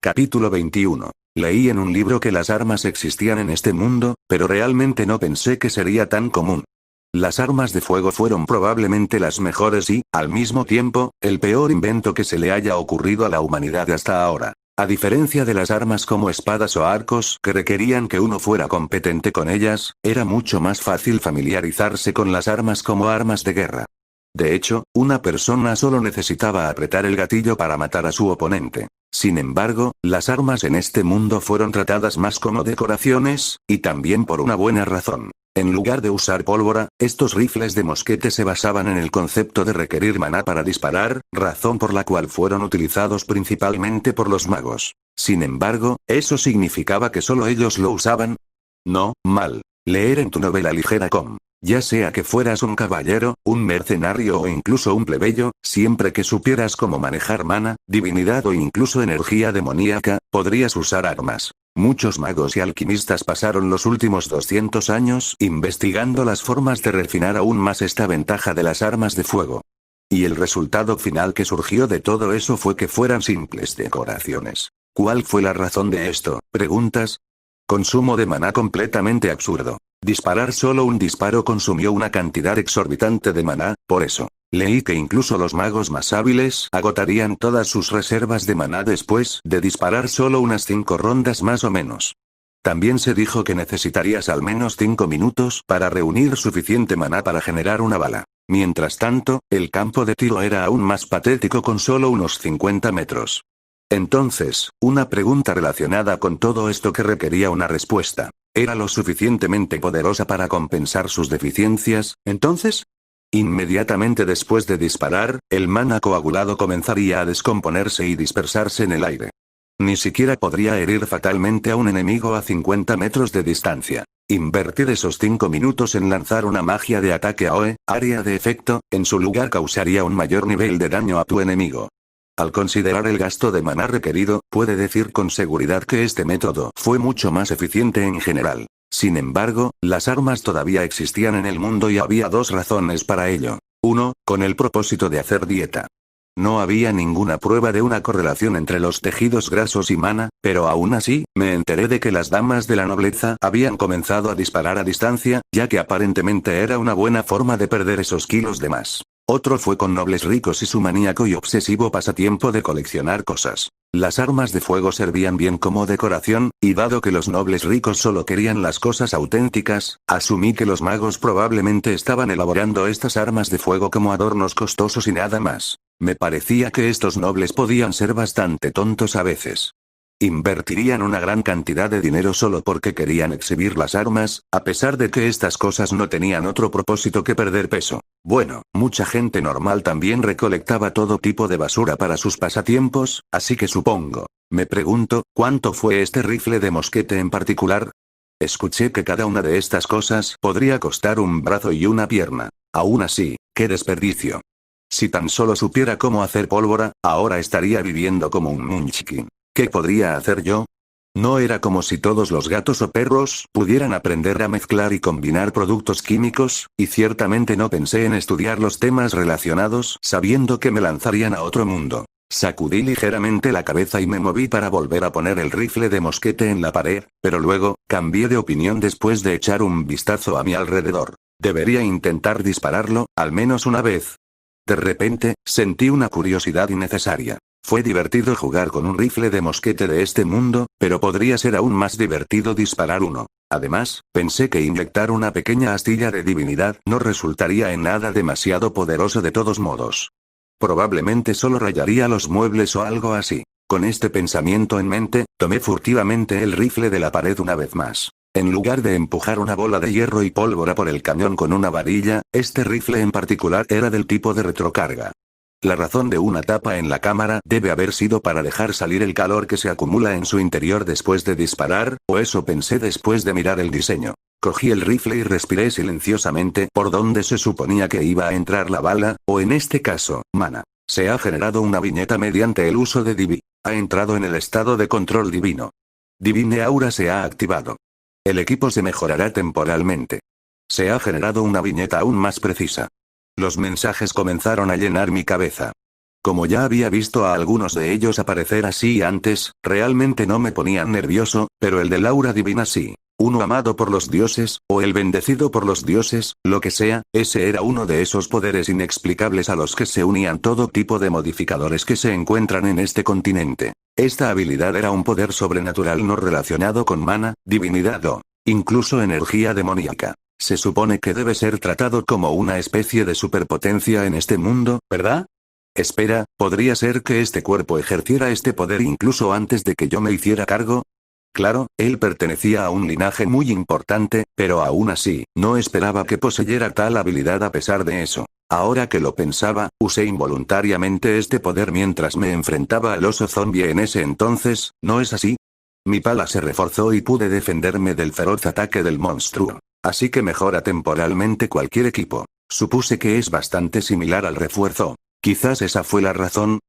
Capítulo 21. Leí en un libro que las armas existían en este mundo, pero realmente no pensé que sería tan común. Las armas de fuego fueron probablemente las mejores y, al mismo tiempo, el peor invento que se le haya ocurrido a la humanidad hasta ahora. A diferencia de las armas como espadas o arcos que requerían que uno fuera competente con ellas, era mucho más fácil familiarizarse con las armas como armas de guerra. De hecho, una persona solo necesitaba apretar el gatillo para matar a su oponente. Sin embargo, las armas en este mundo fueron tratadas más como decoraciones, y también por una buena razón. En lugar de usar pólvora, estos rifles de mosquete se basaban en el concepto de requerir maná para disparar, razón por la cual fueron utilizados principalmente por los magos. Sin embargo, ¿eso significaba que solo ellos lo usaban? No, mal. Leer en tu novela ligera ya sea que fueras un caballero, un mercenario o incluso un plebeyo, siempre que supieras cómo manejar mana, divinidad o incluso energía demoníaca, podrías usar armas. Muchos magos y alquimistas pasaron los últimos 200 años investigando las formas de refinar aún más esta ventaja de las armas de fuego. Y el resultado final que surgió de todo eso fue que fueran simples decoraciones. ¿Cuál fue la razón de esto? ¿Preguntas? Consumo de maná completamente absurdo. Disparar solo un disparo consumió una cantidad exorbitante de maná, por eso. Leí que incluso los magos más hábiles agotarían todas sus reservas de maná después de disparar solo unas 5 rondas más o menos. También se dijo que necesitarías al menos 5 minutos para reunir suficiente maná para generar una bala. Mientras tanto, el campo de tiro era aún más patético con solo unos 50 metros. Entonces, una pregunta relacionada con todo esto que requería una respuesta. ¿Era lo suficientemente poderosa para compensar sus deficiencias, entonces? Inmediatamente después de disparar, el mana coagulado comenzaría a descomponerse y dispersarse en el aire. Ni siquiera podría herir fatalmente a un enemigo a 50 metros de distancia. Invertir esos 5 minutos en lanzar una magia de ataque AoE, área de efecto, en su lugar causaría un mayor nivel de daño a tu enemigo. Al considerar el gasto de maná requerido, puede decir con seguridad que este método fue mucho más eficiente en general. Sin embargo, las armas todavía existían en el mundo y había 2 razones para ello. 1, con el propósito de hacer dieta. No había ninguna prueba de una correlación entre los tejidos grasos y mana, pero aún así, me enteré de que las damas de la nobleza habían comenzado a disparar a distancia, ya que aparentemente era una buena forma de perder esos kilos de más. Otro fue con nobles ricos y su maníaco y obsesivo pasatiempo de coleccionar cosas. Las armas de fuego servían bien como decoración, y dado que los nobles ricos solo querían las cosas auténticas, asumí que los magos probablemente estaban elaborando estas armas de fuego como adornos costosos y nada más. Me parecía que estos nobles podían ser bastante tontos a veces. Invertirían una gran cantidad de dinero solo porque querían exhibir las armas, a pesar de que estas cosas no tenían otro propósito que perder peso. Bueno, mucha gente normal también recolectaba todo tipo de basura para sus pasatiempos, así que supongo. Me pregunto, ¿cuánto fue este rifle de mosquete en particular? Escuché que cada una de estas cosas podría costar un brazo y una pierna. Aún así, ¡qué desperdicio! Si tan solo supiera cómo hacer pólvora, ahora estaría viviendo como un munchkin. ¿Qué podría hacer yo? No era como si todos los gatos o perros pudieran aprender a mezclar y combinar productos químicos, y ciertamente no pensé en estudiar los temas relacionados sabiendo que me lanzarían a otro mundo. Sacudí ligeramente la cabeza y me moví para volver a poner el rifle de mosquete en la pared, pero luego, cambié de opinión después de echar un vistazo a mi alrededor. Debería intentar dispararlo, al menos una vez. De repente, sentí una curiosidad innecesaria. Fue divertido jugar con un rifle de mosquete de este mundo, pero podría ser aún más divertido disparar uno. Además, pensé que inyectar una pequeña astilla de divinidad no resultaría en nada demasiado poderoso de todos modos. Probablemente solo rayaría los muebles o algo así. Con este pensamiento en mente, tomé furtivamente el rifle de la pared una vez más. En lugar de empujar una bola de hierro y pólvora por el cañón con una varilla, este rifle en particular era del tipo de retrocarga. La razón de una tapa en la cámara debe haber sido para dejar salir el calor que se acumula en su interior después de disparar, o eso pensé después de mirar el diseño. Cogí el rifle y respiré silenciosamente por donde se suponía que iba a entrar la bala, o en este caso, mana. Se ha generado una viñeta mediante el uso de Divi. Ha entrado en el estado de control divino. Divine Aura se ha activado. El equipo se mejorará temporalmente. Se ha generado una viñeta aún más precisa. Los mensajes comenzaron a llenar mi cabeza. Como ya había visto a algunos de ellos aparecer así antes, realmente no me ponían nervioso, pero el del aura divina sí. Uno amado por los dioses, o el bendecido por los dioses, lo que sea, ese era uno de esos poderes inexplicables a los que se unían todo tipo de modificadores que se encuentran en este continente. Esta habilidad era un poder sobrenatural no relacionado con mana, divinidad o, incluso energía demoníaca. Se supone que debe ser tratado como una especie de superpotencia en este mundo, ¿verdad? Espera, ¿podría ser que este cuerpo ejerciera este poder incluso antes de que yo me hiciera cargo? Claro, él pertenecía a un linaje muy importante, pero aún así, no esperaba que poseyera tal habilidad a pesar de eso. Ahora que lo pensaba, usé involuntariamente este poder mientras me enfrentaba al oso zombie en ese entonces, ¿no es así? Mi pala se reforzó y pude defenderme del feroz ataque del monstruo. Así que mejora temporalmente cualquier equipo. Supuse que es bastante similar al refuerzo. Quizás esa fue la razón.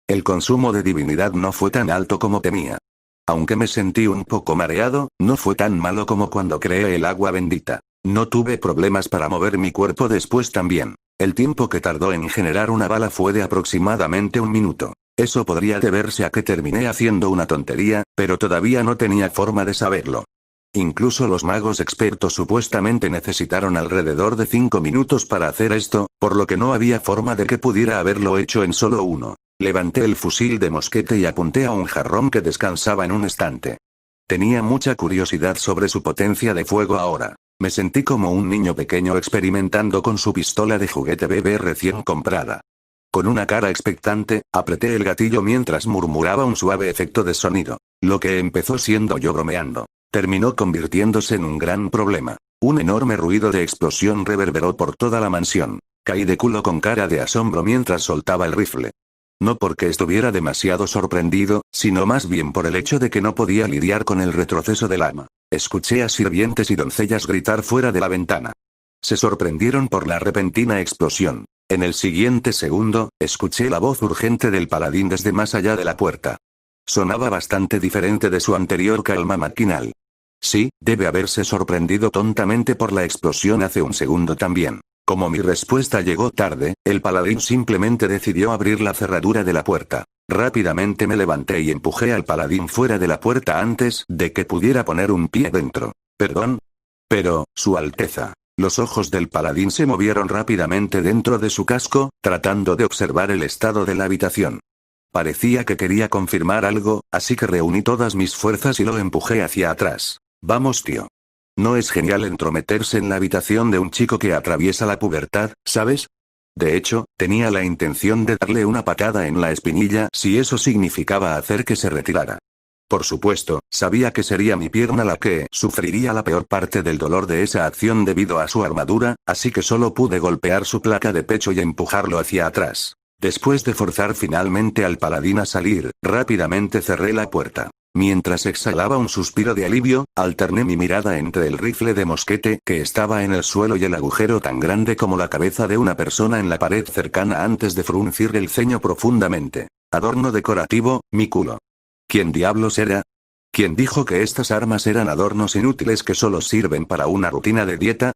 El consumo de divinidad no fue tan alto como temía. Aunque me sentí un poco mareado, no fue tan malo como cuando creé el agua bendita. No tuve problemas para mover mi cuerpo después también. El tiempo que tardó en generar una bala fue de aproximadamente 1 minuto. Eso podría deberse a que terminé haciendo una tontería, pero todavía no tenía forma de saberlo. Incluso los magos expertos supuestamente necesitaron alrededor de 5 minutos para hacer esto, por lo que no había forma de que pudiera haberlo hecho en solo uno. Levanté el fusil de mosquete y apunté a un jarrón que descansaba en un estante. Tenía mucha curiosidad sobre su potencia de fuego ahora. Me sentí como un niño pequeño experimentando con su pistola de juguete bebé recién comprada. Con una cara expectante, apreté el gatillo mientras murmuraba un suave efecto de sonido. Lo que empezó siendo yo bromeando, terminó convirtiéndose en un gran problema. Un enorme ruido de explosión reverberó por toda la mansión. Caí de culo con cara de asombro mientras soltaba el rifle. No porque estuviera demasiado sorprendido, sino más bien por el hecho de que no podía lidiar con el retroceso del ama. Escuché a sirvientes y doncellas gritar fuera de la ventana. Se sorprendieron por la repentina explosión. En el siguiente segundo, escuché la voz urgente del paladín desde más allá de la puerta. Sonaba bastante diferente de su anterior calma maquinal. Sí, debe haberse sorprendido tontamente por la explosión hace un segundo también. Como mi respuesta llegó tarde, el paladín simplemente decidió abrir la cerradura de la puerta. Rápidamente me levanté y empujé al paladín fuera de la puerta antes de que pudiera poner un pie dentro. ¿Perdón? Pero, Su Alteza. Los ojos del paladín se movieron rápidamente dentro de su casco, tratando de observar el estado de la habitación. Parecía que quería confirmar algo, así que reuní todas mis fuerzas y lo empujé hacia atrás. Vamos, tío. ¿No es genial entrometerse en la habitación de un chico que atraviesa la pubertad, sabes? De hecho, tenía la intención de darle una patada en la espinilla si eso significaba hacer que se retirara. Por supuesto, sabía que sería mi pierna la que sufriría la peor parte del dolor de esa acción debido a su armadura, así que solo pude golpear su placa de pecho y empujarlo hacia atrás. Después de forzar finalmente al paladín a salir, rápidamente cerré la puerta. Mientras exhalaba un suspiro de alivio, alterné mi mirada entre el rifle de mosquete que estaba en el suelo y el agujero tan grande como la cabeza de una persona en la pared cercana antes de fruncir el ceño profundamente. Adorno decorativo, mi culo. ¿Quién diablos era? ¿Quién dijo que estas armas eran adornos inútiles que solo sirven para una rutina de dieta?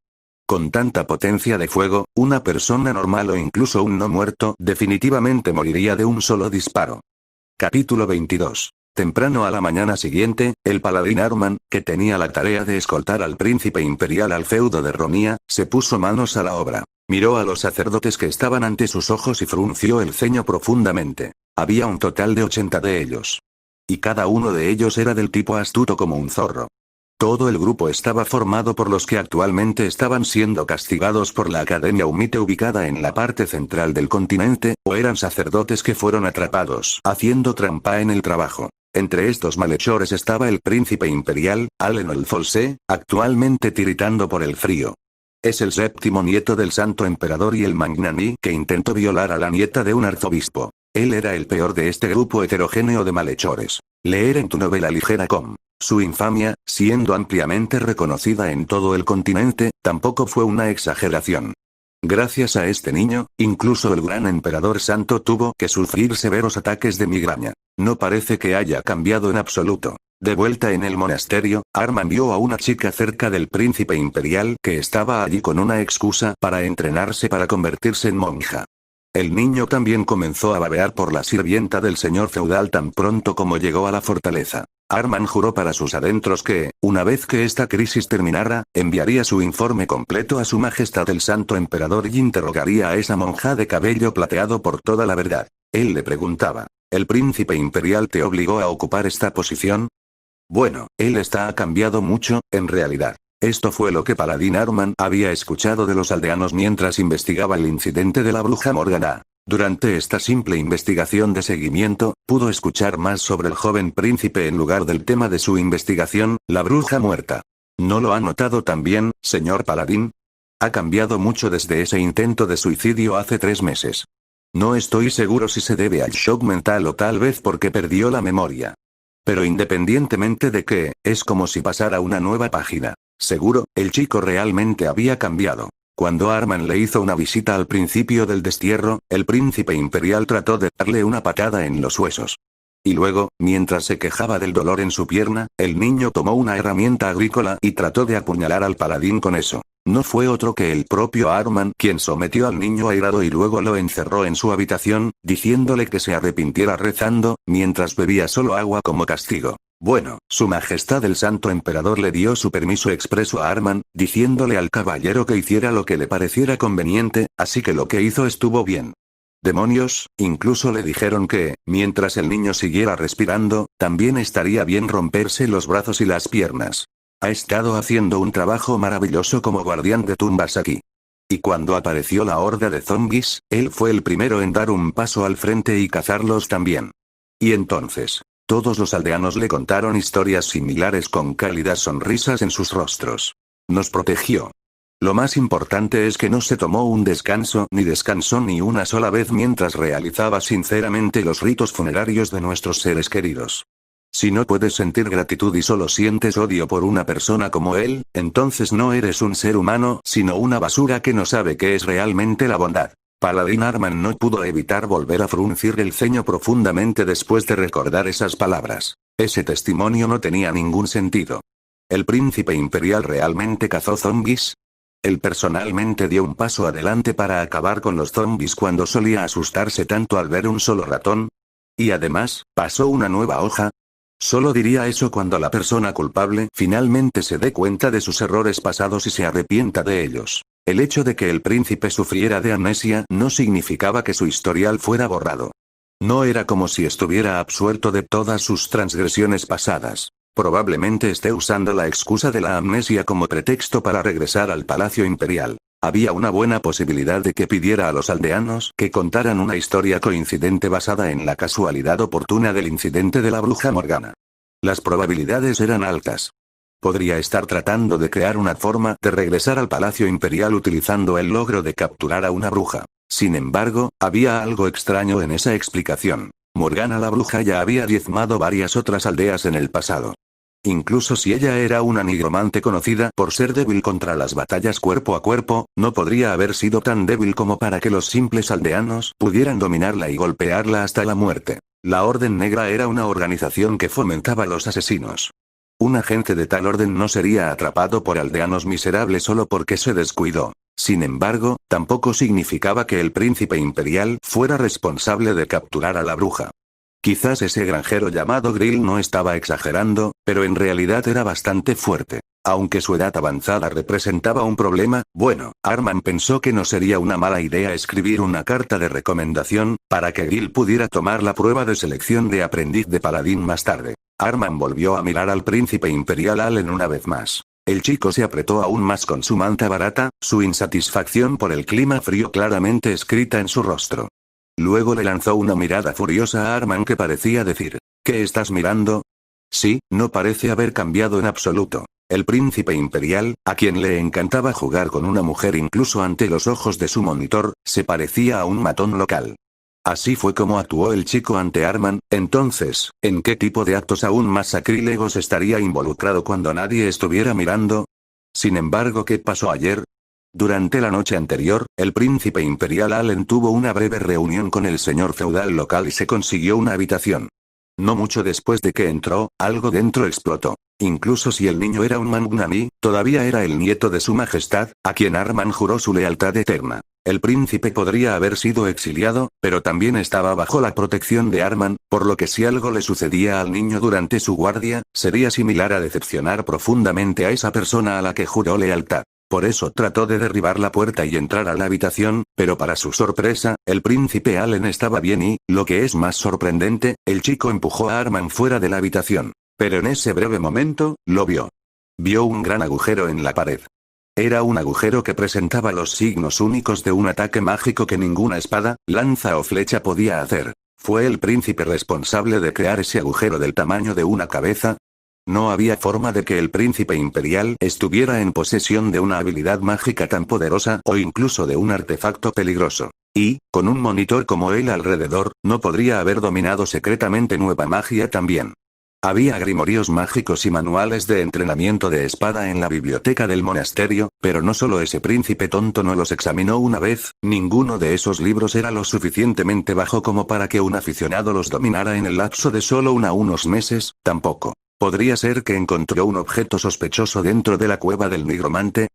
Con tanta potencia de fuego, una persona normal o incluso un no muerto definitivamente moriría de un solo disparo. Capítulo 22. Temprano a la mañana siguiente, el paladín Arman, que tenía la tarea de escoltar al príncipe imperial al feudo de Romía, se puso manos a la obra. Miró a los sacerdotes que estaban ante sus ojos y frunció el ceño profundamente. Había un total de 80 de ellos. Y cada uno de ellos era del tipo astuto como un zorro. Todo el grupo estaba formado por los que actualmente estaban siendo castigados por la Academia Umite ubicada en la parte central del continente, o eran sacerdotes que fueron atrapados haciendo trampa en el trabajo. Entre estos malhechores estaba el príncipe imperial, Allen el Folsé, actualmente tiritando por el frío. Es el séptimo nieto del santo emperador y el magnani que intentó violar a la nieta de un arzobispo. Él era el peor de este grupo heterogéneo de malhechores. Leer en tu novela ligera com. Su infamia, siendo ampliamente reconocida en todo el continente, tampoco fue una exageración. Gracias a este niño, incluso el gran emperador santo tuvo que sufrir severos ataques de migraña. No parece que haya cambiado en absoluto. De vuelta en el monasterio, Arman vio a una chica cerca del príncipe imperial que estaba allí con una excusa para entrenarse para convertirse en monja. El niño también comenzó a babear por la sirvienta del señor feudal tan pronto como llegó a la fortaleza. Arman juró para sus adentros que, una vez que esta crisis terminara, enviaría su informe completo a su majestad el santo emperador y interrogaría a esa monja de cabello plateado por toda la verdad. Él le preguntaba, ¿el príncipe imperial te obligó a ocupar esta posición? Bueno, él ha cambiado mucho, en realidad. Esto fue lo que Paladín Arman había escuchado de los aldeanos mientras investigaba el incidente de la bruja Morgana. Durante esta simple investigación de seguimiento, pudo escuchar más sobre el joven príncipe en lugar del tema de su investigación, la bruja muerta. ¿No lo ha notado también, señor Paladín? Ha cambiado mucho desde ese intento de suicidio hace 3 meses. No estoy seguro si se debe al shock mental o tal vez porque perdió la memoria. Pero independientemente de qué, es como si pasara una nueva página. Seguro, el chico realmente había cambiado. Cuando Arman le hizo una visita al principio del destierro, el príncipe imperial trató de darle una patada en los huesos. Y luego, mientras se quejaba del dolor en su pierna, el niño tomó una herramienta agrícola y trató de apuñalar al paladín con eso. No fue otro que el propio Arman quien sometió al niño airado y luego lo encerró en su habitación, diciéndole que se arrepintiera rezando, mientras bebía solo agua como castigo. Bueno, su majestad el santo emperador le dio su permiso expreso a Arman, diciéndole al caballero que hiciera lo que le pareciera conveniente, así que lo que hizo estuvo bien. Demonios, incluso le dijeron que, mientras el niño siguiera respirando, también estaría bien romperse los brazos y las piernas. Ha estado haciendo un trabajo maravilloso como guardián de tumbas aquí. Y cuando apareció la horda de zombies, él fue el primero en dar un paso al frente y cazarlos también. Y entonces, todos los aldeanos le contaron historias similares con cálidas sonrisas en sus rostros. Nos protegió. Lo más importante es que no se tomó un descanso ni descansó ni una sola vez mientras realizaba sinceramente los ritos funerarios de nuestros seres queridos. Si no puedes sentir gratitud y solo sientes odio por una persona como él, entonces no eres un ser humano, sino una basura que no sabe qué es realmente la bondad. Paladín Arman no pudo evitar volver a fruncir el ceño profundamente después de recordar esas palabras. Ese testimonio no tenía ningún sentido. ¿El príncipe imperial realmente cazó zombies? Él personalmente dio un paso adelante para acabar con los zombies cuando solía asustarse tanto al ver un solo ratón. Y además, pasó una nueva hoja. Solo diría eso cuando la persona culpable finalmente se dé cuenta de sus errores pasados y se arrepienta de ellos. El hecho de que el príncipe sufriera de amnesia no significaba que su historial fuera borrado. No era como si estuviera absuelto de todas sus transgresiones pasadas. Probablemente esté usando la excusa de la amnesia como pretexto para regresar al Palacio Imperial. Había una buena posibilidad de que pidiera a los aldeanos que contaran una historia coincidente basada en la casualidad oportuna del incidente de la bruja Morgana. Las probabilidades eran altas. Podría estar tratando de crear una forma de regresar al Palacio Imperial utilizando el logro de capturar a una bruja. Sin embargo, había algo extraño en esa explicación. Morgana la bruja ya había diezmado varias otras aldeas en el pasado. Incluso si ella era una nigromante conocida por ser débil contra las batallas cuerpo a cuerpo, no podría haber sido tan débil como para que los simples aldeanos pudieran dominarla y golpearla hasta la muerte. La Orden Negra era una organización que fomentaba los asesinos. Un agente de tal orden no sería atrapado por aldeanos miserables solo porque se descuidó. Sin embargo, tampoco significaba que el príncipe imperial fuera responsable de capturar a la bruja. Quizás ese granjero llamado Grill no estaba exagerando, pero en realidad era bastante fuerte. Aunque su edad avanzada representaba un problema, bueno, Arman pensó que no sería una mala idea escribir una carta de recomendación, para que Grill pudiera tomar la prueba de selección de aprendiz de paladín más tarde. Arman volvió a mirar al príncipe imperial Allen una vez más. El chico se apretó aún más con su manta barata, su insatisfacción por el clima frío claramente escrita en su rostro. Luego le lanzó una mirada furiosa a Arman que parecía decir, ¿qué estás mirando? Sí, no parece haber cambiado en absoluto. El príncipe imperial, a quien le encantaba jugar con una mujer incluso ante los ojos de su monitor, se parecía a un matón local. Así fue como actuó el chico ante Arman. Entonces, ¿en qué tipo de actos aún más sacrílegos estaría involucrado cuando nadie estuviera mirando? Sin embargo, ¿qué pasó ayer? Durante la noche anterior, el príncipe imperial Allen tuvo una breve reunión con el señor feudal local y se consiguió una habitación. No mucho después de que entró, algo dentro explotó. Incluso si el niño era un Mangnami, todavía era el nieto de su majestad, a quien Arman juró su lealtad eterna. El príncipe podría haber sido exiliado, pero también estaba bajo la protección de Arman, por lo que si algo le sucedía al niño durante su guardia, sería similar a decepcionar profundamente a esa persona a la que juró lealtad. Por eso trató de derribar la puerta y entrar a la habitación, pero para su sorpresa, el príncipe Allen estaba bien y, lo que es más sorprendente, el chico empujó a Arman fuera de la habitación. Pero en ese breve momento, lo vio. Vio un gran agujero en la pared. Era un agujero que presentaba los signos únicos de un ataque mágico que ninguna espada, lanza o flecha podía hacer. ¿Fue el príncipe responsable de crear ese agujero del tamaño de una cabeza? No había forma de que el príncipe imperial estuviera en posesión de una habilidad mágica tan poderosa o incluso de un artefacto peligroso. Y, con un monitor como él alrededor, no podría haber dominado secretamente nueva magia también. Había grimorios mágicos y manuales de entrenamiento de espada en la biblioteca del monasterio, pero no solo ese príncipe tonto no los examinó una vez, ninguno de esos libros era lo suficientemente bajo como para que un aficionado los dominara en el lapso de solo unos meses, tampoco. ¿Podría ser que encontró un objeto sospechoso dentro de la cueva del nigromante?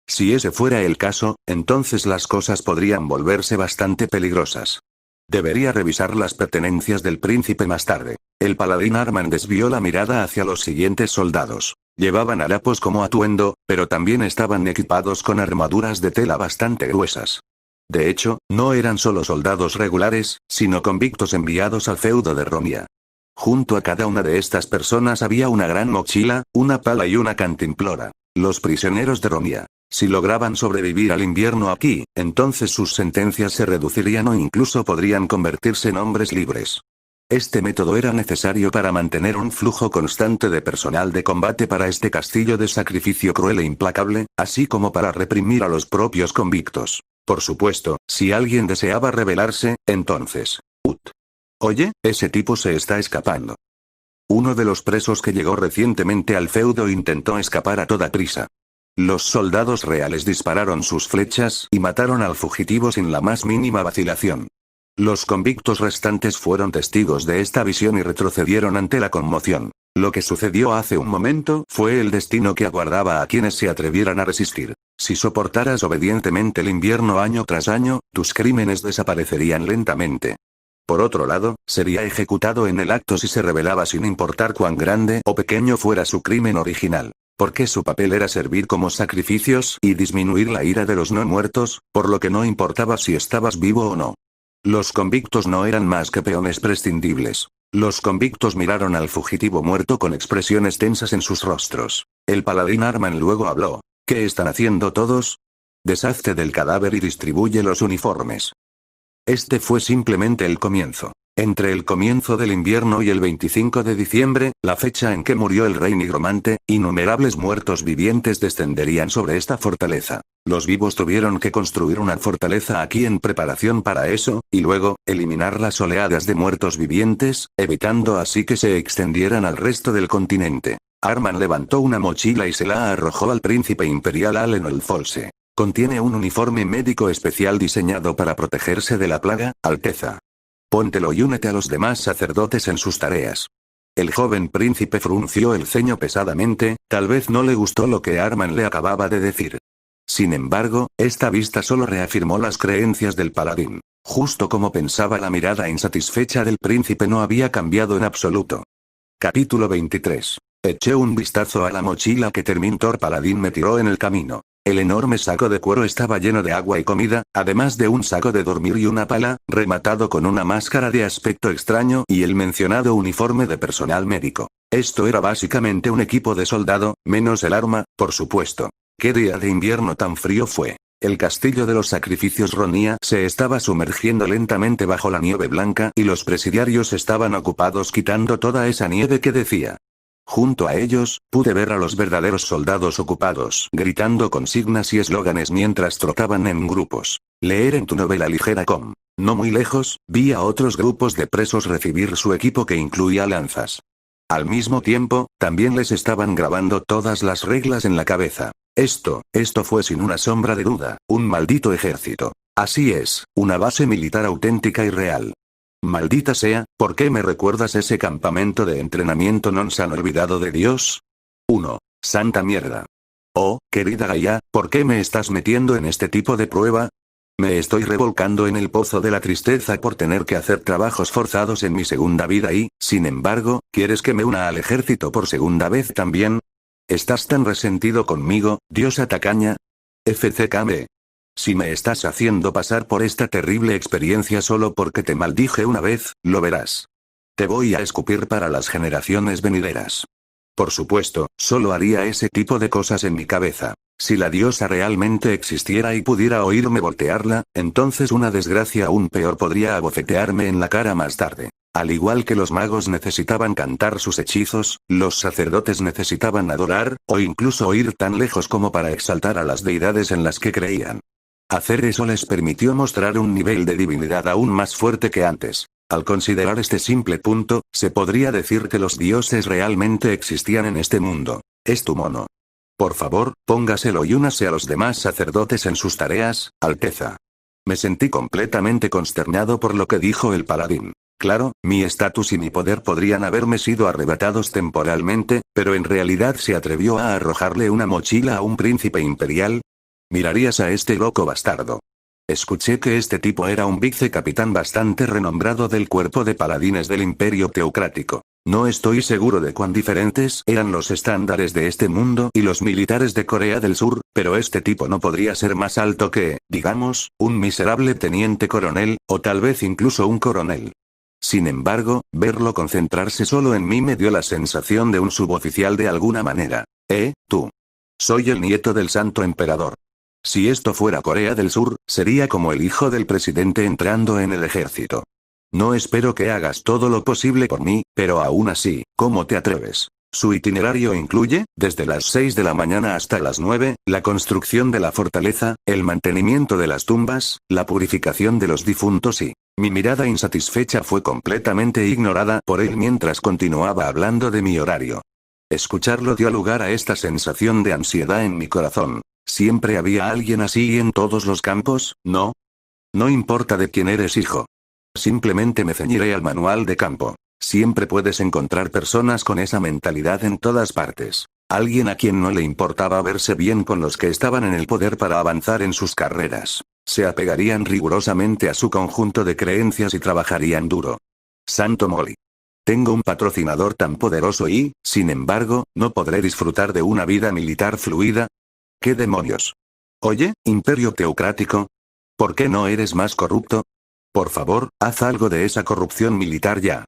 Si ese fuera el caso, entonces las cosas podrían volverse bastante peligrosas. Debería revisar las pertenencias del príncipe más tarde. El paladín Arman desvió la mirada hacia los siguientes soldados. Llevaban harapos como atuendo, pero también estaban equipados con armaduras de tela bastante gruesas. De hecho, no eran solo soldados regulares, sino convictos enviados al feudo de Romia. Junto a cada una de estas personas había una gran mochila, una pala y una cantimplora. Los prisioneros de Romia. Si lograban sobrevivir al invierno aquí, entonces sus sentencias se reducirían o incluso podrían convertirse en hombres libres. Este método era necesario para mantener un flujo constante de personal de combate para este castillo de sacrificio cruel e implacable, así como para reprimir a los propios convictos. Por supuesto, si alguien deseaba rebelarse, entonces. Oye, ese tipo se está escapando. Uno de los presos que llegó recientemente al feudo intentó escapar a toda prisa. Los soldados reales dispararon sus flechas y mataron al fugitivo sin la más mínima vacilación. Los convictos restantes fueron testigos de esta visión y retrocedieron ante la conmoción. Lo que sucedió hace un momento fue el destino que aguardaba a quienes se atrevieran a resistir. Si soportaras obedientemente el invierno año tras año, tus crímenes desaparecerían lentamente. Por otro lado, sería ejecutado en el acto si se rebelaba sin importar cuán grande o pequeño fuera su crimen original. Porque su papel era servir como sacrificios y disminuir la ira de los no muertos, por lo que no importaba si estabas vivo o no. Los convictos no eran más que peones prescindibles. Los convictos miraron al fugitivo muerto con expresiones tensas en sus rostros. El paladín Arman luego habló. ¿Qué están haciendo todos? Deshazte del cadáver y distribuye los uniformes. Este fue simplemente el comienzo. Entre el comienzo del invierno y el 25 de diciembre, la fecha en que murió el rey nigromante, innumerables muertos vivientes descenderían sobre esta fortaleza. Los vivos tuvieron que construir una fortaleza aquí en preparación para eso, y luego, eliminar las oleadas de muertos vivientes, evitando así que se extendieran al resto del continente. Arman levantó una mochila y se la arrojó al príncipe imperial Allen Olfolse. Contiene un uniforme médico especial diseñado para protegerse de la plaga, Alteza. Póntelo y únete a los demás sacerdotes en sus tareas. El joven príncipe frunció el ceño pesadamente, tal vez no le gustó lo que Arman le acababa de decir. Sin embargo, esta vista solo reafirmó las creencias del paladín. Justo como pensaba, la mirada insatisfecha del príncipe no había cambiado en absoluto. Capítulo 23. Eché un vistazo a la mochila que Termintor Paladín me tiró en el camino. El enorme saco de cuero estaba lleno de agua y comida, además de un saco de dormir y una pala, rematado con una máscara de aspecto extraño y el mencionado uniforme de personal médico. Esto era básicamente un equipo de soldado, menos el arma, por supuesto. ¿Qué día de invierno tan frío fue? El castillo de los sacrificios Ronia se estaba sumergiendo lentamente bajo la nieve blanca y los presidiarios estaban ocupados quitando toda esa nieve que decía. Junto a ellos, pude ver a los verdaderos soldados ocupados, gritando consignas y eslóganes mientras trotaban en grupos. Leer en tu novela ligera com. No muy lejos, vi a otros grupos de presos recibir su equipo que incluía lanzas. Al mismo tiempo, también les estaban grabando todas las reglas en la cabeza. Esto fue sin una sombra de duda, un maldito ejército. Así es, una base militar auténtica y real. Maldita sea, ¿por qué me recuerdas ese campamento de entrenamiento non se han olvidado de Dios? 1. Santa mierda. Oh, querida Gaia, ¿por qué me estás metiendo en este tipo de prueba? Me estoy revolcando en el pozo de la tristeza por tener que hacer trabajos forzados en mi segunda vida y, sin embargo, ¿quieres que me una al ejército por segunda vez también? ¿Estás tan resentido conmigo, diosa tacaña? FCKM. Si me estás haciendo pasar por esta terrible experiencia solo porque te maldije una vez, lo verás. Te voy a escupir para las generaciones venideras. Por supuesto, solo haría ese tipo de cosas en mi cabeza. Si la diosa realmente existiera y pudiera oírme voltearla, entonces una desgracia aún peor podría abofetearme en la cara más tarde. Al igual que los magos necesitaban cantar sus hechizos, los sacerdotes necesitaban adorar, o incluso ir tan lejos como para exaltar a las deidades en las que creían. Hacer eso les permitió mostrar un nivel de divinidad aún más fuerte que antes. Al considerar este simple punto, se podría decir que los dioses realmente existían en este mundo. Es tu mono. Por favor, póngaselo y únase a los demás sacerdotes en sus tareas, Alteza. Me sentí completamente consternado por lo que dijo el paladín. Claro, mi estatus y mi poder podrían haberme sido arrebatados temporalmente, pero en realidad se atrevió a arrojarle una mochila a un príncipe imperial. ¿Mirarías a este loco bastardo? Escuché que este tipo era un vicecapitán bastante renombrado del cuerpo de paladines del Imperio Teocrático. No estoy seguro de cuán diferentes eran los estándares de este mundo y los militares de Corea del Sur, pero este tipo no podría ser más alto que, digamos, un miserable teniente coronel, o tal vez incluso un coronel. Sin embargo, verlo concentrarse solo en mí me dio la sensación de un suboficial de alguna manera. Tú. Soy el nieto del Santo Emperador. Si esto fuera Corea del Sur, sería como el hijo del presidente entrando en el ejército. No espero que hagas todo lo posible por mí, pero aún así, ¿cómo te atreves? Su itinerario incluye, desde las 6 de la mañana hasta las 9, la construcción de la fortaleza, el mantenimiento de las tumbas, la purificación de los difuntos y... Mi mirada insatisfecha fue completamente ignorada por él mientras continuaba hablando de mi horario. Escucharlo dio lugar a esta sensación de ansiedad en mi corazón. ¿Siempre había alguien así en todos los campos? No. No importa de quién eres hijo. Simplemente me ceñiré al manual de campo. Siempre puedes encontrar personas con esa mentalidad en todas partes. Alguien a quien no le importaba verse bien con los que estaban en el poder para avanzar en sus carreras. Se apegarían rigurosamente a su conjunto de creencias y trabajarían duro. Santo Moli. Tengo un patrocinador tan poderoso y, sin embargo, ¿no podré disfrutar de una vida militar fluida? ¿Qué demonios? Oye, Imperio Teocrático. ¿Por qué no eres más corrupto? Por favor, haz algo de esa corrupción militar ya.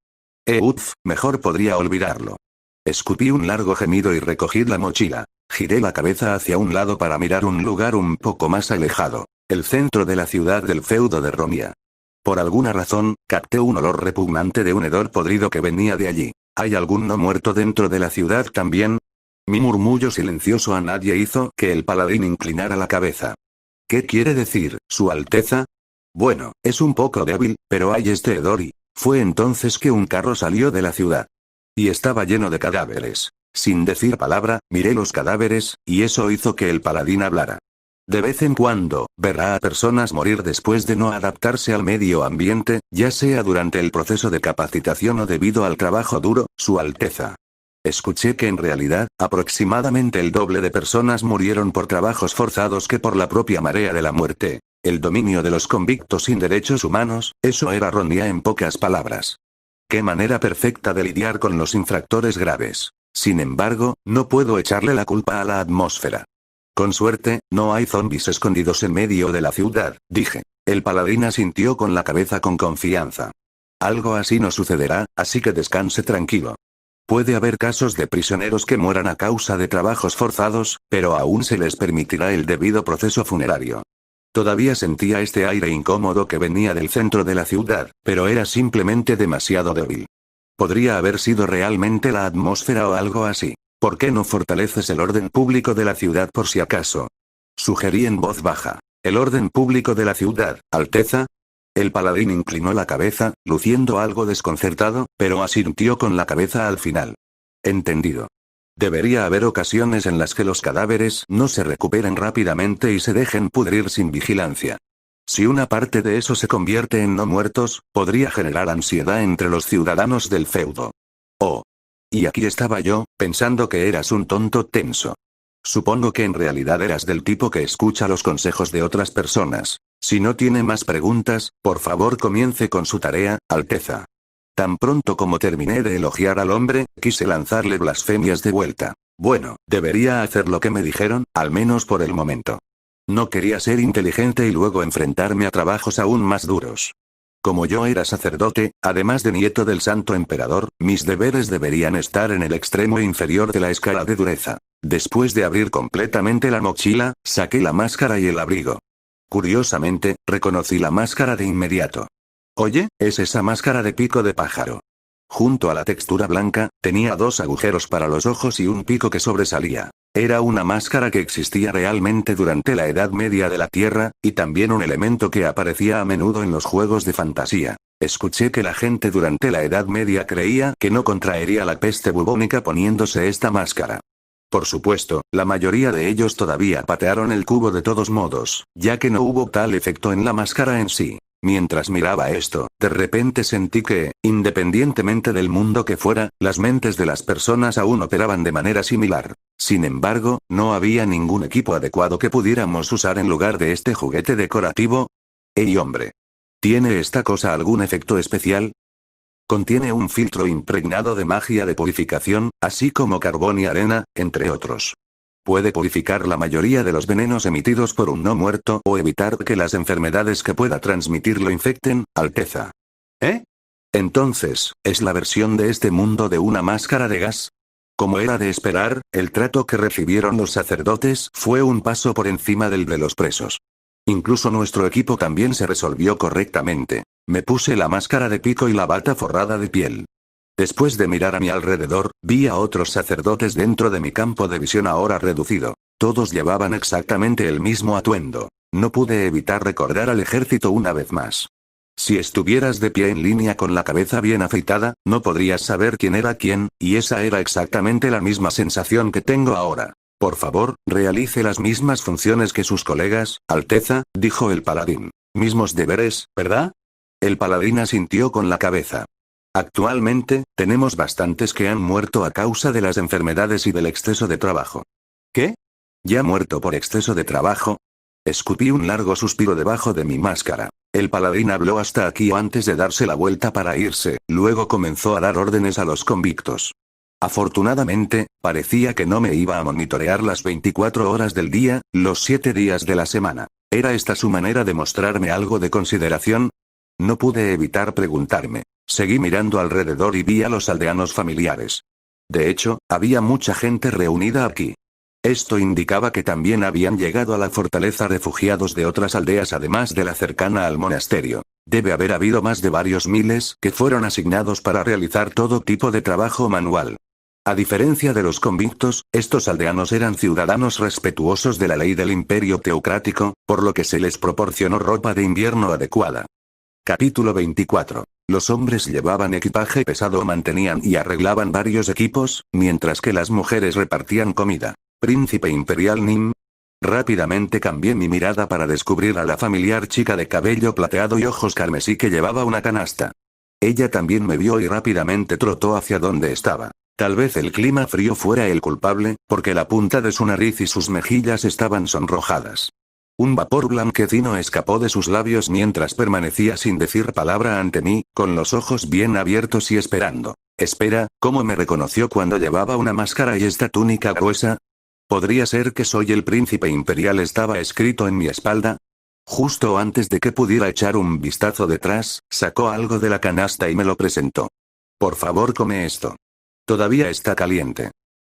Mejor podría olvidarlo. Escupí un largo gemido y recogí la mochila. Giré la cabeza hacia un lado para mirar un lugar un poco más alejado. El centro de la ciudad del feudo de Romia. Por alguna razón, capté un olor repugnante de un hedor podrido que venía de allí. ¿Hay algún no muerto dentro de la ciudad también? Mi murmullo silencioso a nadie hizo que el paladín inclinara la cabeza. ¿Qué quiere decir, Su Alteza? Bueno, es un poco débil, pero hay este hedor y... Fue entonces que un carro salió de la ciudad. Y estaba lleno de cadáveres. Sin decir palabra, miré los cadáveres, y eso hizo que el paladín hablara. De vez en cuando, verá a personas morir después de no adaptarse al medio ambiente, ya sea durante el proceso de capacitación o debido al trabajo duro, Su Alteza. Escuché que en realidad, aproximadamente el doble de personas murieron por trabajos forzados que por la propia marea de la muerte. El dominio de los convictos sin derechos humanos, eso era Rondia en pocas palabras. Qué manera perfecta de lidiar con los infractores graves. Sin embargo, no puedo echarle la culpa a la atmósfera. Con suerte, no hay zombies escondidos en medio de la ciudad, dije. El paladín asintió con la cabeza con confianza. Algo así no sucederá, así que descanse tranquilo. Puede haber casos de prisioneros que mueran a causa de trabajos forzados, pero aún se les permitirá el debido proceso funerario. Todavía sentía este aire incómodo que venía del centro de la ciudad, pero era simplemente demasiado débil. Podría haber sido realmente la atmósfera o algo así. ¿Por qué no fortaleces el orden público de la ciudad por si acaso? Sugerí en voz baja. ¿El orden público de la ciudad, Alteza? El paladín inclinó la cabeza, luciendo algo desconcertado, pero asintió con la cabeza al final. Entendido. Debería haber ocasiones en las que los cadáveres no se recuperen rápidamente y se dejen pudrir sin vigilancia. Si una parte de eso se convierte en no muertos, podría generar ansiedad entre los ciudadanos del feudo. Oh. Y aquí estaba yo, pensando que eras un tonto tenso. Supongo que en realidad eras del tipo que escucha los consejos de otras personas. Si no tiene más preguntas, por favor comience con su tarea, Alteza. Tan pronto como terminé de elogiar al hombre, quise lanzarle blasfemias de vuelta. Bueno, debería hacer lo que me dijeron, al menos por el momento. No quería ser inteligente y luego enfrentarme a trabajos aún más duros. Como yo era sacerdote, además de nieto del santo emperador, mis deberes deberían estar en el extremo inferior de la escala de dureza. Después de abrir completamente la mochila, saqué la máscara y el abrigo. Curiosamente, reconocí la máscara de inmediato. Oye, es esa máscara de pico de pájaro. Junto a la textura blanca, tenía 2 agujeros para los ojos y un pico que sobresalía. Era una máscara que existía realmente durante la Edad Media de la Tierra, y también un elemento que aparecía a menudo en los juegos de fantasía. Escuché que la gente durante la Edad Media creía que no contraería la peste bubónica poniéndose esta máscara. Por supuesto, la mayoría de ellos todavía patearon el cubo de todos modos, ya que no hubo tal efecto en la máscara en sí. Mientras miraba esto, de repente sentí que, independientemente del mundo que fuera, las mentes de las personas aún operaban de manera similar. Sin embargo, no había ningún equipo adecuado que pudiéramos usar en lugar de este juguete decorativo. ¡Ey hombre! ¿Tiene esta cosa algún efecto especial? Contiene un filtro impregnado de magia de purificación, así como carbón y arena, entre otros. Puede purificar la mayoría de los venenos emitidos por un no muerto o evitar que las enfermedades que pueda transmitir lo infecten, Alteza. ¿Eh? Entonces, ¿es la versión de este mundo de una máscara de gas? Como era de esperar, el trato que recibieron los sacerdotes fue un paso por encima del de los presos. Incluso nuestro equipo también se resolvió correctamente. Me puse la máscara de pico y la bata forrada de piel. Después de mirar a mi alrededor, vi a otros sacerdotes dentro de mi campo de visión ahora reducido. Todos llevaban exactamente el mismo atuendo. No pude evitar recordar al ejército una vez más. Si estuvieras de pie en línea con la cabeza bien afeitada, no podrías saber quién era quién, y esa era exactamente la misma sensación que tengo ahora. Por favor, realice las mismas funciones que sus colegas, Alteza, dijo el paladín. Mismos deberes, ¿verdad? El paladín asintió con la cabeza. Actualmente, tenemos bastantes que han muerto a causa de las enfermedades y del exceso de trabajo. ¿Qué? ¿Ya muerto por exceso de trabajo? Escupí un largo suspiro debajo de mi máscara. El paladín habló hasta aquí antes de darse la vuelta para irse, luego comenzó a dar órdenes a los convictos. Afortunadamente, parecía que no me iba a monitorear las 24 horas del día, los 7 días de la semana. ¿Era esta su manera de mostrarme algo de consideración? No pude evitar preguntarme. Seguí mirando alrededor y vi a los aldeanos familiares. De hecho, había mucha gente reunida aquí. Esto indicaba que también habían llegado a la fortaleza refugiados de otras aldeas además de la cercana al monasterio. Debe haber habido más de varios miles que fueron asignados para realizar todo tipo de trabajo manual. A diferencia de los convictos, estos aldeanos eran ciudadanos respetuosos de la ley del imperio teocrático, por lo que se les proporcionó ropa de invierno adecuada. Capítulo 24. Los hombres llevaban equipaje pesado o mantenían y arreglaban varios equipos, mientras que las mujeres repartían comida. Príncipe Imperial Nim. Rápidamente cambié mi mirada para descubrir a la familiar chica de cabello plateado y ojos carmesí que llevaba una canasta. Ella también me vio y rápidamente trotó hacia donde estaba. Tal vez el clima frío fuera el culpable, porque la punta de su nariz y sus mejillas estaban sonrojadas. Un vapor blanquecino escapó de sus labios mientras permanecía sin decir palabra ante mí, con los ojos bien abiertos y esperando. Espera, ¿cómo me reconoció cuando llevaba una máscara y esta túnica gruesa? ¿Podría ser que soy el príncipe imperial estaba escrito en mi espalda? Justo antes de que pudiera echar un vistazo detrás, sacó algo de la canasta y me lo presentó. Por favor, come esto. Todavía está caliente.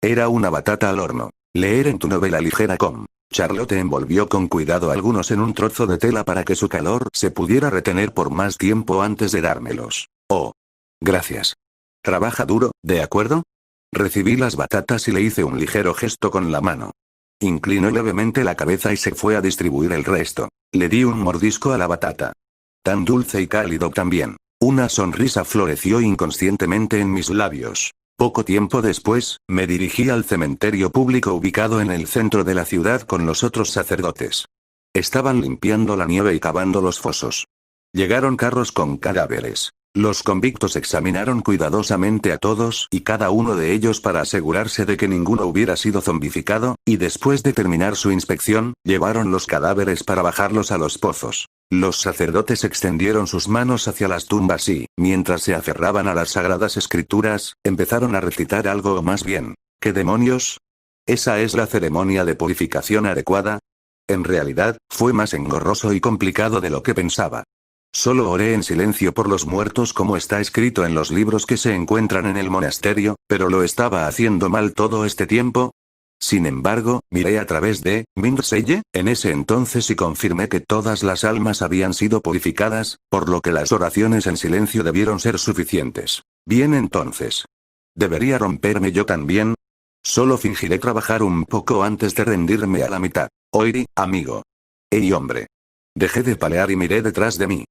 Era una batata al horno. Leer en tu novela ligera com. Charlotte envolvió con cuidado algunos en un trozo de tela para que su calor se pudiera retener por más tiempo antes de dármelos. Oh. Gracias. Trabaja duro, ¿de acuerdo? Recibí las batatas y le hice un ligero gesto con la mano. Inclinó levemente la cabeza y se fue a distribuir el resto. Le di un mordisco a la batata. Tan dulce y cálido también. Una sonrisa floreció inconscientemente en mis labios. Poco tiempo después, me dirigí al cementerio público ubicado en el centro de la ciudad con los otros sacerdotes. Estaban limpiando la nieve y cavando los fosos. Llegaron carros con cadáveres. Los convictos examinaron cuidadosamente a todos y cada uno de ellos para asegurarse de que ninguno hubiera sido zombificado, y después de terminar su inspección, llevaron los cadáveres para bajarlos a los pozos. Los sacerdotes extendieron sus manos hacia las tumbas y, mientras se aferraban a las sagradas escrituras, empezaron a recitar algo o más bien. ¿Qué demonios? ¿Esa es la ceremonia de purificación adecuada? En realidad, fue más engorroso y complicado de lo que pensaba. Solo oré en silencio por los muertos como está escrito en los libros que se encuentran en el monasterio, pero lo estaba haciendo mal todo este tiempo. Sin embargo, miré a través de Mingseye en ese entonces y confirmé que todas las almas habían sido purificadas, por lo que las oraciones en silencio debieron ser suficientes. Bien entonces. ¿Debería romperme yo también? Solo fingiré trabajar un poco antes de rendirme a la mitad. Oiri, amigo. ¡Ey, hombre! Dejé de palear y miré detrás de mí.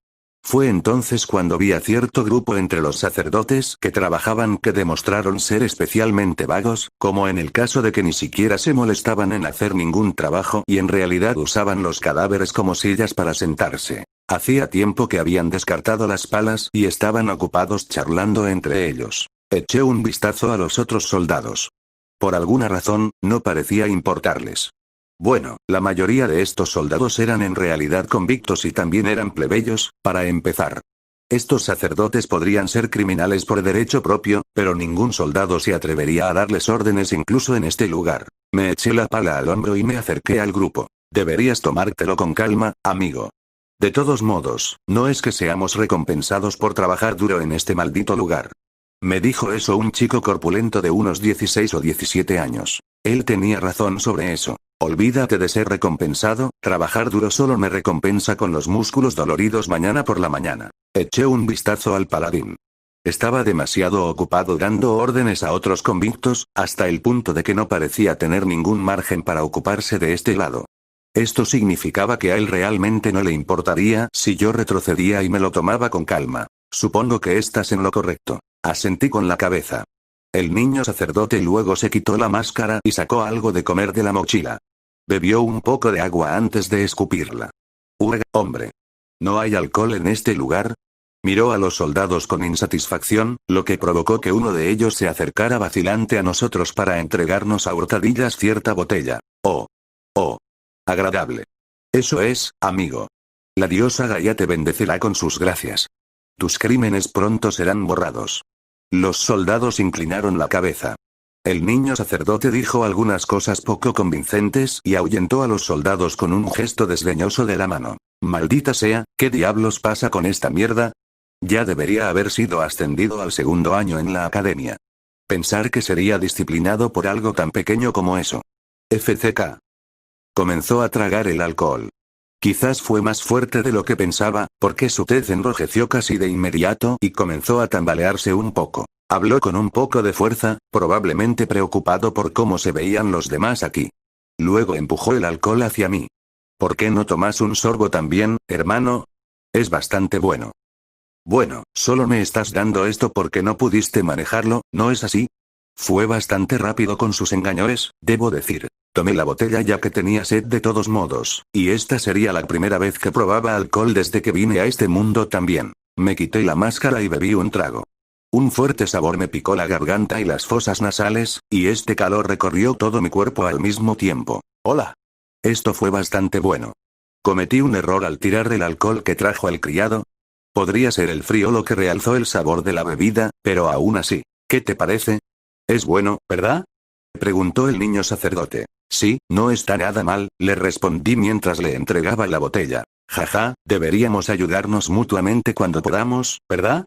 Fue entonces cuando vi a cierto grupo entre los sacerdotes que trabajaban que demostraron ser especialmente vagos, como en el caso de que ni siquiera se molestaban en hacer ningún trabajo y en realidad usaban los cadáveres como sillas para sentarse. Hacía tiempo que habían descartado las palas y estaban ocupados charlando entre ellos. Eché un vistazo a los otros soldados. Por alguna razón, no parecía importarles. Bueno, la mayoría de estos soldados eran en realidad convictos y también eran plebeyos, para empezar. Estos sacerdotes podrían ser criminales por derecho propio, pero ningún soldado se atrevería a darles órdenes incluso en este lugar. Me eché la pala al hombro y me acerqué al grupo. Deberías tomártelo con calma, amigo. De todos modos, no es que seamos recompensados por trabajar duro en este maldito lugar. Me dijo eso un chico corpulento de unos 16 o 17 años. Él tenía razón sobre eso. Olvídate de ser recompensado, trabajar duro solo me recompensa con los músculos doloridos mañana por la mañana. Eché un vistazo al paladín. Estaba demasiado ocupado dando órdenes a otros convictos, hasta el punto de que no parecía tener ningún margen para ocuparse de este lado. Esto significaba que a él realmente no le importaría si yo retrocedía y me lo tomaba con calma. Supongo que estás en lo correcto. Asentí con la cabeza. El niño sacerdote luego se quitó la máscara y sacó algo de comer de la mochila. Bebió un poco de agua antes de escupirla. Hombre. ¿No hay alcohol en este lugar? Miró a los soldados con insatisfacción, lo que provocó que uno de ellos se acercara vacilante a nosotros para entregarnos a hurtadillas cierta botella. Oh. Oh. Agradable. Eso es, amigo. La diosa Gaia te bendecirá con sus gracias. Tus crímenes pronto serán borrados. Los soldados inclinaron la cabeza. El niño sacerdote dijo algunas cosas poco convincentes y ahuyentó a los soldados con un gesto desdeñoso de la mano. Maldita sea, ¿qué diablos pasa con esta mierda? Ya debería haber sido ascendido al segundo año en la academia. Pensar que sería disciplinado por algo tan pequeño como eso. FCK. Comenzó a tragar el alcohol. Quizás fue más fuerte de lo que pensaba, porque su tez enrojeció casi de inmediato y comenzó a tambalearse un poco. Habló con un poco de fuerza, probablemente preocupado por cómo se veían los demás aquí. Luego empujó el alcohol hacia mí. ¿Por qué no tomas un sorbo también, hermano? Es bastante bueno. Bueno, solo me estás dando esto porque no pudiste manejarlo, ¿no es así? Fue bastante rápido con sus engañores, debo decir. Tomé la botella ya que tenía sed de todos modos, y esta sería la primera vez que probaba alcohol desde que vine a este mundo también. Me quité la máscara y bebí un trago. Un fuerte sabor me picó la garganta y las fosas nasales, y este calor recorrió todo mi cuerpo al mismo tiempo. Hola. Esto fue bastante bueno. ¿Cometí un error al tirar el alcohol que trajo el criado? Podría ser el frío lo que realzó el sabor de la bebida, pero aún así, ¿qué te parece? Es bueno, ¿verdad? Preguntó el niño sacerdote. Sí, no está nada mal, le respondí mientras le entregaba la botella. Jaja, deberíamos ayudarnos mutuamente cuando podamos, ¿verdad?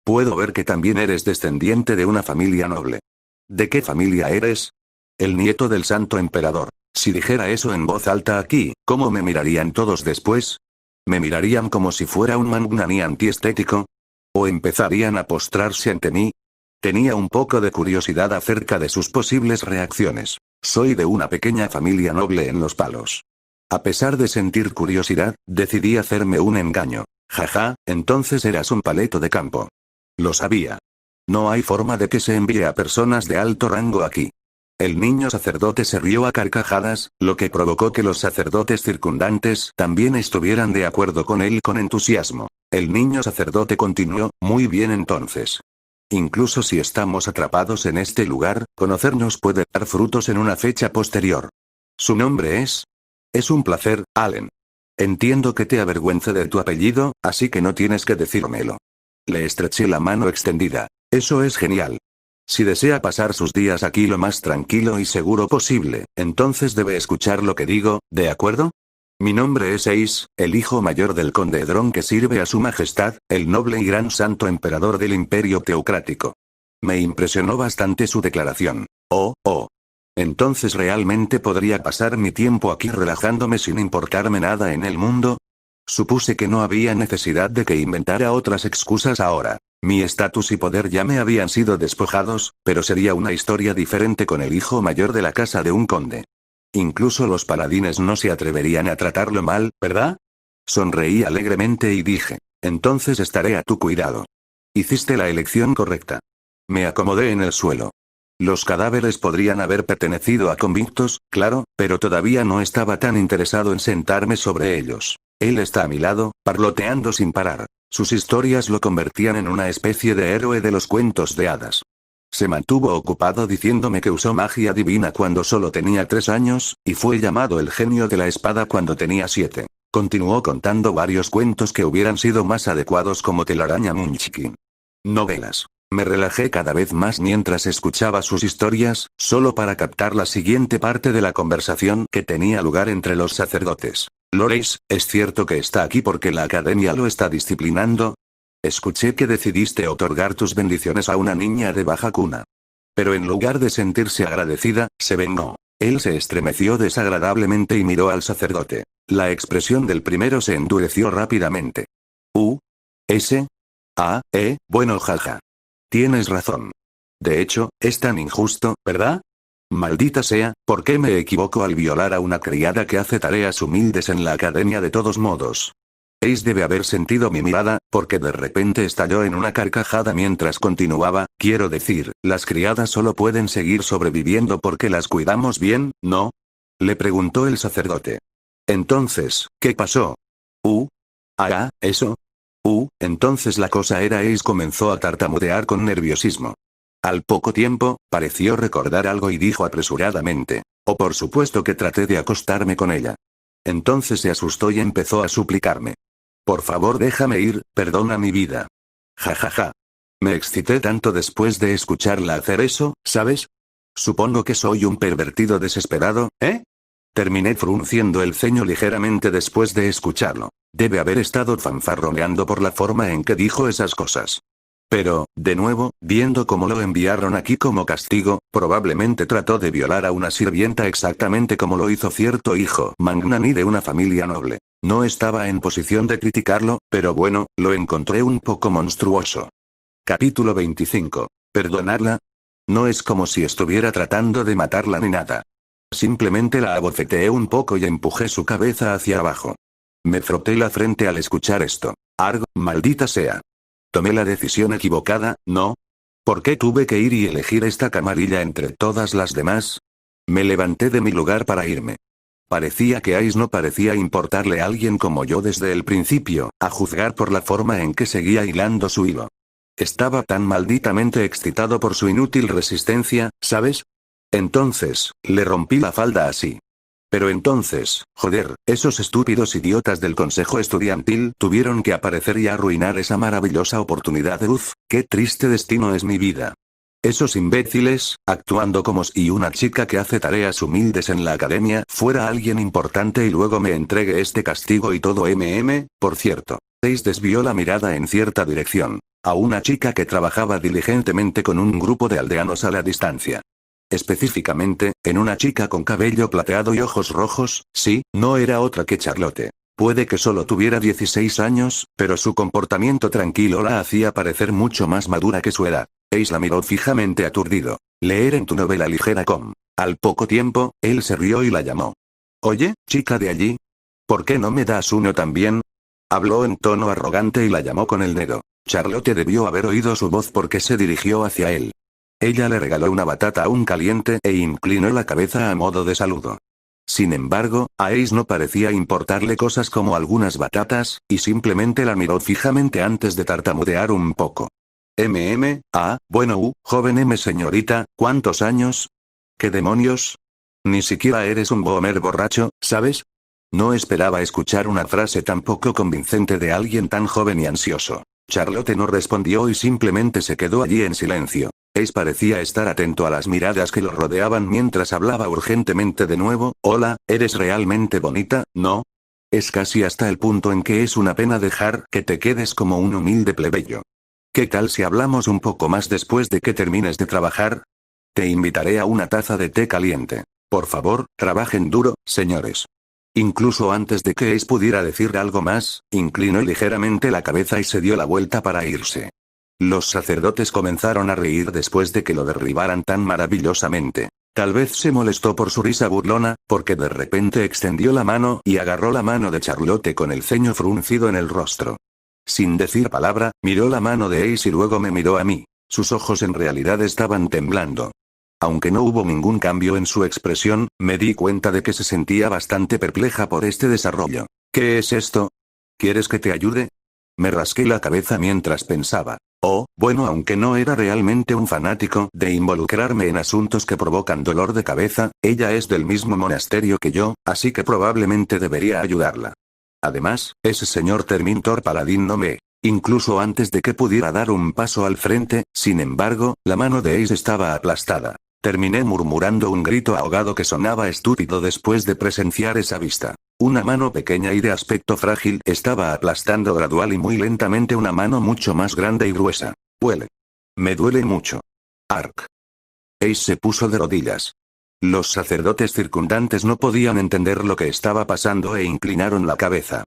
Puedo ver que también eres descendiente de una familia noble. ¿De qué familia eres? El nieto del santo emperador. Si dijera eso en voz alta aquí, ¿cómo me mirarían todos después? ¿Me mirarían como si fuera un magnani antiestético? ¿O empezarían a postrarse ante mí? Tenía un poco de curiosidad acerca de sus posibles reacciones. Soy de una pequeña familia noble en los palos. A pesar de sentir curiosidad, decidí hacerme un engaño. Jaja, entonces eras un paleto de campo. Lo sabía. No hay forma de que se envíe a personas de alto rango aquí. El niño sacerdote se rió a carcajadas, lo que provocó que los sacerdotes circundantes también estuvieran de acuerdo con él con entusiasmo. El niño sacerdote continuó, muy bien entonces. Incluso si estamos atrapados en este lugar, conocernos puede dar frutos en una fecha posterior. ¿Su nombre es? Es un placer, Allen. Entiendo que te avergüence de tu apellido, así que no tienes que decírmelo. Le estreché la mano extendida. Eso es genial. Si desea pasar sus días aquí lo más tranquilo y seguro posible, entonces debe escuchar lo que digo, ¿de acuerdo? Mi nombre es Ace, el hijo mayor del conde Edron que sirve a su majestad, el noble y gran santo emperador del imperio teocrático. Me impresionó bastante su declaración. Oh. Entonces realmente podría pasar mi tiempo aquí relajándome sin importarme nada en el mundo. Supuse que no había necesidad de que inventara otras excusas ahora. Mi estatus y poder ya me habían sido despojados, pero sería una historia diferente con el hijo mayor de la casa de un conde. Incluso los paladines no se atreverían a tratarlo mal, ¿verdad? Sonreí alegremente y dije, entonces estaré a tu cuidado. Hiciste la elección correcta. Me acomodé en el suelo. Los cadáveres podrían haber pertenecido a convictos, claro, pero todavía no estaba tan interesado en sentarme sobre ellos. Él está a mi lado, parloteando sin parar. Sus historias lo convertían en una especie de héroe de los cuentos de hadas. Se mantuvo ocupado diciéndome que usó magia divina cuando solo tenía 3 años, y fue llamado el genio de la espada cuando tenía 7. Continuó contando varios cuentos que hubieran sido más adecuados como Telaraña Munchkin. Novelas. Me relajé cada vez más mientras escuchaba sus historias, solo para captar la siguiente parte de la conversación que tenía lugar entre los sacerdotes. Loreis, ¿es cierto que está aquí porque la academia lo está disciplinando? Escuché que decidiste otorgar tus bendiciones a una niña de baja cuna. Pero en lugar de sentirse agradecida, se vengó. Él se estremeció desagradablemente y miró al sacerdote. La expresión del primero se endureció rápidamente. Bueno, jaja. Tienes razón. De hecho, es tan injusto, ¿verdad? Maldita sea, ¿por qué me equivoco al violar a una criada que hace tareas humildes en la academia de todos modos? Ace debe haber sentido mi mirada, porque de repente estalló en una carcajada mientras continuaba, quiero decir, las criadas solo pueden seguir sobreviviendo porque las cuidamos bien, ¿no? Le preguntó el sacerdote. Entonces, ¿qué pasó? Eso. Entonces la cosa era Ace comenzó a tartamudear con nerviosismo. Al poco tiempo, pareció recordar algo y dijo apresuradamente. Por supuesto que traté de acostarme con ella. Entonces se asustó y empezó a suplicarme. Por favor déjame ir, perdona mi vida. Ja. Me excité tanto después de escucharla hacer eso, ¿sabes? Supongo que soy un pervertido desesperado, ¿eh? Terminé frunciendo el ceño ligeramente después de escucharlo. Debe haber estado fanfarroneando por la forma en que dijo esas cosas. Pero, de nuevo, viendo cómo lo enviaron aquí como castigo, probablemente trató de violar a una sirvienta exactamente como lo hizo cierto hijo magnani de una familia noble. No estaba en posición de criticarlo, pero bueno, lo encontré un poco monstruoso. Capítulo 25. ¿Perdonarla? No es como si estuviera tratando de matarla ni nada. Simplemente la abofeteé un poco y empujé su cabeza hacia abajo. Me froté la frente al escuchar esto. Arg, maldita sea. Tomé la decisión equivocada, ¿no? ¿Por qué tuve que ir y elegir esta camarilla entre todas las demás? Me levanté de mi lugar para irme. Parecía que Ace no parecía importarle a alguien como yo desde el principio, a juzgar por la forma en que seguía hilando su hilo. Estaba tan malditamente excitado por su inútil resistencia, ¿sabes? Entonces, le rompí la falda así. Pero entonces, joder, esos estúpidos idiotas del consejo estudiantil tuvieron que aparecer y arruinar esa maravillosa oportunidad de qué triste destino es mi vida. Esos imbéciles, actuando como si una chica que hace tareas humildes en la academia fuera alguien importante y luego me entregue este castigo y todo por cierto. Ace desvió la mirada en cierta dirección. A una chica que trabajaba diligentemente con un grupo de aldeanos a la distancia. Específicamente, en una chica con cabello plateado y ojos rojos, sí, no era otra que Charlotte. Puede que solo tuviera 16 años, pero su comportamiento tranquilo la hacía parecer mucho más madura que su edad. Ace la miró fijamente aturdido. Leer en tu novela ligera com. Al poco tiempo, él se rió y la llamó. Oye, chica de allí. ¿Por qué no me das uno también? Habló en tono arrogante y la llamó con el dedo. Charlotte debió haber oído su voz porque se dirigió hacia él. Ella le regaló una batata aún caliente e inclinó la cabeza a modo de saludo. Sin embargo, a Ace no parecía importarle cosas como algunas batatas, y simplemente la miró fijamente antes de tartamudear un poco. Bueno, joven señorita, ¿cuántos años? ¿Qué demonios? Ni siquiera eres un boomer borracho, ¿sabes? No esperaba escuchar una frase tan poco convincente de alguien tan joven y ansioso. Charlotte no respondió y simplemente se quedó allí en silencio. Ace parecía estar atento a las miradas que lo rodeaban mientras hablaba urgentemente de nuevo. Hola, ¿eres realmente bonita, no? Es casi hasta el punto en que es una pena dejar que te quedes como un humilde plebeyo. ¿Qué tal si hablamos un poco más después de que termines de trabajar? Te invitaré a una taza de té caliente. Por favor, trabajen duro, señores. Incluso antes de que Ace pudiera decir algo más, inclinó ligeramente la cabeza y se dio la vuelta para irse. Los sacerdotes comenzaron a reír después de que lo derribaran tan maravillosamente. Tal vez se molestó por su risa burlona, porque de repente extendió la mano y agarró la mano de Charlotte con el ceño fruncido en el rostro. Sin decir palabra, miró la mano de Ace y luego me miró a mí. Sus ojos en realidad estaban temblando. Aunque no hubo ningún cambio en su expresión, me di cuenta de que se sentía bastante perpleja por este desarrollo. ¿Qué es esto? ¿Quieres que te ayude? Me rasqué la cabeza mientras pensaba. Oh, bueno, aunque no era realmente un fanático de involucrarme en asuntos que provocan dolor de cabeza, ella es del mismo monasterio que yo, así que probablemente debería ayudarla. Además, ese señor Termintor Paladín no me... Incluso antes de que pudiera dar un paso al frente, sin embargo, la mano de Ace estaba aplastada. Terminé murmurando un grito ahogado que sonaba estúpido después de presenciar esa vista. Una mano pequeña y de aspecto frágil estaba aplastando gradual y muy lentamente una mano mucho más grande y gruesa. Huele. Me duele mucho. Ark. Ace se puso de rodillas. Los sacerdotes circundantes no podían entender lo que estaba pasando e inclinaron la cabeza.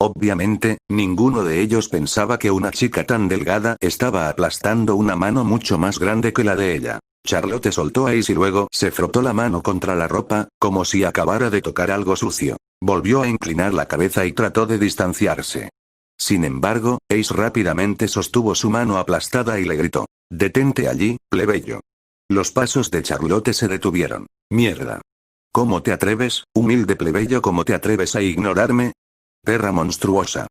Obviamente, ninguno de ellos pensaba que una chica tan delgada estaba aplastando una mano mucho más grande que la de ella. Charlotte soltó a Ace y luego se frotó la mano contra la ropa, como si acabara de tocar algo sucio. Volvió a inclinar la cabeza y trató de distanciarse. Sin embargo, Ace rápidamente sostuvo su mano aplastada y le gritó: «Detente allí, plebeyo». Los pasos de Charlotte se detuvieron. «Mierda. ¿Cómo te atreves, humilde plebeyo? ¿Cómo te atreves a ignorarme? Perra monstruosa».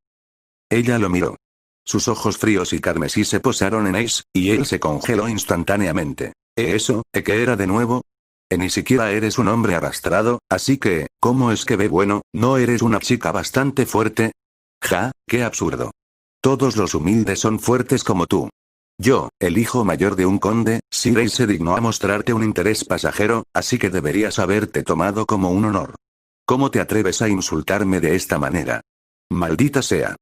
Ella lo miró. Sus ojos fríos y carmesí se posaron en Ace, y él se congeló instantáneamente. ¿Eso, qué era de nuevo? Ni siquiera eres un hombre arrastrado, así que, ¿cómo es que ve bueno, no eres una chica bastante fuerte? Ja, qué absurdo. Todos los humildes son fuertes como tú. Yo, el hijo mayor de un conde, Sir Ace se dignó a mostrarte un interés pasajero, así que deberías haberte tomado como un honor. ¿Cómo te atreves a insultarme de esta manera? Maldita sea.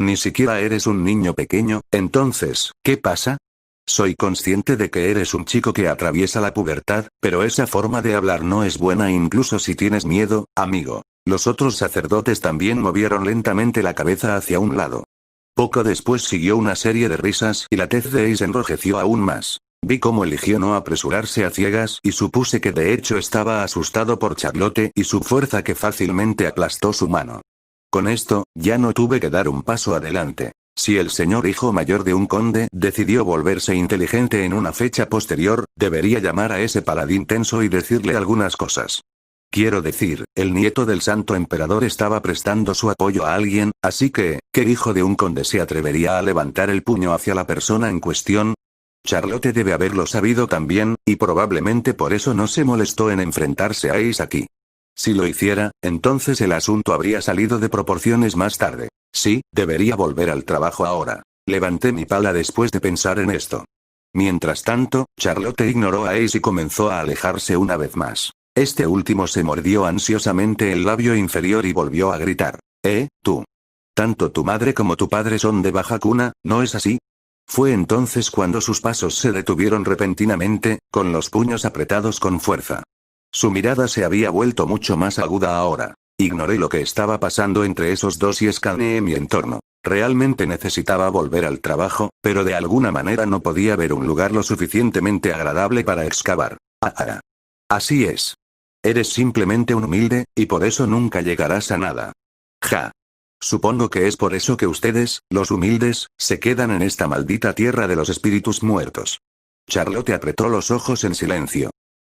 Ni siquiera eres un niño pequeño, entonces, ¿qué pasa? Soy consciente de que eres un chico que atraviesa la pubertad, pero esa forma de hablar no es buena incluso si tienes miedo, amigo. Los otros sacerdotes también movieron lentamente la cabeza hacia un lado. Poco después siguió una serie de risas y la tez de Ace enrojeció aún más. Vi cómo eligió no apresurarse a ciegas y supuse que de hecho estaba asustado por Charlotte y su fuerza que fácilmente aplastó su mano. Con esto, ya no tuve que dar un paso adelante. Si el señor hijo mayor de un conde decidió volverse inteligente en una fecha posterior, debería llamar a ese paladín tenso y decirle algunas cosas. Quiero decir, el nieto del santo emperador estaba prestando su apoyo a alguien, así que, ¿qué hijo de un conde se atrevería a levantar el puño hacia la persona en cuestión? Charlotte debe haberlo sabido también, y probablemente por eso no se molestó en enfrentarse a Ace aquí. Si lo hiciera, entonces el asunto habría salido de proporciones más tarde. Sí, debería volver al trabajo ahora. Levanté mi pala después de pensar en esto. Mientras tanto, Charlotte ignoró a Ace y comenzó a alejarse una vez más. Este último se mordió ansiosamente el labio inferior y volvió a gritar. Tú. Tanto tu madre como tu padre son de baja cuna, ¿no es así? Fue entonces cuando sus pasos se detuvieron repentinamente, con los puños apretados con fuerza. Su mirada se había vuelto mucho más aguda ahora. Ignoré lo que estaba pasando entre esos dos y escaneé mi entorno. Realmente necesitaba volver al trabajo, pero de alguna manera no podía ver un lugar lo suficientemente agradable para excavar. Así es. Eres simplemente un humilde, y por eso nunca llegarás a nada. Ja. Supongo que es por eso que ustedes, los humildes, se quedan en esta maldita tierra de los espíritus muertos. Charlotte apretó los ojos en silencio.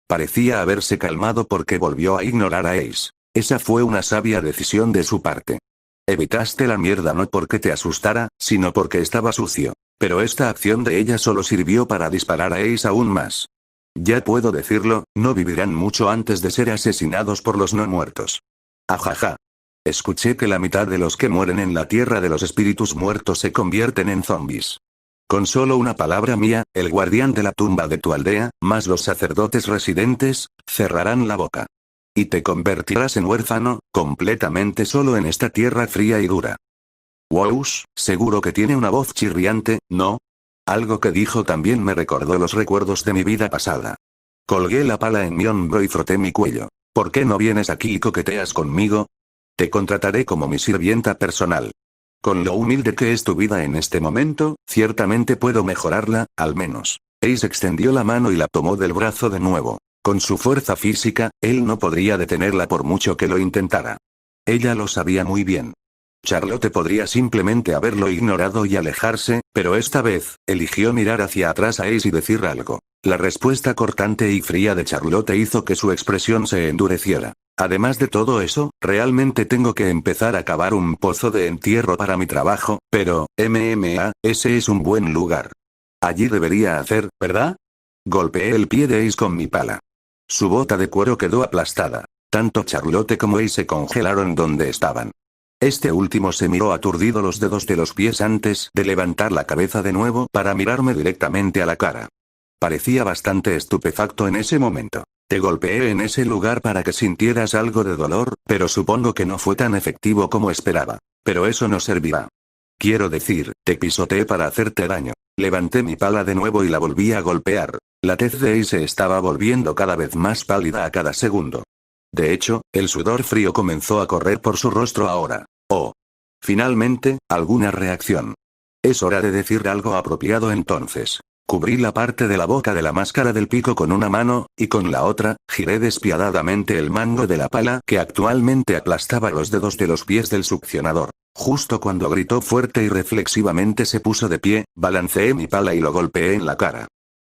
Parecía haberse calmado porque volvió a ignorar a Ace. Esa fue una sabia decisión de su parte. Evitaste la mierda no porque te asustara, sino porque estaba sucio. Pero esta acción de ella solo sirvió para disparar a Ace aún más. Ya puedo decirlo, no vivirán mucho antes de ser asesinados por los no muertos. Ajaja. Escuché que la mitad de los que mueren en la tierra de los espíritus muertos se convierten en zombies. Con solo una palabra mía, el guardián de la tumba de tu aldea, más los sacerdotes residentes, cerrarán la boca. Y te convertirás en huérfano, completamente solo en esta tierra fría y dura. Woush, seguro que tiene una voz chirriante, ¿no? Algo que dijo también me recordó los recuerdos de mi vida pasada. Colgué la pala en mi hombro y froté mi cuello. ¿Por qué no vienes aquí y coqueteas conmigo? Te contrataré como mi sirvienta personal. Con lo humilde que es tu vida en este momento, ciertamente puedo mejorarla, al menos. Ace extendió la mano y la tomó del brazo de nuevo. Con su fuerza física, él no podría detenerla por mucho que lo intentara. Ella lo sabía muy bien. Charlotte podría simplemente haberlo ignorado y alejarse, pero esta vez, eligió mirar hacia atrás a Ace y decir algo. La respuesta cortante y fría de Charlotte hizo que su expresión se endureciera. Además de todo eso, realmente tengo que empezar a cavar un pozo de entierro para mi trabajo, pero, ese es un buen lugar. Allí debería hacer, ¿verdad? Golpeé el pie de Ace con mi pala. Su bota de cuero quedó aplastada. Tanto Charlotte como Ace se congelaron donde estaban. Este último se miró aturdido los dedos de los pies antes de levantar la cabeza de nuevo para mirarme directamente a la cara. Parecía bastante estupefacto en ese momento. Te golpeé en ese lugar para que sintieras algo de dolor, pero supongo que no fue tan efectivo como esperaba. Pero eso no servirá. Quiero decir, te pisoteé para hacerte daño. Levanté mi pala de nuevo y la volví a golpear. La tez de Ace se estaba volviendo cada vez más pálida a cada segundo. De hecho, el sudor frío comenzó a correr por su rostro ahora. Oh. Finalmente, alguna reacción. Es hora de decir algo apropiado entonces. Cubrí la parte de la boca de la máscara del pico con una mano, y con la otra, giré despiadadamente el mango de la pala que actualmente aplastaba los dedos de los pies del succionador. Justo cuando gritó fuerte y reflexivamente se puso de pie, balanceé mi pala y lo golpeé en la cara.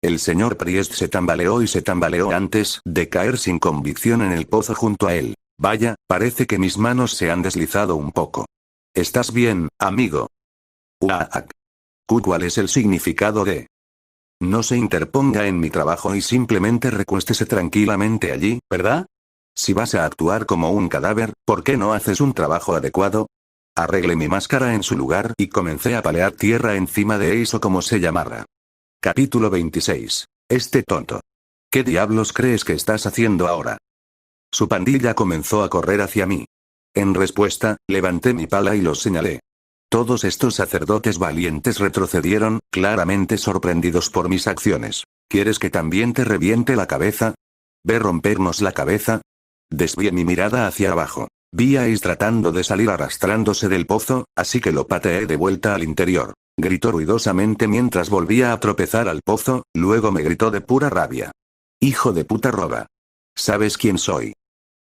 El señor Priest se tambaleó y se tambaleó antes de caer sin convicción en el pozo junto a él. Vaya, parece que mis manos se han deslizado un poco. ¿Estás bien, amigo? Uaak. ¿Cuál es el significado de? No se interponga en mi trabajo y simplemente recuéstese tranquilamente allí, ¿verdad? Si vas a actuar como un cadáver, ¿por qué no haces un trabajo adecuado? Arreglé mi máscara en su lugar y comencé a palear tierra encima de Ace o como se llamara. Capítulo 26. Este tonto. ¿Qué diablos crees que estás haciendo ahora? Su pandilla comenzó a correr hacia mí. En respuesta, levanté mi pala y los señalé. Todos estos sacerdotes valientes retrocedieron, claramente sorprendidos por mis acciones. ¿Quieres que también te reviente la cabeza? ¿Ve rompernos la cabeza? Desvié mi mirada hacia abajo. Vi a Ace tratando de salir arrastrándose del pozo, así que lo pateé de vuelta al interior. Gritó ruidosamente mientras volvía a tropezar al pozo, luego me gritó de pura rabia. Hijo de puta roba. ¿Sabes quién soy?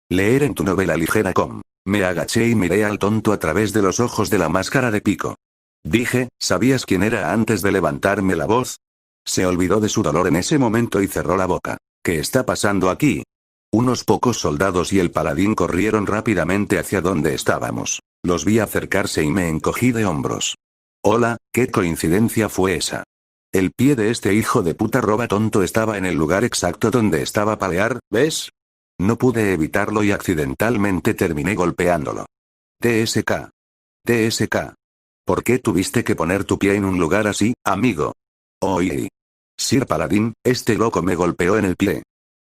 Leer en tu novela ligera com. Me agaché y miré al tonto a través de los ojos de la máscara de pico. Dije, ¿sabías quién era antes de levantarme la voz? Se olvidó de su dolor en ese momento y cerró la boca. ¿Qué está pasando aquí? Unos pocos soldados y el paladín corrieron rápidamente hacia donde estábamos. Los vi acercarse y me encogí de hombros. Hola, ¿qué coincidencia fue esa? El pie de este hijo de puta roba tonto estaba en el lugar exacto donde estaba palear, ¿ves? No pude evitarlo y accidentalmente terminé golpeándolo. TSK. TSK. ¿Por qué tuviste que poner tu pie en un lugar así, amigo? Oye. Sir Paladín, este loco me golpeó en el pie.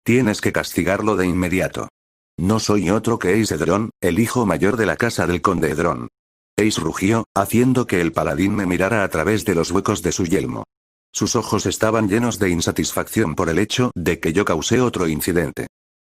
Tienes que castigarlo de inmediato. No soy otro que Ace Edron, el hijo mayor de la casa del conde Edron. Ace rugió, haciendo que el paladín me mirara a través de los huecos de su yelmo. Sus ojos estaban llenos de insatisfacción por el hecho de que yo causé otro incidente.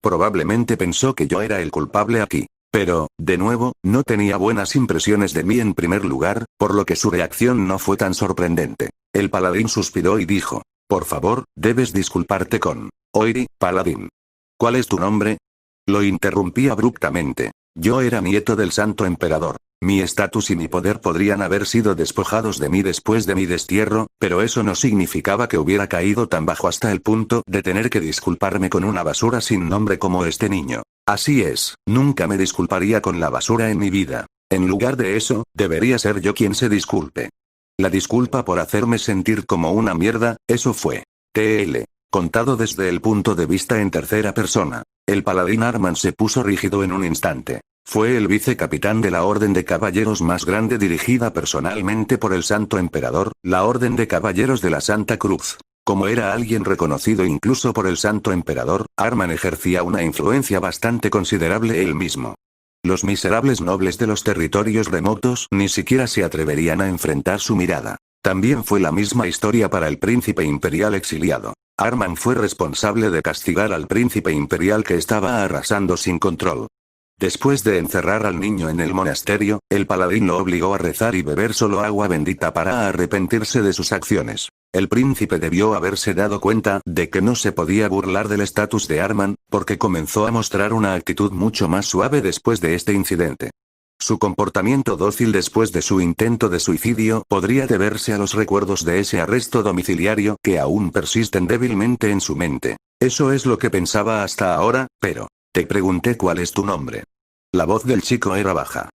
Probablemente pensó que yo era el culpable aquí. Pero, de nuevo, no tenía buenas impresiones de mí en primer lugar, por lo que su reacción no fue tan sorprendente. El paladín suspiró y dijo, por favor, debes disculparte con Oiri, paladín. ¿Cuál es tu nombre? Lo interrumpí abruptamente. Yo era nieto del santo emperador. Mi estatus y mi poder podrían haber sido despojados de mí después de mi destierro, pero eso no significaba que hubiera caído tan bajo hasta el punto de tener que disculparme con una basura sin nombre como este niño. Así es, nunca me disculparía con la basura en mi vida. En lugar de eso, debería ser yo quien se disculpe. La disculpa por hacerme sentir como una mierda, eso fue. TL. Contado desde el punto de vista en tercera persona. El paladín Arman se puso rígido en un instante. Fue el vicecapitán de la Orden de Caballeros más grande dirigida personalmente por el Santo Emperador, la Orden de Caballeros de la Santa Cruz. Como era alguien reconocido incluso por el Santo Emperador, Arman ejercía una influencia bastante considerable él mismo. Los miserables nobles de los territorios remotos ni siquiera se atreverían a enfrentar su mirada. También fue la misma historia para el príncipe imperial exiliado. Arman fue responsable de castigar al príncipe imperial que estaba arrasando sin control. Después de encerrar al niño en el monasterio, el paladín lo obligó a rezar y beber solo agua bendita para arrepentirse de sus acciones. El príncipe debió haberse dado cuenta de que no se podía burlar del estatus de Arman, porque comenzó a mostrar una actitud mucho más suave después de este incidente. Su comportamiento dócil después de su intento de suicidio podría deberse a los recuerdos de ese arresto domiciliario que aún persisten débilmente en su mente. Eso es lo que pensaba hasta ahora, pero... Te pregunté cuál es tu nombre. La voz del chico era baja.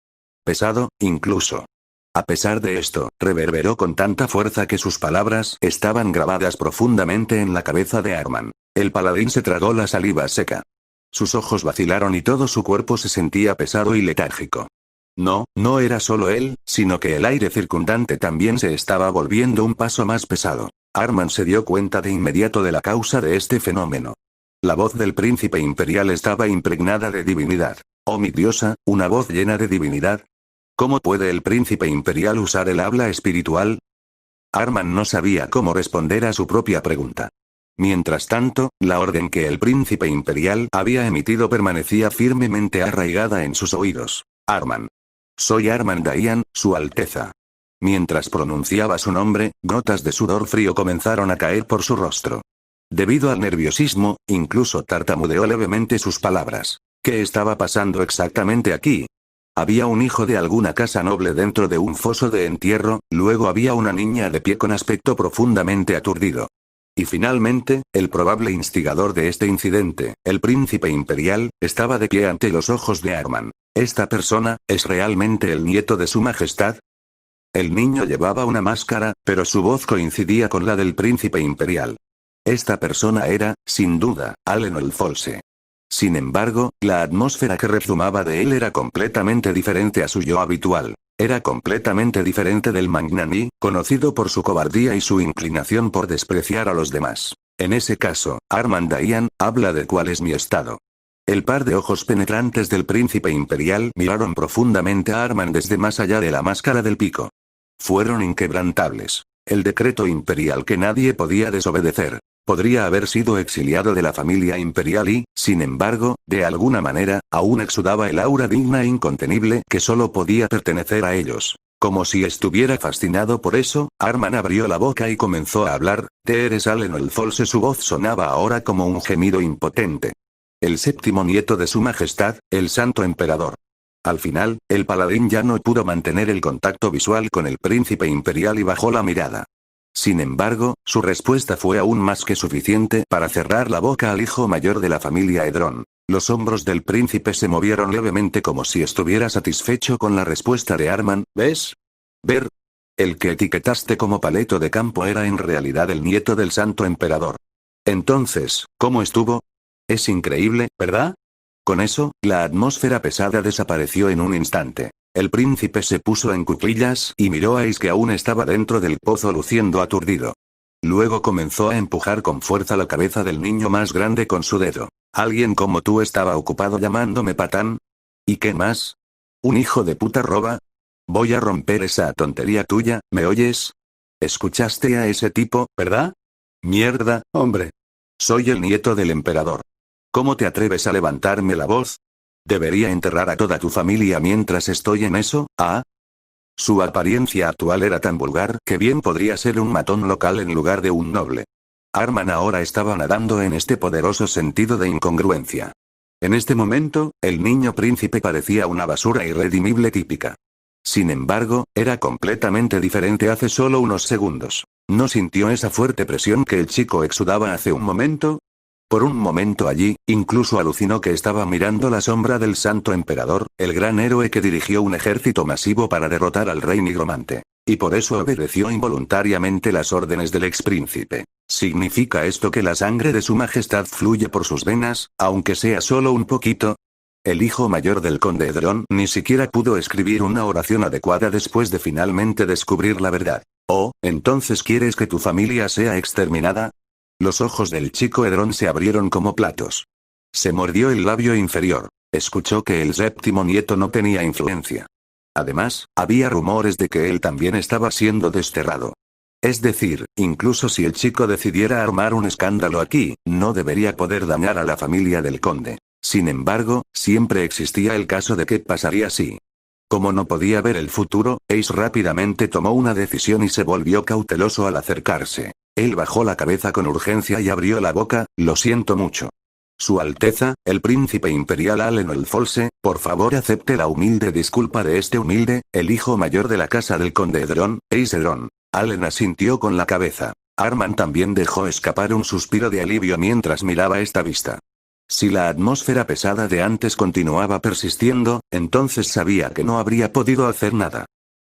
Pesado, incluso. A pesar de esto, reverberó con tanta fuerza que sus palabras estaban grabadas profundamente en la cabeza de Arman. El paladín se tragó la saliva seca. Sus ojos vacilaron y todo su cuerpo se sentía pesado y letárgico. No, no era solo él, sino que el aire circundante también se estaba volviendo un paso más pesado. Arman se dio cuenta de inmediato de la causa de este fenómeno. La voz del príncipe imperial estaba impregnada de divinidad. Oh mi diosa, ¿una voz llena de divinidad? ¿Cómo puede el príncipe imperial usar el habla espiritual? Arman no sabía cómo responder a su propia pregunta. Mientras tanto, la orden que el príncipe imperial había emitido permanecía firmemente arraigada en sus oídos. Arman. Soy Arman Dayan, Su Alteza. Mientras pronunciaba su nombre, gotas de sudor frío comenzaron a caer por su rostro. Debido al nerviosismo, incluso tartamudeó levemente sus palabras. ¿Qué estaba pasando exactamente aquí? Había un hijo de alguna casa noble dentro de un foso de entierro, luego había una niña de pie con aspecto profundamente aturdido. Y finalmente, el probable instigador de este incidente, el príncipe imperial, estaba de pie ante los ojos de Arman. ¿Esta persona es realmente el nieto de su majestad? El niño llevaba una máscara, pero su voz coincidía con la del príncipe imperial. Esta persona era, sin duda, Alenol Folse. Sin embargo, la atmósfera que rezumaba de él era completamente diferente a su yo habitual. Era completamente diferente del Magnani, conocido por su cobardía y su inclinación por despreciar a los demás. En ese caso, Arman Dayan, habla de cuál es mi estado. El par de ojos penetrantes del príncipe imperial miraron profundamente a Arman desde más allá de la máscara del pico. Fueron inquebrantables. El decreto imperial que nadie podía desobedecer. Podría haber sido exiliado de la familia imperial y, sin embargo, de alguna manera, aún exudaba el aura digna e incontenible que solo podía pertenecer a ellos. Como si estuviera fascinado por eso, Arman abrió la boca y comenzó a hablar. Te eres Alenol Folse. Su voz sonaba ahora como un gemido impotente. El séptimo nieto de su majestad, el Santo Emperador. Al final, el paladín ya no pudo mantener el contacto visual con el príncipe imperial y bajó la mirada. Sin embargo, su respuesta fue aún más que suficiente para cerrar la boca al hijo mayor de la familia Edron. Los hombros del príncipe se movieron levemente como si estuviera satisfecho con la respuesta de Arman. ¿Ves? Ver. El que etiquetaste como paleto de campo era en realidad el nieto del Santo Emperador. Entonces, ¿cómo estuvo? Es increíble, ¿verdad? Con eso, la atmósfera pesada desapareció en un instante. El príncipe se puso en cuclillas y miró a Ace que aún estaba dentro del pozo luciendo aturdido. Luego comenzó a empujar con fuerza la cabeza del niño más grande con su dedo. ¿Alguien como tú estaba ocupado llamándome patán? ¿Y qué más? ¿Un hijo de puta roba? Voy a romper esa tontería tuya, ¿me oyes? ¿Escuchaste a ese tipo, verdad? Mierda, hombre. Soy el nieto del emperador. ¿Cómo te atreves a levantarme la voz? ¿Debería enterrar a toda tu familia mientras estoy en eso? ¿Ah? Su apariencia actual era tan vulgar que bien podría ser un matón local en lugar de un noble. Arman ahora estaba nadando en este poderoso sentido de incongruencia. En este momento, el niño príncipe parecía una basura irredimible típica. Sin embargo, era completamente diferente hace solo unos segundos. ¿No sintió esa fuerte presión que el chico exudaba hace un momento? Por un momento allí, incluso alucinó que estaba mirando la sombra del Santo Emperador, el gran héroe que dirigió un ejército masivo para derrotar al rey nigromante. Y por eso obedeció involuntariamente las órdenes del expríncipe. ¿Significa esto que la sangre de su majestad fluye por sus venas, aunque sea solo un poquito? el hijo mayor del conde Edron, ni siquiera pudo escribir una oración adecuada después de finalmente descubrir la verdad. Oh, ¿entonces quieres que tu familia sea exterminada? Los ojos del chico Edron se abrieron como platos. Se mordió el labio inferior. Escuchó que el séptimo nieto no tenía influencia. Además, había rumores de que él también estaba siendo desterrado. Es decir, incluso si el chico decidiera armar un escándalo aquí, no debería poder dañar a la familia del conde. Sin embargo, siempre existía el caso de qué pasaría si. Como no podía ver el futuro, Ace rápidamente tomó una decisión y se volvió cauteloso al acercarse. Él bajó la cabeza con urgencia y abrió la boca. Lo siento mucho. Su Alteza, el príncipe imperial Allen Olfolse, por favor acepte la humilde disculpa de este humilde, el hijo mayor de la casa del conde Edron, Ace Edron. Allen asintió con la cabeza. Arman también dejó escapar un suspiro de alivio mientras miraba esta vista. Si la atmósfera pesada de antes continuaba persistiendo, entonces sabía que no habría podido hacer nada.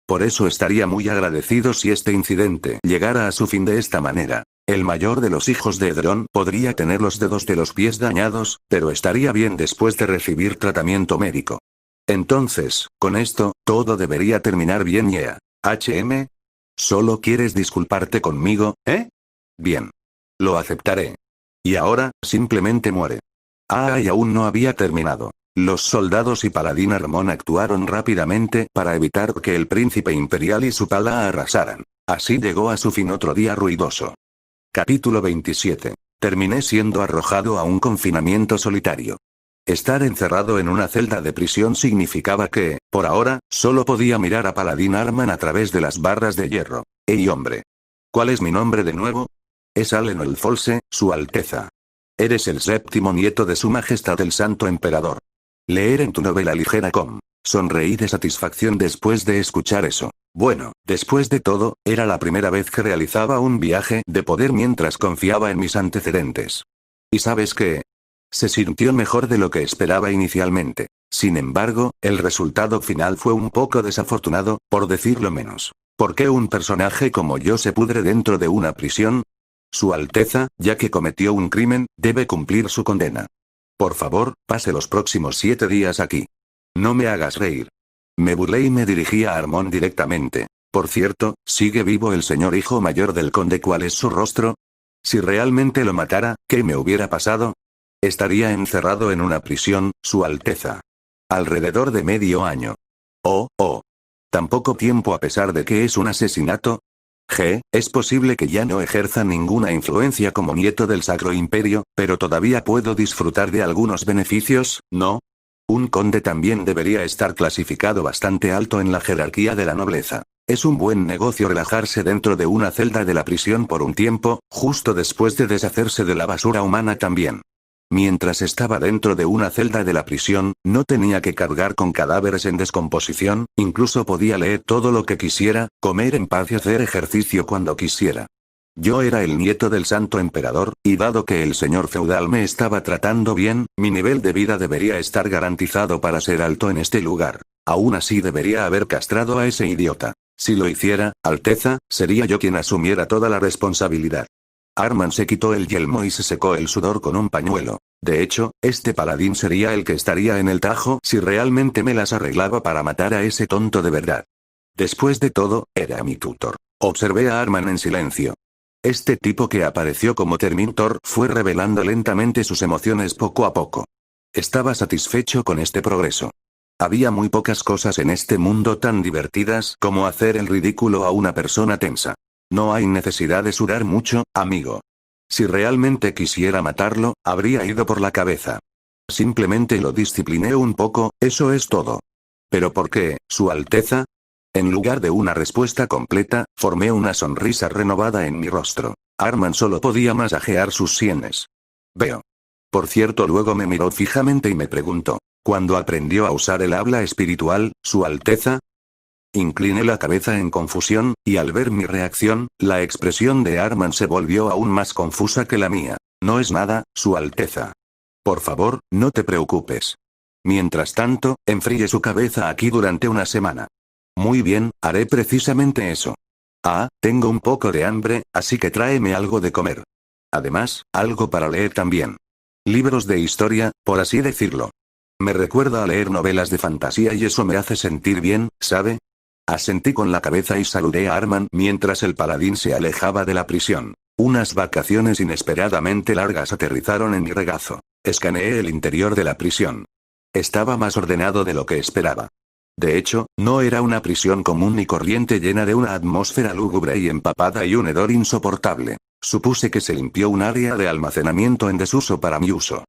Por eso estaría muy agradecido si este incidente llegara a su fin de esta manera. El mayor de los hijos de Edron podría tener los dedos de los pies dañados, pero estaría bien después de recibir tratamiento médico. Entonces, con esto, todo debería terminar bien. Yeah. HM. ¿Solo quieres disculparte conmigo, eh? Bien. Lo aceptaré. Y ahora, simplemente muere. Y aún no había terminado. Los soldados y Paladín Armón actuaron rápidamente para evitar que el príncipe imperial y su pala arrasaran. Así llegó a su fin otro día ruidoso. Capítulo 27. Terminé siendo arrojado a un confinamiento solitario. Estar encerrado en una celda de prisión significaba que, por ahora, solo podía mirar a Paladín Arman a través de las barras de hierro. ¡Ey, hombre! ¿Cuál es mi nombre de nuevo? Es Allen Olfolse, Su Alteza. Eres el séptimo nieto de Su Majestad el Santo Emperador. Leer en tu novela ligera com. Sonreí de satisfacción después de escuchar eso. Bueno, después de todo, era la primera vez que realizaba un viaje de poder mientras confiaba en mis antecedentes. ¿Y sabes qué? Se sintió mejor de lo que esperaba inicialmente. Sin embargo, el resultado final fue un poco desafortunado, por decirlo menos. ¿Por qué un personaje como yo se pudre dentro de una prisión? Su Alteza, ya que cometió un crimen, debe cumplir su condena. Por favor, pase los próximos 7 días aquí. No me hagas reír. Me burlé y me dirigí a Armón directamente. Por cierto, ¿sigue vivo el señor hijo mayor del conde? ¿Cuál es su rostro? Si realmente lo matara, ¿qué me hubiera pasado? Estaría encerrado en una prisión, Su Alteza. Alrededor de medio año. Oh. Tan poco tiempo a pesar de que es un asesinato. Es posible que ya no ejerza ninguna influencia como nieto del Sacro Imperio, pero todavía puedo disfrutar de algunos beneficios, ¿no? Un conde también debería estar clasificado bastante alto en la jerarquía de la nobleza. Es un buen negocio relajarse dentro de una celda de la prisión por un tiempo, justo después de deshacerse de la basura humana también. Mientras estaba dentro de una celda de la prisión, no tenía que cargar con cadáveres en descomposición, incluso podía leer todo lo que quisiera, comer en paz y hacer ejercicio cuando quisiera. Yo era el nieto del Santo Emperador, y dado que el señor feudal me estaba tratando bien, mi nivel de vida debería estar garantizado para ser alto en este lugar. Aún así debería haber castrado a ese idiota. Si lo hiciera, Alteza, sería yo quien asumiera toda la responsabilidad. Arman se quitó el yelmo y se secó el sudor con un pañuelo. De hecho, este paladín sería el que estaría en el tajo si realmente me las arreglaba para matar a ese tonto de verdad. Después de todo, era mi tutor. Observé a Arman en silencio. Este tipo que apareció como Terminator fue revelando lentamente sus emociones poco a poco. Estaba satisfecho con este progreso. Había muy pocas cosas en este mundo tan divertidas como hacer el ridículo a una persona tensa. No hay necesidad de sudar mucho, amigo. Si realmente quisiera matarlo, habría ido por la cabeza. Simplemente lo discipliné un poco, eso es todo. ¿Pero por qué, Su Alteza? En lugar de una respuesta completa, formé una sonrisa renovada en mi rostro. Arman solo podía masajear sus sienes. Veo. Por cierto, luego me miró fijamente y me preguntó, ¿cuándo aprendió a usar el habla espiritual, Su Alteza? Incliné la cabeza en confusión, y al ver mi reacción, la expresión de Arman se volvió aún más confusa que la mía. No es nada, Su Alteza. Por favor, no te preocupes. Mientras tanto, enfríe su cabeza aquí durante una semana. Muy bien, haré precisamente eso. Tengo un poco de hambre, así que tráeme algo de comer. Además, algo para leer también. Libros de historia, por así decirlo. Me recuerda a leer novelas de fantasía y eso me hace sentir bien, ¿sabe? Asentí con la cabeza y saludé a Arman mientras el paladín se alejaba de la prisión. Unas vacaciones inesperadamente largas aterrizaron en mi regazo. Escaneé el interior de la prisión. Estaba más ordenado de lo que esperaba. De hecho, no era una prisión común y corriente llena de una atmósfera lúgubre y empapada y un hedor insoportable. Supuse que se limpió un área de almacenamiento en desuso para mi uso.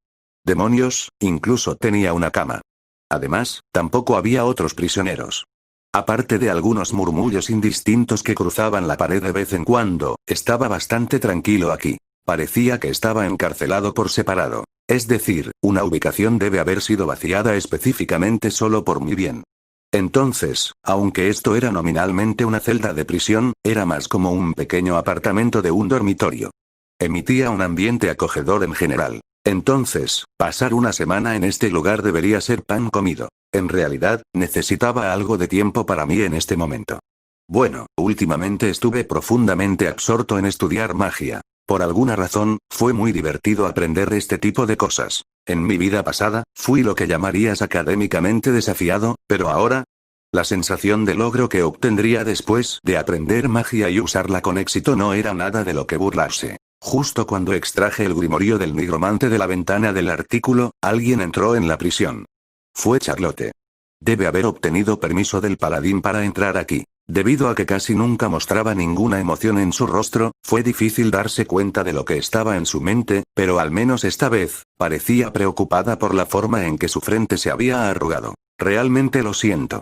Demonios, incluso tenía una cama. Además, tampoco había otros prisioneros. Aparte de algunos murmullos indistintos que cruzaban la pared de vez en cuando, estaba bastante tranquilo aquí. Parecía que estaba encarcelado por separado. Es decir, una ubicación debe haber sido vaciada específicamente solo por mi bien. Entonces, aunque esto era nominalmente una celda de prisión, era más como un pequeño apartamento de un dormitorio. Emitía un ambiente acogedor en general. Entonces, pasar una semana en este lugar debería ser pan comido. En realidad, necesitaba algo de tiempo para mí en este momento. Bueno, últimamente estuve profundamente absorto en estudiar magia. Por alguna razón, fue muy divertido aprender este tipo de cosas. En mi vida pasada, fui lo que llamarías académicamente desafiado, pero ahora, la sensación de logro que obtendría después de aprender magia y usarla con éxito no era nada de lo que burlarse. Justo cuando extraje el grimorio del nigromante de la ventana del artículo, alguien entró en la prisión. Fue Charlotte. Debe haber obtenido permiso del paladín para entrar aquí. Debido a que casi nunca mostraba ninguna emoción en su rostro, fue difícil darse cuenta de lo que estaba en su mente, pero al menos esta vez, parecía preocupada por la forma en que su frente se había arrugado. Realmente lo siento.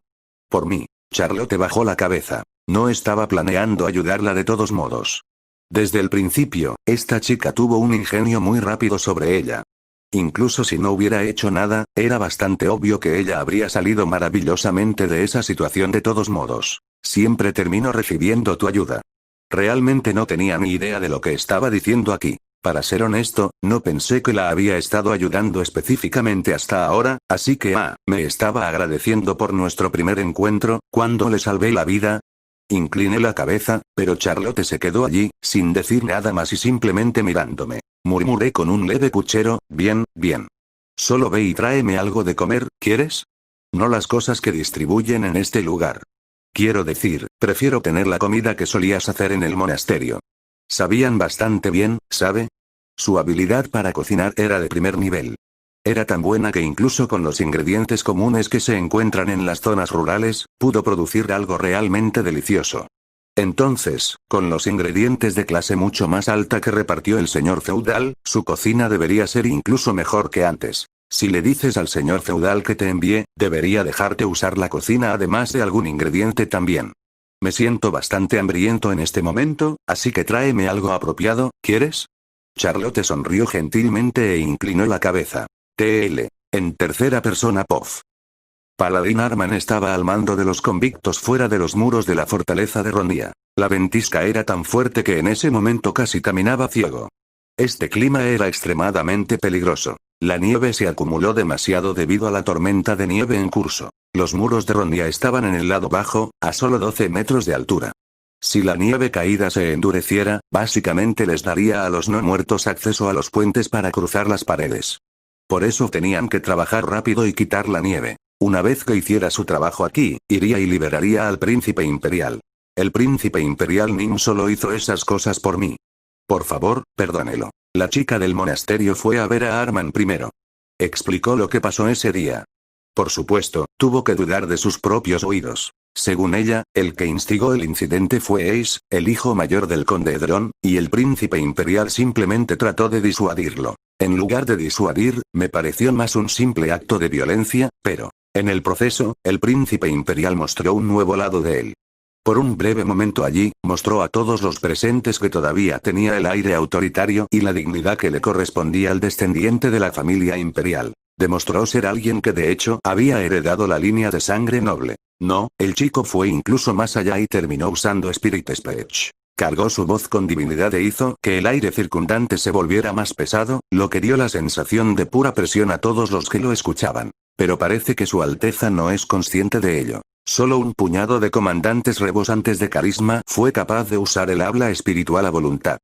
Por mí. Charlotte bajó la cabeza. No estaba planeando ayudarla de todos modos. Desde el principio, esta chica tuvo un ingenio muy rápido sobre ella. Incluso si no hubiera hecho nada, era bastante obvio que ella habría salido maravillosamente de esa situación de todos modos. Siempre termino recibiendo tu ayuda. Realmente no tenía ni idea de lo que estaba diciendo aquí. Para ser honesto, no pensé que la había estado ayudando específicamente hasta ahora, así que me estaba agradeciendo por nuestro primer encuentro, cuando le salvé la vida. Incliné la cabeza, pero Charlotte se quedó allí, sin decir nada más y simplemente mirándome. Murmuré con un leve puchero, bien, bien. Solo ve y tráeme algo de comer, ¿quieres? No las cosas que distribuyen en este lugar. Quiero decir, prefiero tener la comida que solías hacer en el monasterio. Sabían bastante bien, ¿sabe? Su habilidad para cocinar era de primer nivel. Era tan buena que incluso con los ingredientes comunes que se encuentran en las zonas rurales, pudo producir algo realmente delicioso. Entonces, con los ingredientes de clase mucho más alta que repartió el señor feudal, su cocina debería ser incluso mejor que antes. Si le dices al señor feudal que te envié, debería dejarte usar la cocina además de algún ingrediente también. Me siento bastante hambriento en este momento, así que tráeme algo apropiado, ¿quieres? Charlotte sonrió gentilmente e inclinó la cabeza. TL. En tercera persona Pof. Paladín Arman estaba al mando de los convictos fuera de los muros de la fortaleza de Rondia. La ventisca era tan fuerte que en ese momento casi caminaba ciego. Este clima era extremadamente peligroso. La nieve se acumuló demasiado debido a la tormenta de nieve en curso. Los muros de Rondia estaban en el lado bajo, a solo 12 metros de altura. Si la nieve caída se endureciera, básicamente les daría a los no muertos acceso a los puentes para cruzar las paredes. Por eso tenían que trabajar rápido y quitar la nieve. Una vez que hiciera su trabajo aquí, iría y liberaría al príncipe imperial. El príncipe imperial Nim solo hizo esas cosas por mí. Por favor, perdónelo. La chica del monasterio fue a ver a Arman primero. Explicó lo que pasó ese día. Por supuesto, tuvo que dudar de sus propios oídos. Según ella, el que instigó el incidente fue Ace, el hijo mayor del conde Edron, y el príncipe imperial simplemente trató de disuadirlo. En lugar de disuadir, me pareció más un simple acto de violencia, pero, en el proceso, el príncipe imperial mostró un nuevo lado de él. Por un breve momento allí, mostró a todos los presentes que todavía tenía el aire autoritario y la dignidad que le correspondía al descendiente de la familia imperial. Demostró ser alguien que de hecho había heredado la línea de sangre noble. No, el chico fue incluso más allá y terminó usando Spirit Speech. Cargó su voz con divinidad e hizo que el aire circundante se volviera más pesado, lo que dio la sensación de pura presión a todos los que lo escuchaban. Pero parece que su Alteza no es consciente de ello. Solo un puñado de comandantes rebosantes de carisma fue capaz de usar el habla espiritual a voluntad.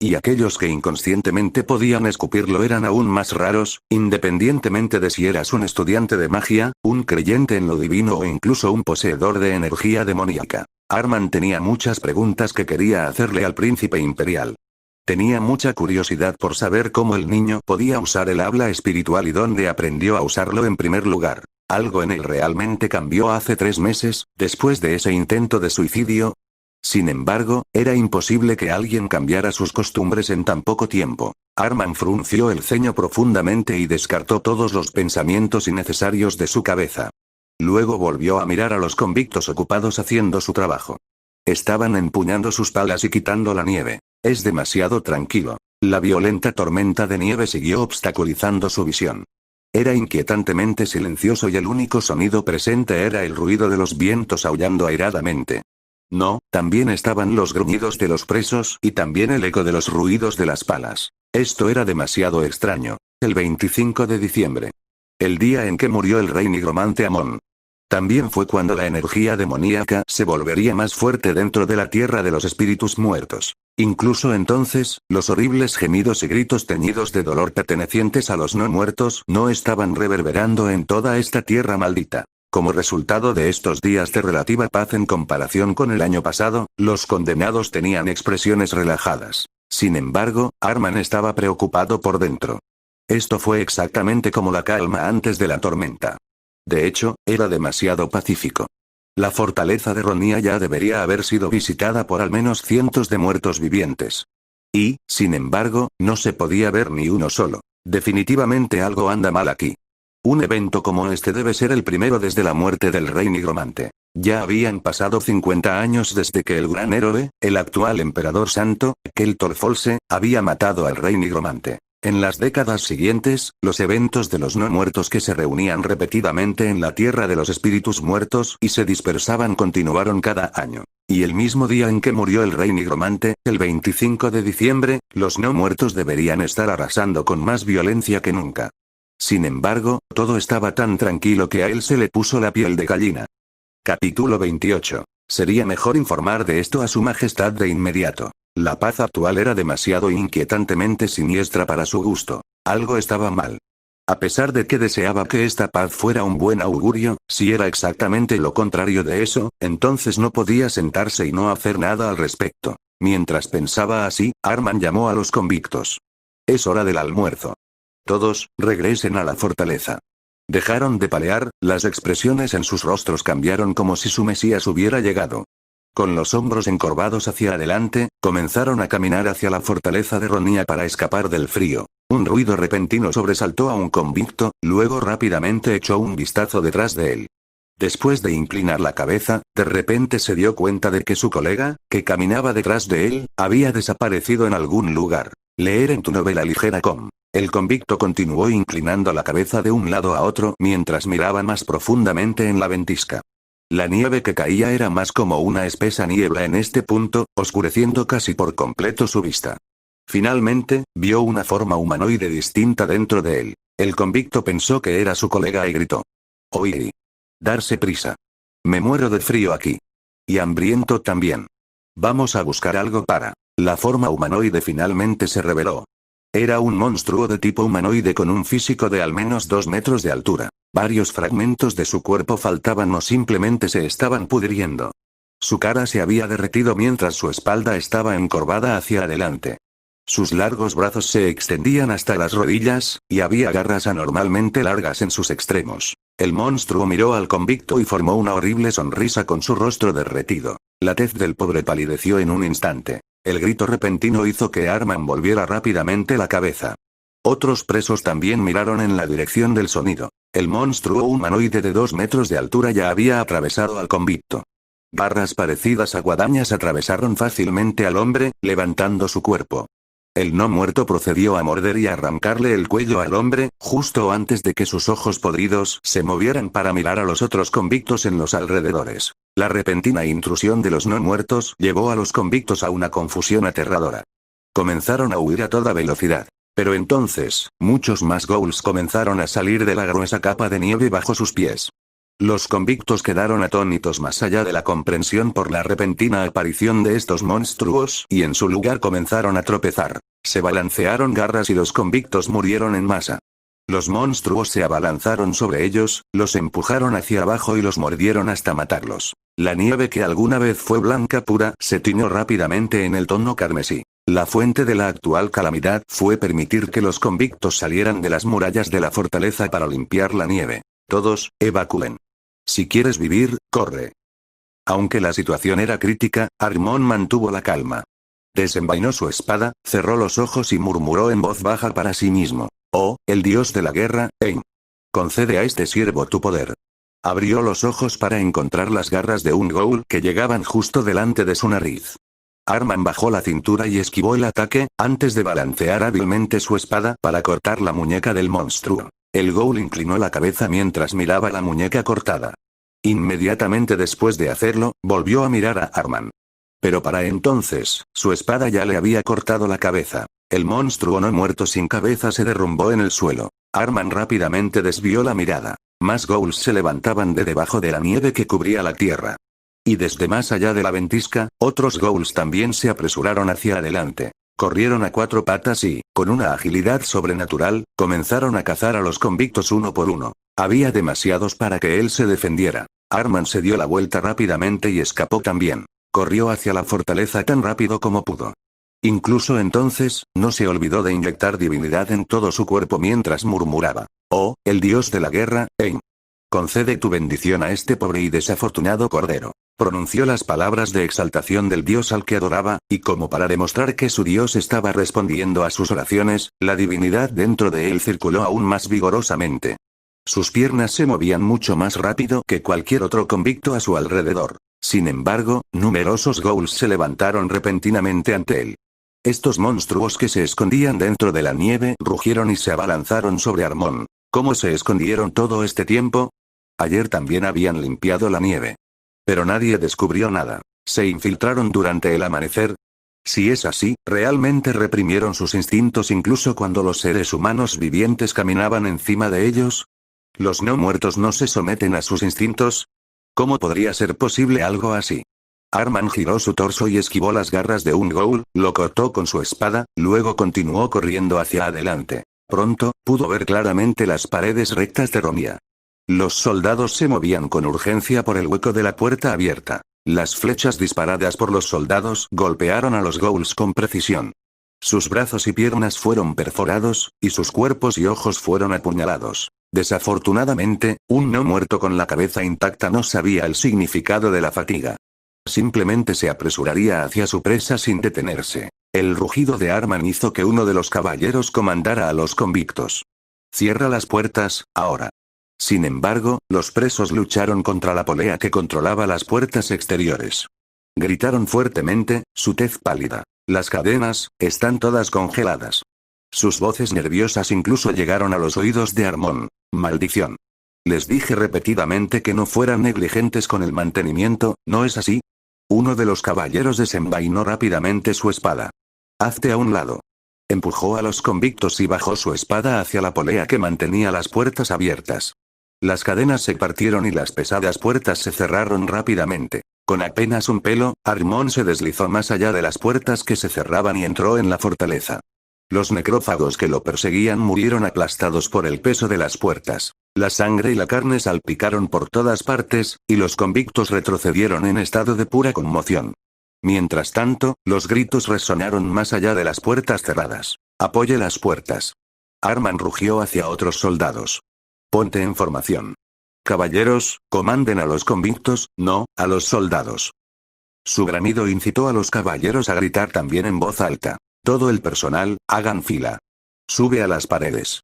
Y aquellos que inconscientemente podían escupirlo eran aún más raros, independientemente de si eras un estudiante de magia, un creyente en lo divino o incluso un poseedor de energía demoníaca. Arman tenía muchas preguntas que quería hacerle al príncipe imperial. Tenía mucha curiosidad por saber cómo el niño podía usar el habla espiritual y dónde aprendió a usarlo en primer lugar. Algo en él realmente cambió hace 3 meses, después de ese intento de suicidio. Sin embargo, era imposible que alguien cambiara sus costumbres en tan poco tiempo. Arman frunció el ceño profundamente y descartó todos los pensamientos innecesarios de su cabeza. Luego volvió a mirar a los convictos ocupados haciendo su trabajo. Estaban empuñando sus palas y quitando la nieve. Es demasiado tranquilo. La violenta tormenta de nieve siguió obstaculizando su visión. Era inquietantemente silencioso y el único sonido presente era el ruido de los vientos aullando airadamente. No, también estaban los gruñidos de los presos y también el eco de los ruidos de las palas. Esto era demasiado extraño. El 25 de diciembre. El día en que murió el rey nigromante Amon. También fue cuando la energía demoníaca se volvería más fuerte dentro de la tierra de los espíritus muertos. Incluso entonces, los horribles gemidos y gritos teñidos de dolor pertenecientes a los no muertos no estaban reverberando en toda esta tierra maldita. Como resultado de estos días de relativa paz en comparación con el año pasado, los condenados tenían expresiones relajadas. Sin embargo, Arman estaba preocupado por dentro. Esto fue exactamente como la calma antes de la tormenta. De hecho, era demasiado pacífico. La fortaleza de Ronia ya debería haber sido visitada por al menos cientos de muertos vivientes. Y, sin embargo, no se podía ver ni uno solo. Definitivamente algo anda mal aquí. Un evento como este debe ser el primero desde la muerte del rey nigromante. Ya habían pasado 50 años desde que el gran héroe, el actual emperador santo, Keltor Folse, había matado al rey nigromante. En las décadas siguientes, los eventos de los no muertos que se reunían repetidamente en la tierra de los espíritus muertos y se dispersaban continuaron cada año. Y el mismo día en que murió el rey nigromante, el 25 de diciembre, los no muertos deberían estar arrasando con más violencia que nunca. Sin embargo, todo estaba tan tranquilo que a él se le puso la piel de gallina. Capítulo 28. Sería mejor informar de esto a su majestad de inmediato. La paz actual era demasiado inquietantemente siniestra para su gusto. Algo estaba mal. A pesar de que deseaba que esta paz fuera un buen augurio, si era exactamente lo contrario de eso, entonces no podía sentarse y no hacer nada al respecto. Mientras pensaba así, Arman llamó a los convictos. Es hora del almuerzo. Todos, regresen a la fortaleza. Dejaron de palear, las expresiones en sus rostros cambiaron como si su Mesías hubiera llegado. Con los hombros encorvados hacia adelante, comenzaron a caminar hacia la fortaleza de Ronia para escapar del frío. Un ruido repentino sobresaltó a un convicto, luego rápidamente echó un vistazo detrás de él. Después de inclinar la cabeza, de repente se dio cuenta de que su colega, que caminaba detrás de él, había desaparecido en algún lugar. Leer en tu novela ligera com. El convicto continuó inclinando la cabeza de un lado a otro mientras miraba más profundamente en la ventisca. La nieve que caía era más como una espesa niebla en este punto, oscureciendo casi por completo su vista. Finalmente, vio una forma humanoide distinta dentro de él. El convicto pensó que era su colega y gritó. «Oí. Darse prisa. Me muero de frío aquí. Y hambriento también. Vamos a buscar algo para». La forma humanoide finalmente se reveló. Era un monstruo de tipo humanoide con un físico de al menos 2 metros de altura. Varios fragmentos de su cuerpo faltaban o simplemente se estaban pudriendo. Su cara se había derretido mientras su espalda estaba encorvada hacia adelante. Sus largos brazos se extendían hasta las rodillas, y había garras anormalmente largas en sus extremos. El monstruo miró al convicto y formó una horrible sonrisa con su rostro derretido. La tez del pobre palideció en un instante. El grito repentino hizo que Arman volviera rápidamente la cabeza. Otros presos también miraron en la dirección del sonido. El monstruo humanoide de 2 metros de altura ya había atravesado al convicto. Garras parecidas a guadañas atravesaron fácilmente al hombre, levantando su cuerpo. El no muerto procedió a morder y arrancarle el cuello al hombre, justo antes de que sus ojos podridos se movieran para mirar a los otros convictos en los alrededores. La repentina intrusión de los no muertos llevó a los convictos a una confusión aterradora. Comenzaron a huir a toda velocidad. Pero entonces, muchos más ghouls comenzaron a salir de la gruesa capa de nieve bajo sus pies. Los convictos quedaron atónitos más allá de la comprensión por la repentina aparición de estos monstruos y en su lugar comenzaron a tropezar. Se balancearon garras y los convictos murieron en masa. Los monstruos se abalanzaron sobre ellos, los empujaron hacia abajo y los mordieron hasta matarlos. La nieve que alguna vez fue blanca pura se tiñó rápidamente en el tono carmesí. La fuente de la actual calamidad fue permitir que los convictos salieran de las murallas de la fortaleza para limpiar la nieve. Todos, evacúen. Si quieres vivir, corre. Aunque la situación era crítica, Armón mantuvo la calma. Desenvainó su espada, cerró los ojos y murmuró en voz baja para sí mismo. Oh, el dios de la guerra, Ein. Concede a este siervo tu poder. Abrió los ojos para encontrar las garras de un ghoul que llegaban justo delante de su nariz. Arman bajó la cintura y esquivó el ataque, antes de balancear hábilmente su espada para cortar la muñeca del monstruo. El ghoul inclinó la cabeza mientras miraba la muñeca cortada. Inmediatamente después de hacerlo, volvió a mirar a Arman. Pero para entonces, su espada ya le había cortado la cabeza. El monstruo no muerto sin cabeza se derrumbó en el suelo. Arman rápidamente desvió la mirada. Más ghouls se levantaban de debajo de la nieve que cubría la tierra. Y desde más allá de la ventisca, otros ghouls también se apresuraron hacia adelante. Corrieron a cuatro patas y, con una agilidad sobrenatural, comenzaron a cazar a los convictos uno por uno. Había demasiados para que él se defendiera. Arman se dio la vuelta rápidamente y escapó también. Corrió hacia la fortaleza tan rápido como pudo. Incluso entonces, no se olvidó de inyectar divinidad en todo su cuerpo mientras murmuraba. Oh, el dios de la guerra, Ein. Concede tu bendición a este pobre y desafortunado cordero. Pronunció las palabras de exaltación del dios al que adoraba, y como para demostrar que su dios estaba respondiendo a sus oraciones, la divinidad dentro de él circuló aún más vigorosamente. Sus piernas se movían mucho más rápido que cualquier otro convicto a su alrededor. Sin embargo, numerosos ghouls se levantaron repentinamente ante él. Estos monstruos que se escondían dentro de la nieve rugieron y se abalanzaron sobre Armón. ¿Cómo se escondieron todo este tiempo? Ayer también habían limpiado la nieve. Pero nadie descubrió nada. ¿Se infiltraron durante el amanecer? Si es así, ¿realmente reprimieron sus instintos incluso cuando los seres humanos vivientes caminaban encima de ellos? ¿Los no muertos no se someten a sus instintos? ¿Cómo podría ser posible algo así? Arman giró su torso y esquivó las garras de un ghoul, lo cortó con su espada, luego continuó corriendo hacia adelante. Pronto, pudo ver claramente las paredes rectas de Romia. Los soldados se movían con urgencia por el hueco de la puerta abierta. Las flechas disparadas por los soldados golpearon a los ghouls con precisión. Sus brazos y piernas fueron perforados, y sus cuerpos y ojos fueron apuñalados. Desafortunadamente, un no muerto con la cabeza intacta no sabía el significado de la fatiga. Simplemente se apresuraría hacia su presa sin detenerse. El rugido de Arman hizo que uno de los caballeros comandara a los convictos. Cierra las puertas, ahora. Sin embargo, los presos lucharon contra la polea que controlaba las puertas exteriores. Gritaron fuertemente, su tez pálida. Las cadenas, están todas congeladas. Sus voces nerviosas incluso llegaron a los oídos de Armón. Maldición. Les dije repetidamente que no fueran negligentes con el mantenimiento, ¿no es así? Uno de los caballeros desenvainó rápidamente su espada. Hazte a un lado. Empujó a los convictos y bajó su espada hacia la polea que mantenía las puertas abiertas. Las cadenas se partieron y las pesadas puertas se cerraron rápidamente. Con apenas un pelo, Armón se deslizó más allá de las puertas que se cerraban y entró en la fortaleza. Los necrófagos que lo perseguían murieron aplastados por el peso de las puertas. La sangre y la carne salpicaron por todas partes, y los convictos retrocedieron en estado de pura conmoción. Mientras tanto, los gritos resonaron más allá de las puertas cerradas. Apoye las puertas. Arman rugió hacia otros soldados. Ponte en formación. Caballeros, comanden a los convictos, no, a los soldados. Su bramido incitó a los caballeros a gritar también en voz alta. Todo el personal, hagan fila. Sube a las paredes.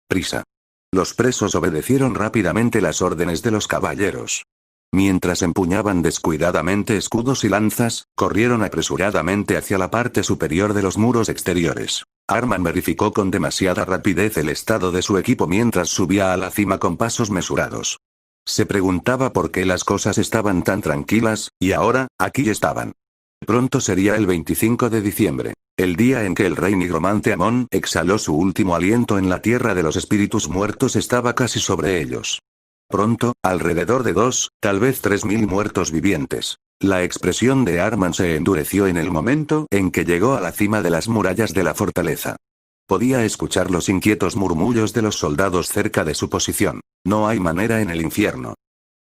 Prisa. Los presos obedecieron rápidamente las órdenes de los caballeros. Mientras empuñaban descuidadamente escudos y lanzas, corrieron apresuradamente hacia la parte superior de los muros exteriores. Arman verificó con demasiada rapidez el estado de su equipo mientras subía a la cima con pasos mesurados. Se preguntaba por qué las cosas estaban tan tranquilas, y ahora, aquí estaban. Pronto sería el 25 de diciembre, el día en que el rey nigromante Amón exhaló su último aliento en la tierra de los espíritus muertos estaba casi sobre ellos. Pronto, alrededor de 2, tal vez 3.000 muertos vivientes. La expresión de Arman se endureció en el momento en que llegó a la cima de las murallas de la fortaleza. Podía escuchar los inquietos murmullos de los soldados cerca de su posición. No hay manera en el infierno.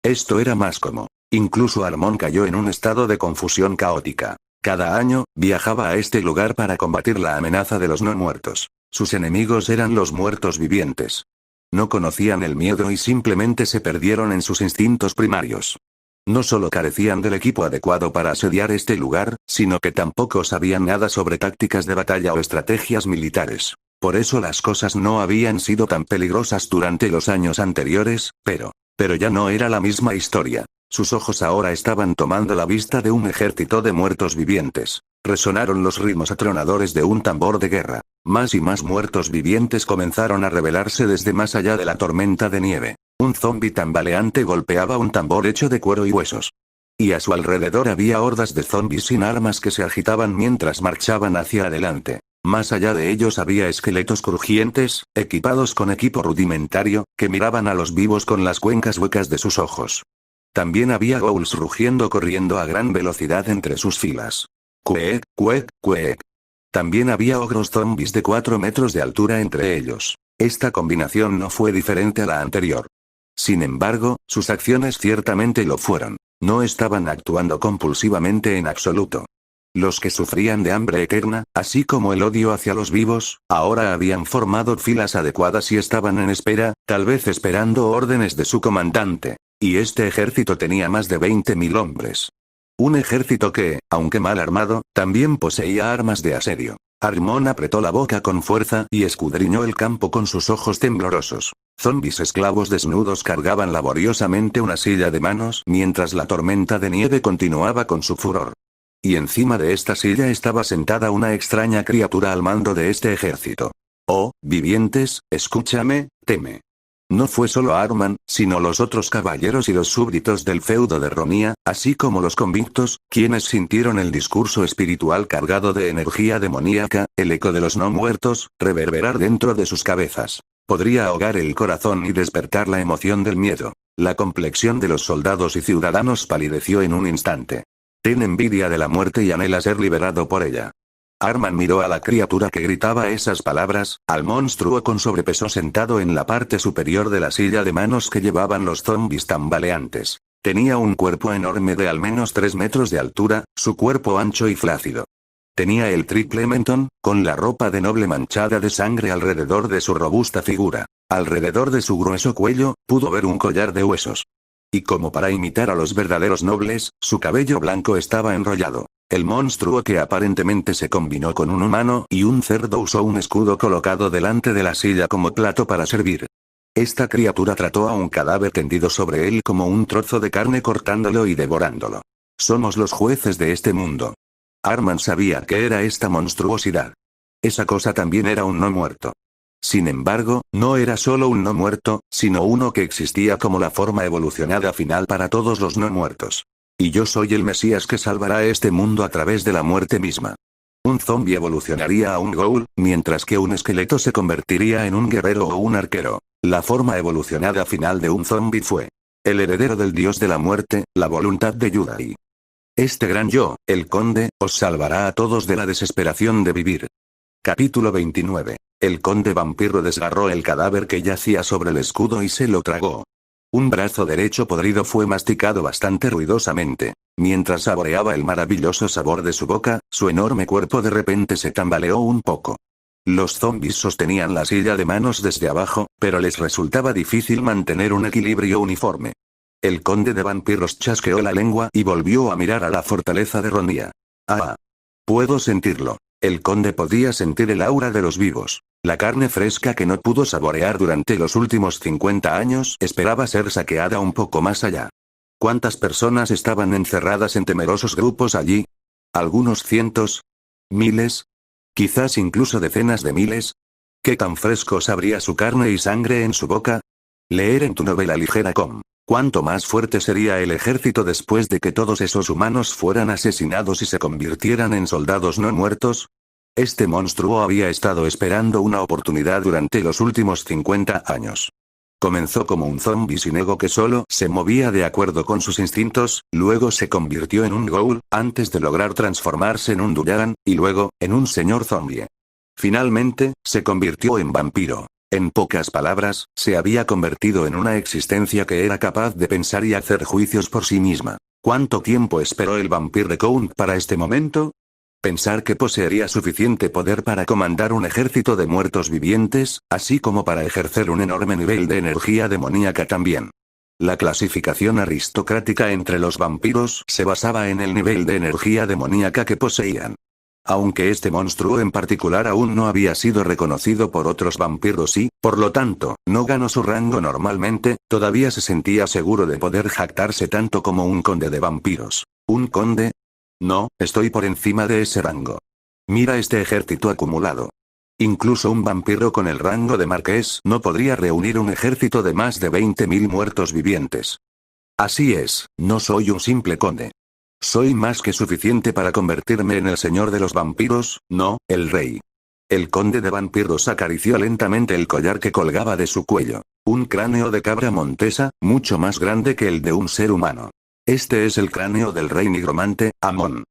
Esto era más como. Incluso Armon cayó en un estado de confusión caótica. Cada año, viajaba a este lugar para combatir la amenaza de los no muertos. Sus enemigos eran los muertos vivientes. No conocían el miedo y simplemente se perdieron en sus instintos primarios. No solo carecían del equipo adecuado para asediar este lugar, sino que tampoco sabían nada sobre tácticas de batalla o estrategias militares. Por eso las cosas no habían sido tan peligrosas durante los años anteriores, pero ya no era la misma historia. Sus ojos ahora estaban tomando la vista de un ejército de muertos vivientes. Resonaron los ritmos atronadores de un tambor de guerra. Más y más muertos vivientes comenzaron a revelarse desde más allá de la tormenta de nieve. Un zombi tambaleante golpeaba un tambor hecho de cuero y huesos. Y a su alrededor había hordas de zombis sin armas que se agitaban mientras marchaban hacia adelante. Más allá de ellos había esqueletos crujientes, equipados con equipo rudimentario, que miraban a los vivos con las cuencas huecas de sus ojos. También había ghouls rugiendo corriendo a gran velocidad entre sus filas. Cuec, cuec, cuec. También había ogros zombies de 4 metros de altura entre ellos. Esta combinación no fue diferente a la anterior. Sin embargo, sus acciones ciertamente lo fueron. No estaban actuando compulsivamente en absoluto. Los que sufrían de hambre eterna, así como el odio hacia los vivos, ahora habían formado filas adecuadas y estaban en espera, tal vez esperando órdenes de su comandante. Y este ejército tenía más de 20.000 hombres. Un ejército que, aunque mal armado, también poseía armas de asedio. Armon apretó la boca con fuerza y escudriñó el campo con sus ojos temblorosos. Zombis esclavos desnudos cargaban laboriosamente una silla de manos mientras la tormenta de nieve continuaba con su furor. Y encima de esta silla estaba sentada una extraña criatura al mando de este ejército. Oh, vivientes, escúchame, teme. No fue solo Arman, sino los otros caballeros y los súbditos del feudo de Ronía, así como los convictos, quienes sintieron el discurso espiritual cargado de energía demoníaca, el eco de los no muertos, reverberar dentro de sus cabezas. Podría ahogar el corazón y despertar la emoción del miedo. La complexión de los soldados y ciudadanos palideció en un instante. Ten envidia de la muerte y anhela ser liberado por ella. Arman miró a la criatura que gritaba esas palabras, al monstruo con sobrepeso sentado en la parte superior de la silla de manos que llevaban los zombis tambaleantes. Tenía un cuerpo enorme de al menos 3 metros de altura, su cuerpo ancho y flácido. Tenía el triple mentón, con la ropa de noble manchada de sangre alrededor de su robusta figura. Alrededor de su grueso cuello, pudo ver un collar de huesos. Y como para imitar a los verdaderos nobles, su cabello blanco estaba enrollado. El monstruo que aparentemente se combinó con un humano y un cerdo usó un escudo colocado delante de la silla como plato para servir. Esta criatura trató a un cadáver tendido sobre él como un trozo de carne cortándolo y devorándolo. Somos los jueces de este mundo. Arman sabía qué era esta monstruosidad. Esa cosa también era un no muerto. Sin embargo, no era solo un no muerto, sino uno que existía como la forma evolucionada final para todos los no muertos. Y yo soy el Mesías que salvará este mundo a través de la muerte misma. Un zombi evolucionaría a un ghoul, mientras que un esqueleto se convertiría en un guerrero o un arquero. La forma evolucionada final de un zombi fue el heredero del dios de la muerte, la voluntad de Yudai. Este gran yo, el conde, os salvará a todos de la desesperación de vivir. Capítulo 29. El conde vampiro desgarró el cadáver que yacía sobre el escudo y se lo tragó. Un brazo derecho podrido fue masticado bastante ruidosamente. Mientras saboreaba el maravilloso sabor de su boca, su enorme cuerpo de repente se tambaleó un poco. Los zombis sostenían la silla de manos desde abajo, pero les resultaba difícil mantener un equilibrio uniforme. El conde de vampiros chasqueó la lengua y volvió a mirar a la fortaleza de Ronía. Ah. Puedo sentirlo. El conde podía sentir el aura de los vivos. La carne fresca que no pudo saborear durante los últimos 50 años esperaba ser saqueada un poco más allá. ¿Cuántas personas estaban encerradas en temerosos grupos allí? ¿Algunos cientos? ¿Miles? ¿Quizás incluso decenas de miles? ¿Qué tan fresco sabría su carne y sangre en su boca? Leer en tu novela ligera com. ¿Cuánto más fuerte sería el ejército después de que todos esos humanos fueran asesinados y se convirtieran en soldados no muertos? Este monstruo había estado esperando una oportunidad durante los últimos 50 años. Comenzó como un zombi sin ego que solo se movía de acuerdo con sus instintos, luego se convirtió en un ghoul, antes de lograr transformarse en un Duergar, y luego, en un señor zombie. Finalmente, se convirtió en vampiro. En pocas palabras, se había convertido en una existencia que era capaz de pensar y hacer juicios por sí misma. ¿Cuánto tiempo esperó el vampiro de Count para este momento? Pensar que poseería suficiente poder para comandar un ejército de muertos vivientes, así como para ejercer un enorme nivel de energía demoníaca también. La clasificación aristocrática entre los vampiros se basaba en el nivel de energía demoníaca que poseían. Aunque este monstruo en particular aún no había sido reconocido por otros vampiros y, por lo tanto, no ganó su rango normalmente, todavía se sentía seguro de poder jactarse tanto como un conde de vampiros. ¿Un conde? No, estoy por encima de ese rango. Mira este ejército acumulado. Incluso un vampiro con el rango de marqués no podría reunir un ejército de más de 20.000 muertos vivientes. Así es, no soy un simple conde. Soy más que suficiente para convertirme en el señor de los vampiros, no, el rey. El conde de vampiros acarició lentamente el collar que colgaba de su cuello. Un cráneo de cabra montesa, mucho más grande que el de un ser humano. Este es el cráneo del rey nigromante, Amon.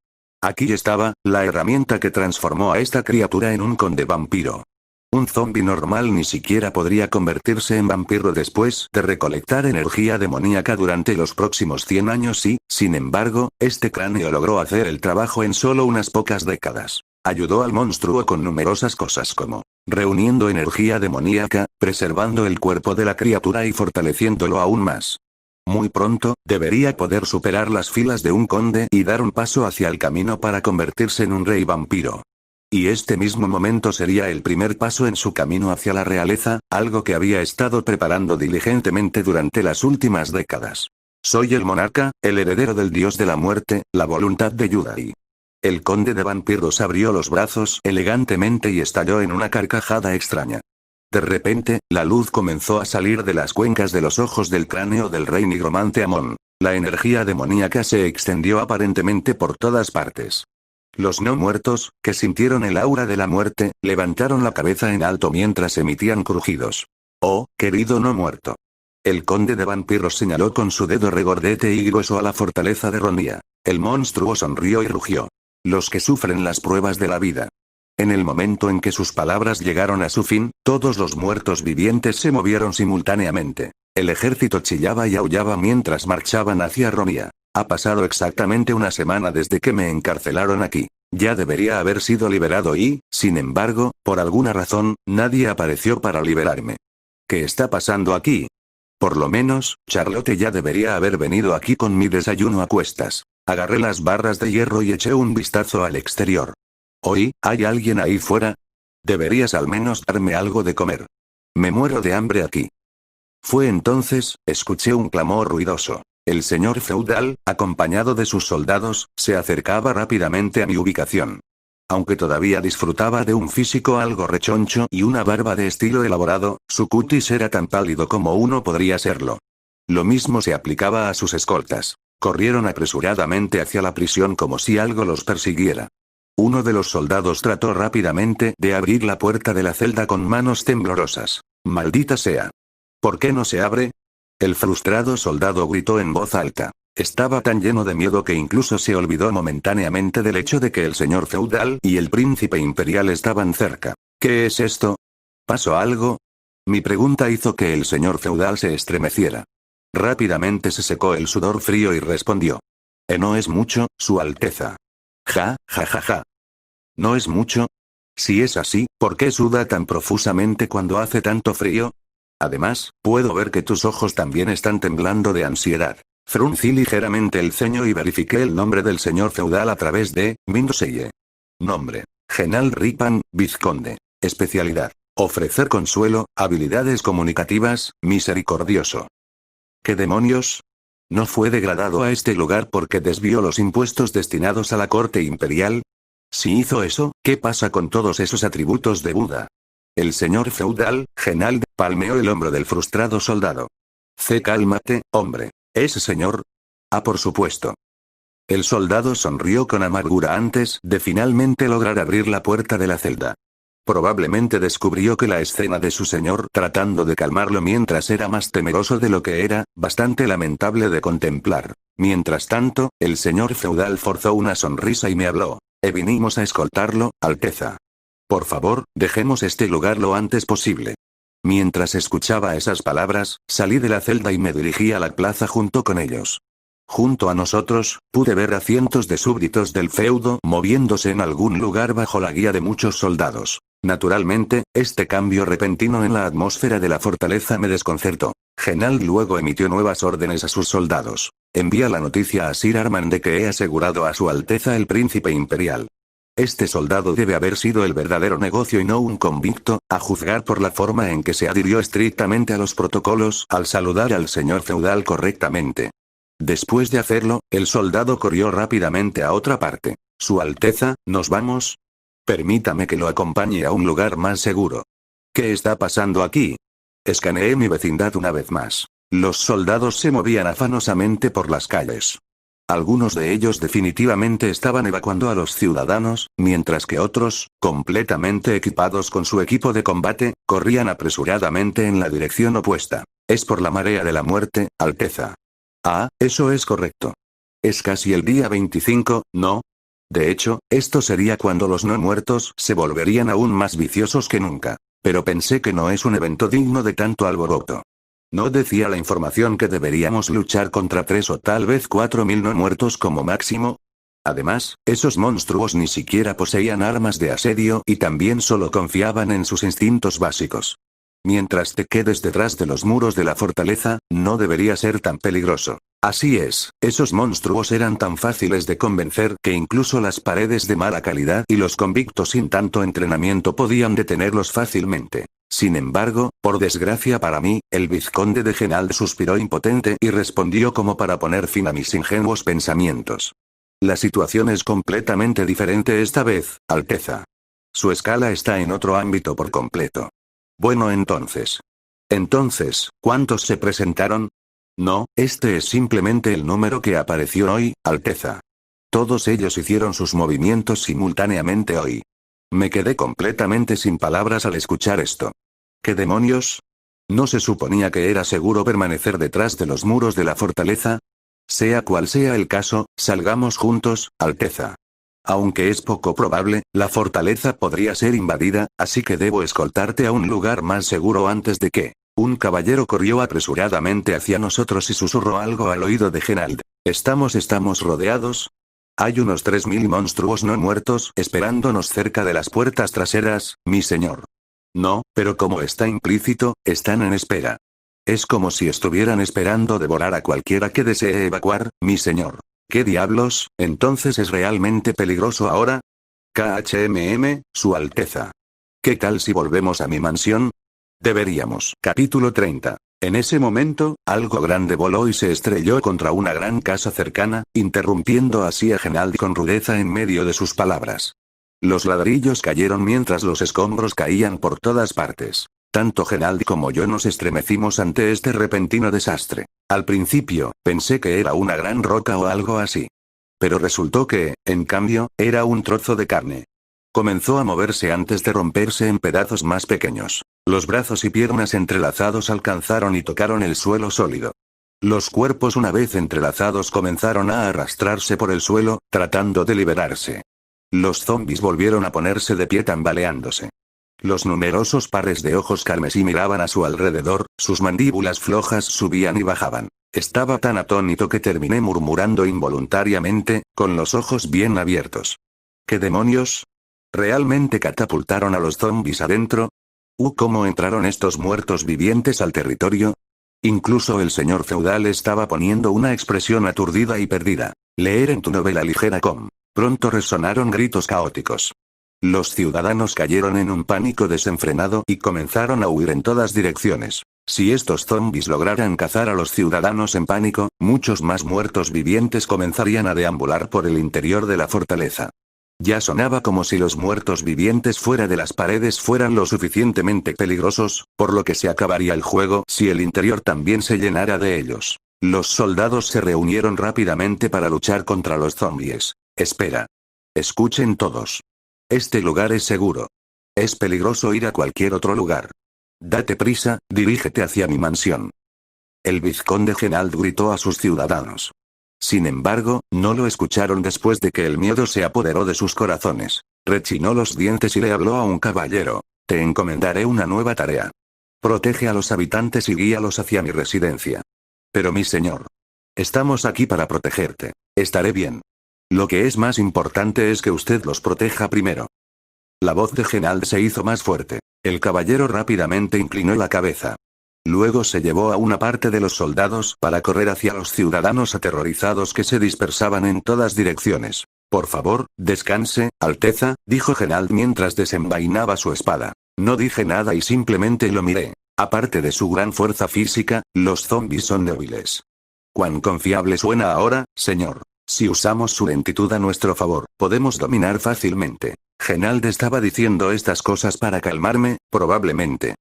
Aquí estaba, la herramienta que transformó a esta criatura en un conde vampiro. Un zombi normal ni siquiera podría convertirse en vampiro después de recolectar energía demoníaca durante los próximos 100 años y, sin embargo, este cráneo logró hacer el trabajo en solo unas pocas décadas. Ayudó al monstruo con numerosas cosas como reuniendo energía demoníaca, preservando el cuerpo de la criatura y fortaleciéndolo aún más. Muy pronto, debería poder superar las filas de un conde y dar un paso hacia el camino para convertirse en un rey vampiro. Y este mismo momento sería el primer paso en su camino hacia la realeza, algo que había estado preparando diligentemente durante las últimas décadas. Soy el monarca, el heredero del dios de la muerte, la voluntad de Yudai. El conde de vampiros abrió los brazos elegantemente y estalló en una carcajada extraña. De repente, la luz comenzó a salir de las cuencas de los ojos del cráneo del rey nigromante Amon. La energía demoníaca se extendió aparentemente por todas partes. Los no muertos, que sintieron el aura de la muerte, levantaron la cabeza en alto mientras emitían crujidos. Oh, querido no muerto. El conde de vampiros señaló con su dedo regordete y grueso a la fortaleza de Ronía. El monstruo sonrió y rugió. Los que sufren las pruebas de la vida. En el momento en que sus palabras llegaron a su fin, todos los muertos vivientes se movieron simultáneamente. El ejército chillaba y aullaba mientras marchaban hacia Ronía. Ha pasado exactamente una semana desde que me encarcelaron aquí. Ya debería haber sido liberado y, sin embargo, por alguna razón, nadie apareció para liberarme. ¿Qué está pasando aquí? Por lo menos, Charlotte ya debería haber venido aquí con mi desayuno a cuestas. Agarré las barras de hierro y eché un vistazo al exterior. Oí, ¿hay alguien ahí fuera? Deberías al menos darme algo de comer. Me muero de hambre aquí. Fue entonces, escuché un clamor ruidoso. El señor feudal, acompañado de sus soldados, se acercaba rápidamente a mi ubicación. Aunque todavía disfrutaba de un físico algo rechoncho y una barba de estilo elaborado, su cutis era tan pálido como uno podría serlo. Lo mismo se aplicaba a sus escoltas. Corrieron apresuradamente hacia la prisión como si algo los persiguiera. Uno de los soldados trató rápidamente de abrir la puerta de la celda con manos temblorosas. ¡Maldita sea! ¿Por qué no se abre? El frustrado soldado gritó en voz alta. Estaba tan lleno de miedo que incluso se olvidó momentáneamente del hecho de que el señor feudal y el príncipe imperial estaban cerca. ¿Qué es esto? ¿Pasó algo? Mi pregunta hizo que el señor feudal se estremeciera. Rápidamente se secó el sudor frío y respondió. No es mucho, Su Alteza. Ja, ja, ja, ja. ¿No es mucho? Si es así, ¿por qué suda tan profusamente cuando hace tanto frío? Además, puedo ver que tus ojos también están temblando de ansiedad. Fruncí ligeramente el ceño y verifiqué el nombre del señor feudal a través de Mindoseye. Nombre: Genal Ripan, vizconde. Especialidad: ofrecer consuelo, habilidades comunicativas, misericordioso. ¿Qué demonios? ¿No fue degradado a este lugar porque desvió los impuestos destinados a la corte imperial? Si hizo eso, ¿qué pasa con todos esos atributos de Buda? El señor feudal, Genal, palmeó el hombro del frustrado soldado. Cálmate, hombre. ¿Ese señor? Ah, por supuesto. El soldado sonrió con amargura antes de finalmente lograr abrir la puerta de la celda. Probablemente descubrió que la escena de su señor tratando de calmarlo mientras era más temeroso de lo que era, bastante lamentable de contemplar. Mientras tanto, el señor feudal forzó una sonrisa y me habló. Vinimos a escoltarlo, Alteza. Por favor, dejemos este lugar lo antes posible. Mientras escuchaba esas palabras, salí de la celda y me dirigí a la plaza junto con ellos. Junto a nosotros, pude ver a cientos de súbditos del feudo moviéndose en algún lugar bajo la guía de muchos soldados. Naturalmente, este cambio repentino en la atmósfera de la fortaleza me desconcertó. Genald luego emitió nuevas órdenes a sus soldados. Envía la noticia a Sir Arman de que he asegurado a su Alteza el Príncipe Imperial. Este soldado debe haber sido el verdadero negocio y no un convicto, a juzgar por la forma en que se adhirió estrictamente a los protocolos al saludar al señor feudal correctamente. Después de hacerlo, el soldado corrió rápidamente a otra parte. Su Alteza, ¿nos vamos? Permítame que lo acompañe a un lugar más seguro. ¿Qué está pasando aquí? Escaneé mi vecindad una vez más. Los soldados se movían afanosamente por las calles. Algunos de ellos definitivamente estaban evacuando a los ciudadanos, mientras que otros, completamente equipados con su equipo de combate, corrían apresuradamente en la dirección opuesta. Es por la marea de la muerte, Alteza. Ah, eso es correcto. Es casi el día 25, ¿no? De hecho, esto sería cuando los no muertos se volverían aún más viciosos que nunca. Pero pensé que no es un evento digno de tanto alboroto. ¿No decía la información que deberíamos luchar contra 3 o tal vez 4.000 no muertos como máximo? Además, esos monstruos ni siquiera poseían armas de asedio y también solo confiaban en sus instintos básicos. Mientras te quedes detrás de los muros de la fortaleza, no debería ser tan peligroso. Así es, esos monstruos eran tan fáciles de convencer que incluso las paredes de mala calidad y los convictos sin tanto entrenamiento podían detenerlos fácilmente. Sin embargo, por desgracia para mí, el vizconde de Genald suspiró impotente y respondió como para poner fin a mis ingenuos pensamientos. La situación es completamente diferente esta vez, Alteza. Su escala está en otro ámbito por completo. Bueno entonces. ¿Cuántos se presentaron? No, este es simplemente el número que apareció hoy, Alteza. Todos ellos hicieron sus movimientos simultáneamente hoy. Me quedé completamente sin palabras al escuchar esto. ¿Qué demonios? ¿No se suponía que era seguro permanecer detrás de los muros de la fortaleza? Sea cual sea el caso, salgamos juntos, Alteza. Aunque es poco probable, la fortaleza podría ser invadida, así que debo escoltarte a un lugar más seguro antes de que... Un caballero corrió apresuradamente hacia nosotros y susurró algo al oído de Genald. ¿Estamos rodeados? Hay unos 3.000 monstruos no muertos esperándonos cerca de las puertas traseras, mi señor. No, pero como está implícito, están en espera. Es como si estuvieran esperando devorar a cualquiera que desee evacuar, mi señor. ¿Qué diablos? ¿Entonces es realmente peligroso ahora? KHMM, Su Alteza. ¿Qué tal si volvemos a mi mansión? Deberíamos. Capítulo 30. En ese momento, algo grande voló y se estrelló contra una gran casa cercana, interrumpiendo así a Genald con rudeza en medio de sus palabras. Los ladrillos cayeron mientras los escombros caían por todas partes. Tanto Genald como yo nos estremecimos ante este repentino desastre. Al principio, pensé que era una gran roca o algo así. Pero resultó que, en cambio, era un trozo de carne. Comenzó a moverse antes de romperse en pedazos más pequeños. Los brazos y piernas entrelazados alcanzaron y tocaron el suelo sólido. Los cuerpos una vez entrelazados comenzaron a arrastrarse por el suelo, tratando de liberarse. Los zombis volvieron a ponerse de pie tambaleándose. Los numerosos pares de ojos carmesí miraban a su alrededor, sus mandíbulas flojas subían y bajaban. Estaba tan atónito que terminé murmurando involuntariamente, con los ojos bien abiertos. ¿Qué demonios? ¿Realmente catapultaron a los zombis adentro? ¿Cómo entraron estos muertos vivientes al territorio? Incluso el señor feudal estaba poniendo una expresión aturdida y perdida. Leer en tu novela ligera com. Pronto resonaron gritos caóticos. Los ciudadanos cayeron en un pánico desenfrenado y comenzaron a huir en todas direcciones. Si estos zombis lograran cazar a los ciudadanos en pánico, muchos más muertos vivientes comenzarían a deambular por el interior de la fortaleza. Ya sonaba como si los muertos vivientes fuera de las paredes fueran lo suficientemente peligrosos, por lo que se acabaría el juego si el interior también se llenara de ellos. Los soldados se reunieron rápidamente para luchar contra los zombies. Espera. Escuchen todos. Este lugar es seguro. Es peligroso ir a cualquier otro lugar. Date prisa, dirígete hacia mi mansión. El vizconde Genald gritó a sus ciudadanos. Sin embargo, no lo escucharon después de que el miedo se apoderó de sus corazones. Rechinó los dientes y le habló a un caballero. Te encomendaré una nueva tarea. Protege a los habitantes y guíalos hacia mi residencia. Pero mi señor. Estamos aquí para protegerte. Estaré bien. Lo que es más importante es que usted los proteja primero. La voz de Genald se hizo más fuerte. El caballero rápidamente inclinó la cabeza. Luego se llevó a una parte de los soldados para correr hacia los ciudadanos aterrorizados que se dispersaban en todas direcciones. Por favor, descanse, Alteza, dijo Genald mientras desenvainaba su espada. No dije nada y simplemente lo miré. Aparte de su gran fuerza física, los zombies son débiles. ¿Cuán confiable suena ahora, señor? Si usamos su lentitud a nuestro favor, podemos dominar fácilmente. Genald estaba diciendo estas cosas para calmarme, probablemente.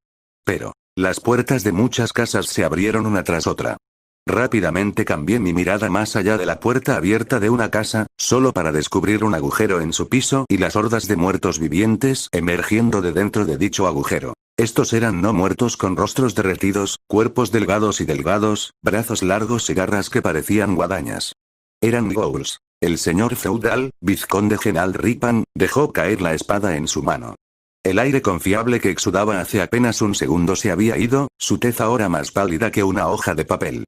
Pero, las puertas de muchas casas se abrieron una tras otra. Rápidamente cambié mi mirada más allá de la puerta abierta de una casa, solo para descubrir un agujero en su piso y las hordas de muertos vivientes emergiendo de dentro de dicho agujero. Estos eran no muertos con rostros derretidos, cuerpos delgados y delgados, brazos largos y garras que parecían guadañas. Eran ghouls. El señor feudal, vizconde Genald Ripan, dejó caer la espada en su mano. El aire confiable que exudaba hace apenas un segundo se había ido, su tez ahora más pálida que una hoja de papel.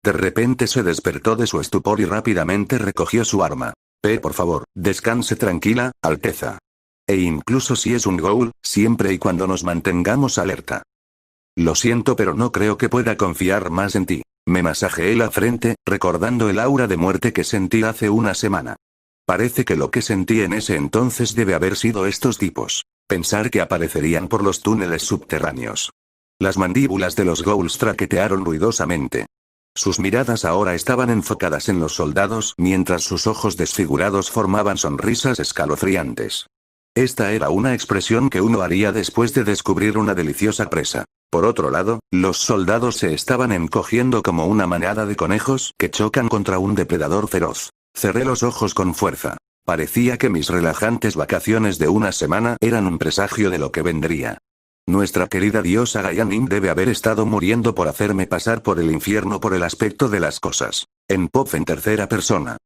De repente se despertó de su estupor y rápidamente recogió su arma. Por favor, descanse tranquila, Alteza. E incluso si es un ghoul, siempre y cuando nos mantengamos alerta. Lo siento, pero no creo que pueda confiar más en ti. Me masajeé la frente, recordando el aura de muerte que sentí hace una semana. Parece que lo que sentí en ese entonces debe haber sido estos tipos. Pensar que aparecerían por los túneles subterráneos. Las mandíbulas de los ghouls traquetearon ruidosamente. Sus miradas ahora estaban enfocadas en los soldados, mientras sus ojos desfigurados formaban sonrisas escalofriantes. Esta era una expresión que uno haría después de descubrir una deliciosa presa. Por otro lado, los soldados se estaban encogiendo como una manada de conejos que chocan contra un depredador feroz. Cerré los ojos con fuerza. Parecía que mis relajantes vacaciones de una semana eran un presagio de lo que vendría. Nuestra querida diosa Gaianim debe haber estado muriendo por hacerme pasar por el infierno por el aspecto de las cosas. En pop en tercera persona.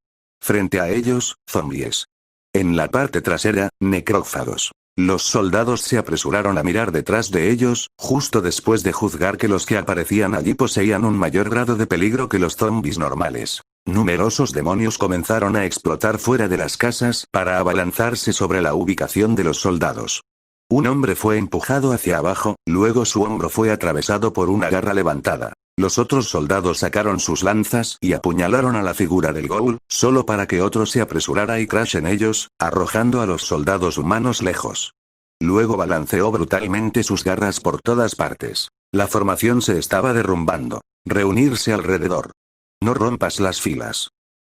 Frente a ellos, zombies. En la parte trasera, necrófagos. Los soldados se apresuraron a mirar detrás de ellos, justo después de juzgar que los que aparecían allí poseían un mayor grado de peligro que los zombies normales. Numerosos demonios comenzaron a explotar fuera de las casas para abalanzarse sobre la ubicación de los soldados. Un hombre fue empujado hacia abajo, luego su hombro fue atravesado por una garra levantada. Los otros soldados sacaron sus lanzas y apuñalaron a la figura del ghoul, solo para que otro se apresurara y crash en ellos, arrojando a los soldados humanos lejos. Luego balanceó brutalmente sus garras por todas partes. La formación se estaba derrumbando. Reunirse alrededor. No rompas las filas.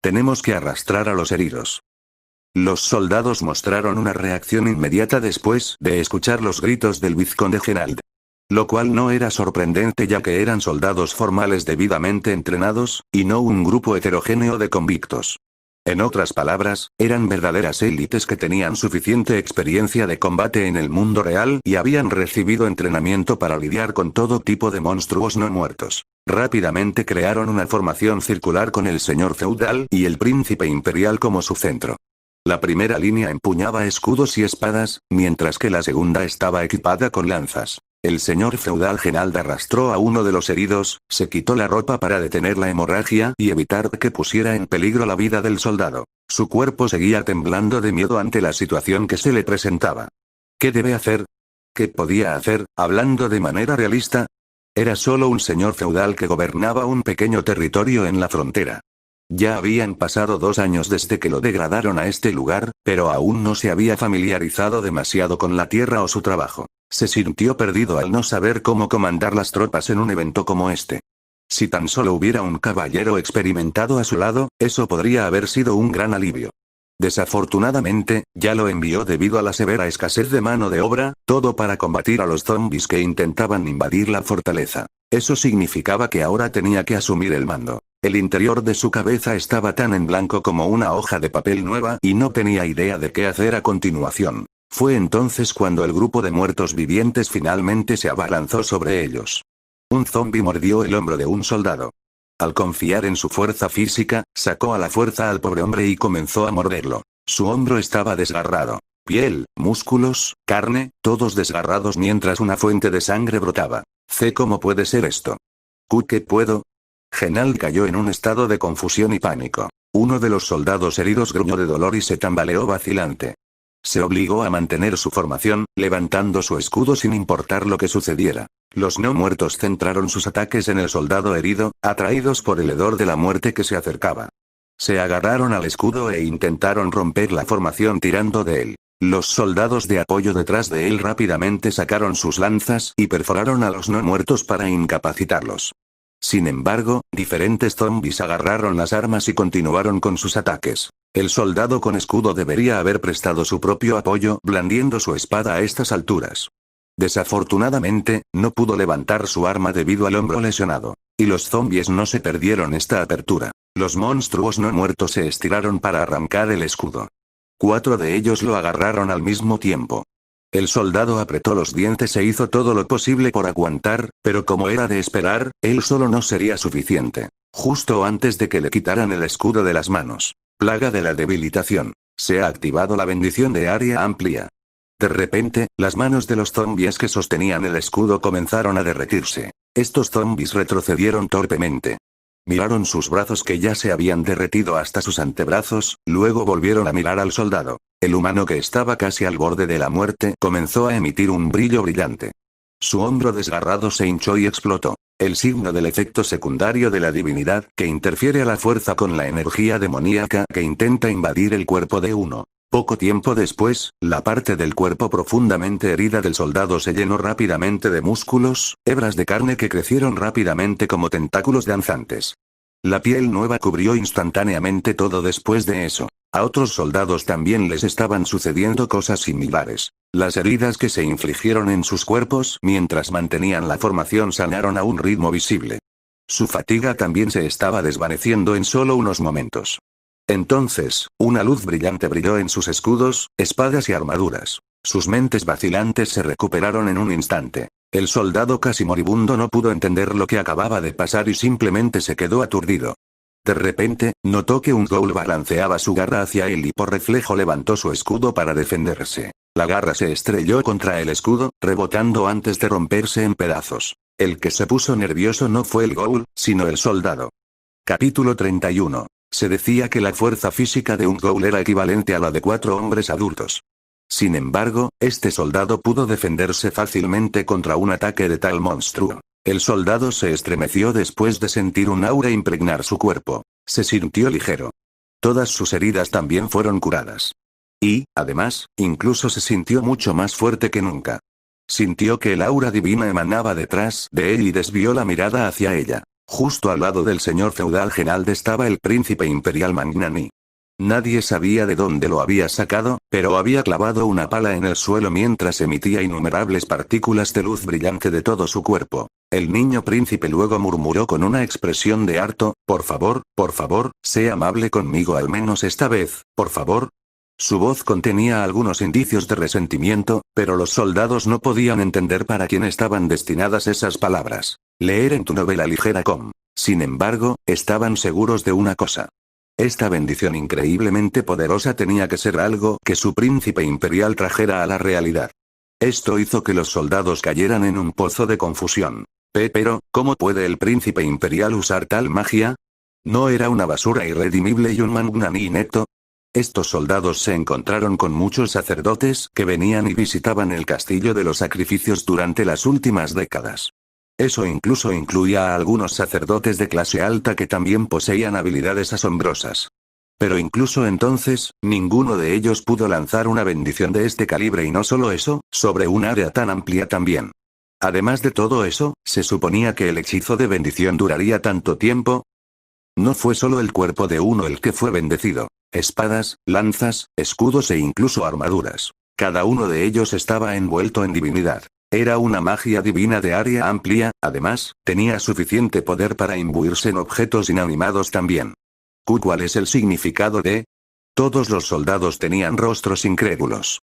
Tenemos que arrastrar a los heridos. Los soldados mostraron una reacción inmediata después de escuchar los gritos del vizconde Genald. Lo cual no era sorprendente ya que eran soldados formales debidamente entrenados, y no un grupo heterogéneo de convictos. En otras palabras, eran verdaderas élites que tenían suficiente experiencia de combate en el mundo real y habían recibido entrenamiento para lidiar con todo tipo de monstruos no muertos. Rápidamente crearon una formación circular con el señor feudal y el príncipe imperial como su centro. La primera línea empuñaba escudos y espadas, mientras que la segunda estaba equipada con lanzas. El señor feudal Genald arrastró a uno de los heridos, se quitó la ropa para detener la hemorragia y evitar que pusiera en peligro la vida del soldado. Su cuerpo seguía temblando de miedo ante la situación que se le presentaba. ¿Qué debe hacer? ¿Qué podía hacer, hablando de manera realista? Era solo un señor feudal que gobernaba un pequeño territorio en la frontera. Ya habían pasado 2 años desde que lo degradaron a este lugar, pero aún no se había familiarizado demasiado con la tierra o su trabajo. Se sintió perdido al no saber cómo comandar las tropas en un evento como este. Si tan solo hubiera un caballero experimentado a su lado, eso podría haber sido un gran alivio. Desafortunadamente, ya lo envió debido a la severa escasez de mano de obra, todo para combatir a los zombies que intentaban invadir la fortaleza. Eso significaba que ahora tenía que asumir el mando. El interior de su cabeza estaba tan en blanco como una hoja de papel nueva y no tenía idea de qué hacer a continuación. Fue entonces cuando el grupo de muertos vivientes finalmente se abalanzó sobre ellos. Un zombi mordió el hombro de un soldado. Al confiar en su fuerza física, sacó a la fuerza al pobre hombre y comenzó a morderlo. Su hombro estaba desgarrado. Piel, músculos, carne, todos desgarrados mientras una fuente de sangre brotaba. ¿Cómo puede ser esto? ¿Qué puedo? Genal cayó en un estado de confusión y pánico. Uno de los soldados heridos gruñó de dolor y se tambaleó vacilante. Se obligó a mantener su formación, levantando su escudo sin importar lo que sucediera. Los no muertos centraron sus ataques en el soldado herido, atraídos por el hedor de la muerte que se acercaba. Se agarraron al escudo e intentaron romper la formación tirando de él. Los soldados de apoyo detrás de él rápidamente sacaron sus lanzas y perforaron a los no muertos para incapacitarlos. Sin embargo, diferentes zombis agarraron las armas y continuaron con sus ataques. El soldado con escudo debería haber prestado su propio apoyo blandiendo su espada a estas alturas. Desafortunadamente, no pudo levantar su arma debido al hombro lesionado. Y los zombies no se perdieron esta apertura. Los monstruos no muertos se estiraron para arrancar el escudo. 4 de ellos lo agarraron al mismo tiempo. El soldado apretó los dientes e hizo todo lo posible por aguantar, pero como era de esperar, él solo no sería suficiente. Justo antes de que le quitaran el escudo de las manos. Plaga de la debilitación. Se ha activado la bendición de área amplia. De repente, las manos de los zombies que sostenían el escudo comenzaron a derretirse. Estos zombies retrocedieron torpemente. Miraron sus brazos que ya se habían derretido hasta sus antebrazos, luego volvieron a mirar al soldado. El humano que estaba casi al borde de la muerte comenzó a emitir un brillo brillante. Su hombro desgarrado se hinchó y explotó. El signo del efecto secundario de la divinidad que interfiere a la fuerza con la energía demoníaca que intenta invadir el cuerpo de uno. Poco tiempo después, la parte del cuerpo profundamente herida del soldado se llenó rápidamente de músculos, hebras de carne que crecieron rápidamente como tentáculos danzantes. La piel nueva cubrió instantáneamente todo después de eso. A otros soldados también les estaban sucediendo cosas similares. Las heridas que se infligieron en sus cuerpos mientras mantenían la formación sanaron a un ritmo visible. Su fatiga también se estaba desvaneciendo en solo unos momentos. Entonces, una luz brillante brilló en sus escudos, espadas y armaduras. Sus mentes vacilantes se recuperaron en un instante. El soldado casi moribundo no pudo entender lo que acababa de pasar y simplemente se quedó aturdido. De repente, notó que un ghoul balanceaba su garra hacia él y por reflejo levantó su escudo para defenderse. La garra se estrelló contra el escudo, rebotando antes de romperse en pedazos. El que se puso nervioso no fue el ghoul, sino el soldado. Capítulo 31. Se decía que la fuerza física de un ghoul era equivalente a la de 4 hombres adultos. Sin embargo, este soldado pudo defenderse fácilmente contra un ataque de tal monstruo. El soldado se estremeció después de sentir un aura impregnar su cuerpo. Se sintió ligero. Todas sus heridas también fueron curadas. Y, además, incluso se sintió mucho más fuerte que nunca. Sintió que el aura divina emanaba detrás de él y desvió la mirada hacia ella. Justo al lado del señor feudal Genald estaba el príncipe imperial Magnani. Nadie sabía de dónde lo había sacado, pero había clavado una pala en el suelo mientras emitía innumerables partículas de luz brillante de todo su cuerpo. El niño príncipe luego murmuró con una expresión de harto, por favor, sé amable conmigo al menos esta vez, por favor. Su voz contenía algunos indicios de resentimiento, pero los soldados no podían entender para quién estaban destinadas esas palabras. Leer en tu novela ligera com. Sin embargo, estaban seguros de una cosa. Esta bendición increíblemente poderosa tenía que ser algo que su príncipe imperial trajera a la realidad. Esto hizo que los soldados cayeran en un pozo de confusión. Pero, ¿cómo puede el príncipe imperial usar tal magia? ¿No era una basura irredimible y un Magnani inepto? Estos soldados se encontraron con muchos sacerdotes que venían y visitaban el castillo de los sacrificios durante las últimas décadas. Eso incluso incluía a algunos sacerdotes de clase alta que también poseían habilidades asombrosas. Pero incluso entonces, ninguno de ellos pudo lanzar una bendición de este calibre y no solo eso, sobre un área tan amplia también. Además de todo eso, se suponía que el hechizo de bendición duraría tanto tiempo. No fue solo el cuerpo de uno el que fue bendecido. Espadas, lanzas, escudos e incluso armaduras. Cada uno de ellos estaba envuelto en divinidad. Era una magia divina de área amplia, además, tenía suficiente poder para imbuirse en objetos inanimados también. ¿Cuál es el significado de? Todos los soldados tenían rostros incrédulos.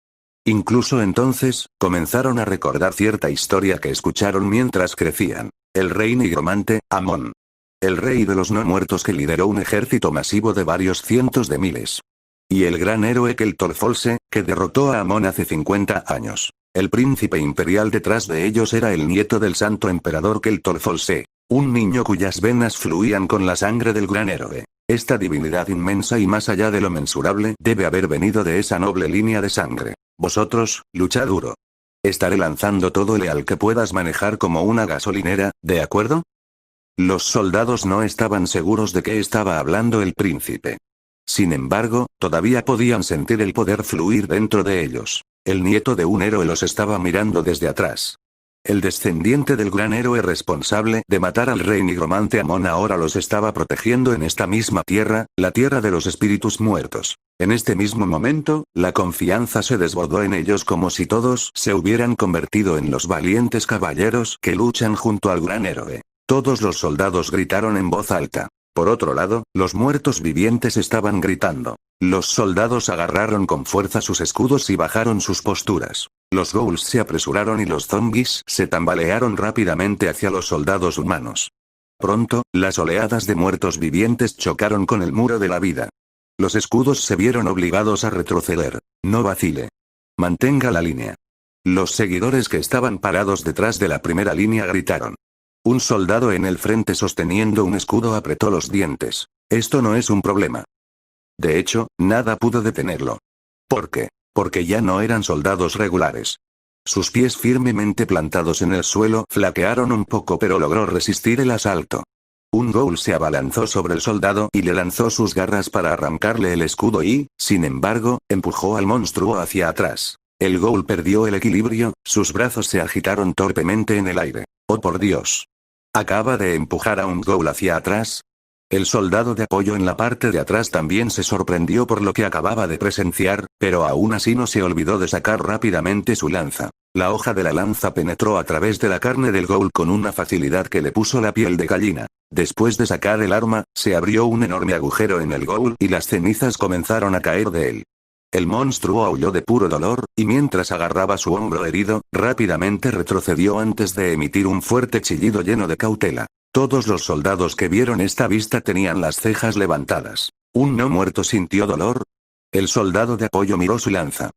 Incluso entonces, comenzaron a recordar cierta historia que escucharon mientras crecían. El rey nigromante, Amon. El rey de los no muertos que lideró un ejército masivo de varios cientos de miles. Y el gran héroe Keltorfolse, que derrotó a Amon hace 50 años. El príncipe imperial detrás de ellos era el nieto del santo emperador Keltorfolse. Un niño cuyas venas fluían con la sangre del gran héroe. Esta divinidad inmensa y más allá de lo mensurable debe haber venido de esa noble línea de sangre. Vosotros, luchad duro. Estaré lanzando todo el leal que puedas manejar como una gasolinera, ¿de acuerdo? Los soldados no estaban seguros de qué estaba hablando el príncipe. Sin embargo, todavía podían sentir el poder fluir dentro de ellos. El nieto de un héroe los estaba mirando desde atrás. El descendiente del gran héroe responsable de matar al rey nigromante Amon ahora los estaba protegiendo en esta misma tierra, la tierra de los espíritus muertos. En este mismo momento, la confianza se desbordó en ellos como si todos se hubieran convertido en los valientes caballeros que luchan junto al gran héroe. Todos los soldados gritaron en voz alta. Por otro lado, los muertos vivientes estaban gritando. Los soldados agarraron con fuerza sus escudos y bajaron sus posturas. Los ghouls se apresuraron y los zombies se tambalearon rápidamente hacia los soldados humanos. Pronto, las oleadas de muertos vivientes chocaron con el muro de la vida. Los escudos se vieron obligados a retroceder. No vacile. Mantenga la línea. Los seguidores que estaban parados detrás de la primera línea gritaron. Un soldado en el frente sosteniendo un escudo apretó los dientes. Esto no es un problema. De hecho, nada pudo detenerlo. ¿Por qué? Porque ya no eran soldados regulares. Sus pies firmemente plantados en el suelo flaquearon un poco pero logró resistir el asalto. Un ghoul se abalanzó sobre el soldado y le lanzó sus garras para arrancarle el escudo y, sin embargo, empujó al monstruo hacia atrás. El ghoul perdió el equilibrio, sus brazos se agitaron torpemente en el aire. ¡Oh por Dios! ¿Acaba de empujar a un ghoul hacia atrás? El soldado de apoyo en la parte de atrás también se sorprendió por lo que acababa de presenciar, pero aún así no se olvidó de sacar rápidamente su lanza. La hoja de la lanza penetró a través de la carne del ghoul con una facilidad que le puso la piel de gallina. Después de sacar el arma, se abrió un enorme agujero en el ghoul y las cenizas comenzaron a caer de él. El monstruo aulló de puro dolor, y mientras agarraba su hombro herido, rápidamente retrocedió antes de emitir un fuerte chillido lleno de cautela. Todos los soldados que vieron esta vista tenían las cejas levantadas. ¿Un no muerto sintió dolor? El soldado de apoyo miró su lanza.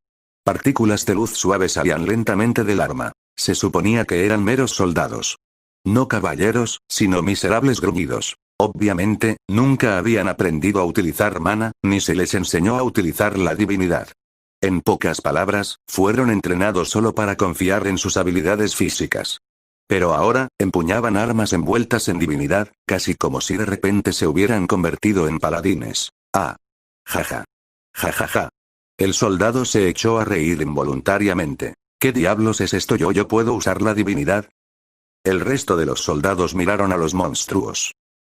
Partículas de luz suave salían lentamente del arma. Se suponía que eran meros soldados. No caballeros, sino miserables gruñidos. Obviamente, nunca habían aprendido a utilizar mana, ni se les enseñó a utilizar la divinidad. En pocas palabras, fueron entrenados solo para confiar en sus habilidades físicas. Pero ahora, empuñaban armas envueltas en divinidad, casi como si de repente se hubieran convertido en paladines. Ah. Jaja. Jajaja. El soldado se echó a reír involuntariamente. ¿Qué diablos es esto? ¿Yo puedo usar la divinidad? El resto de los soldados miraron a los monstruos.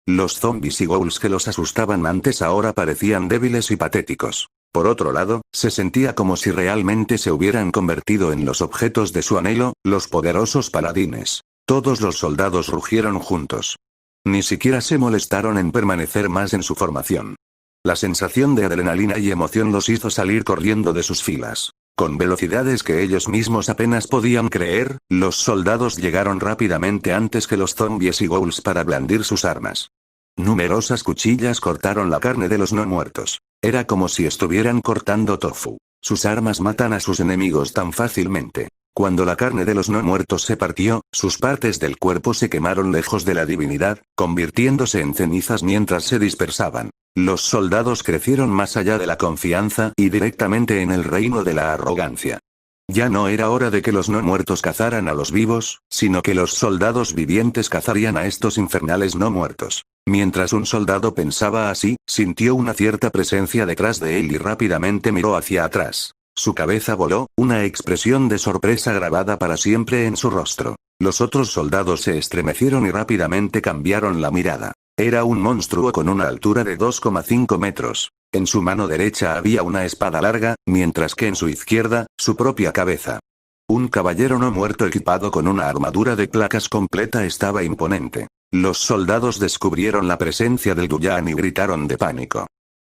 Los zombies y ghouls que los asustaban antes ahora parecían débiles y patéticos. Por otro lado, se sentía como si realmente se hubieran convertido en los objetos de su anhelo, los poderosos paladines. Todos los soldados rugieron juntos. Ni siquiera se molestaron en permanecer más en su formación. La sensación de adrenalina y emoción los hizo salir corriendo de sus filas. Con velocidades que ellos mismos apenas podían creer, los soldados llegaron rápidamente antes que los zombies y ghouls para blandir sus armas. Numerosas cuchillas cortaron la carne de los no muertos. Era como si estuvieran cortando tofu. Sus armas matan a sus enemigos tan fácilmente. Cuando la carne de los no muertos se partió, sus partes del cuerpo se quemaron lejos de la divinidad, convirtiéndose en cenizas mientras se dispersaban. Los soldados crecieron más allá de la confianza y directamente en el reino de la arrogancia. Ya no era hora de que los no muertos cazaran a los vivos, sino que los soldados vivientes cazarían a estos infernales no muertos. Mientras un soldado pensaba así, sintió una cierta presencia detrás de él y rápidamente miró hacia atrás. Su cabeza voló, una expresión de sorpresa grabada para siempre en su rostro. Los otros soldados se estremecieron y rápidamente cambiaron la mirada. Era un monstruo con una altura de 2,5 metros. En su mano derecha había una espada larga, mientras que en su izquierda, su propia cabeza. Un caballero no muerto equipado con una armadura de placas completa estaba imponente. Los soldados descubrieron la presencia del Guyan y gritaron de pánico.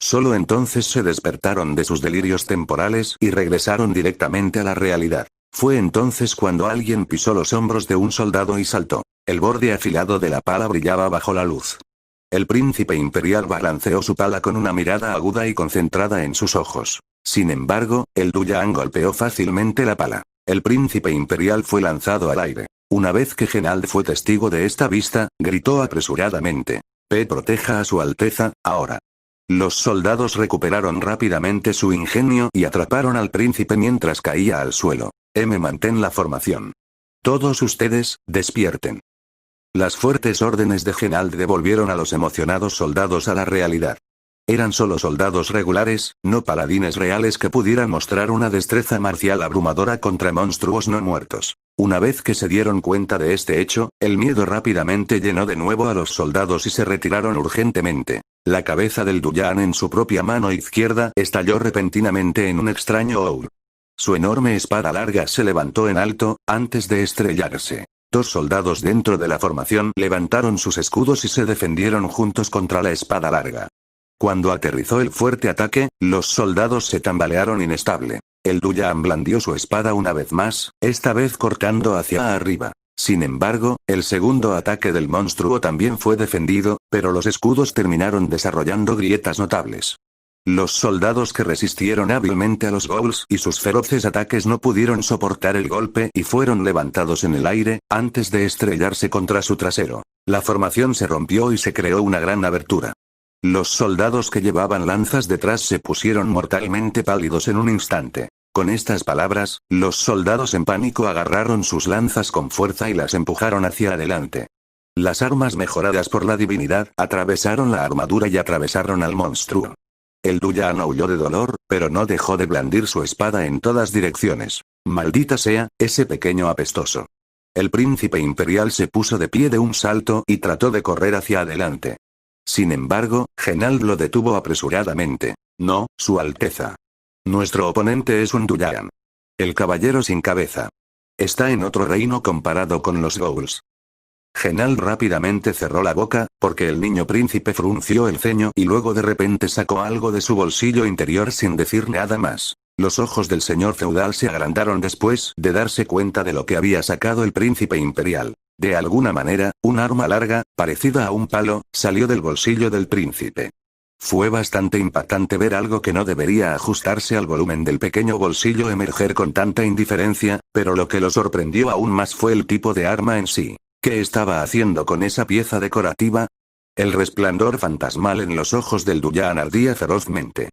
Solo entonces se despertaron de sus delirios temporales y regresaron directamente a la realidad. Fue entonces cuando alguien pisó los hombros de un soldado y saltó. El borde afilado de la pala brillaba bajo la luz. El príncipe imperial balanceó su pala con una mirada aguda y concentrada en sus ojos. Sin embargo, el Duyan golpeó fácilmente la pala. El príncipe imperial fue lanzado al aire. Una vez que Genald fue testigo de esta vista, gritó apresuradamente: proteja a su Alteza, ahora. Los soldados recuperaron rápidamente su ingenio y atraparon al príncipe mientras caía al suelo. Mantén la formación. Todos ustedes, despierten. Las fuertes órdenes de Genald devolvieron a los emocionados soldados a la realidad. Eran solo soldados regulares, no paladines reales que pudieran mostrar una destreza marcial abrumadora contra monstruos no muertos. Una vez que se dieron cuenta de este hecho, el miedo rápidamente llenó de nuevo a los soldados y se retiraron urgentemente. La cabeza del Duyan en su propia mano izquierda estalló repentinamente en un extraño howl. Su enorme espada larga se levantó en alto, antes de estrellarse. Dos soldados dentro de la formación levantaron sus escudos y se defendieron juntos contra la espada larga. Cuando aterrizó el fuerte ataque, los soldados se tambalearon inestable. El Duyan blandió su espada una vez más, esta vez cortando hacia arriba. Sin embargo, el segundo ataque del monstruo también fue defendido, pero los escudos terminaron desarrollando grietas notables. Los soldados que resistieron hábilmente a los ghouls y sus feroces ataques no pudieron soportar el golpe y fueron levantados en el aire, antes de estrellarse contra su trasero. La formación se rompió y se creó una gran abertura. Los soldados que llevaban lanzas detrás se pusieron mortalmente pálidos en un instante. Con estas palabras, los soldados en pánico agarraron sus lanzas con fuerza y las empujaron hacia adelante. Las armas mejoradas por la divinidad atravesaron la armadura y atravesaron al monstruo. El Duyan aulló de dolor, pero no dejó de blandir su espada en todas direcciones. Maldita sea, ese pequeño apestoso. El príncipe imperial se puso de pie de un salto y trató de correr hacia adelante. Sin embargo, Genald lo detuvo apresuradamente. No, Su Alteza. Nuestro oponente es un Duyan. El caballero sin cabeza. Está en otro reino comparado con los ghouls. Genald rápidamente cerró la boca, porque el niño príncipe frunció el ceño y luego de repente sacó algo de su bolsillo interior sin decir nada más. Los ojos del señor feudal se agrandaron después de darse cuenta de lo que había sacado el príncipe imperial. De alguna manera, un arma larga, parecida a un palo, salió del bolsillo del príncipe. Fue bastante impactante ver algo que no debería ajustarse al volumen del pequeño bolsillo emerger con tanta indiferencia, pero lo que lo sorprendió aún más fue el tipo de arma en sí. ¿Qué estaba haciendo con esa pieza decorativa? El resplandor fantasmal en los ojos del Duyan ardía ferozmente.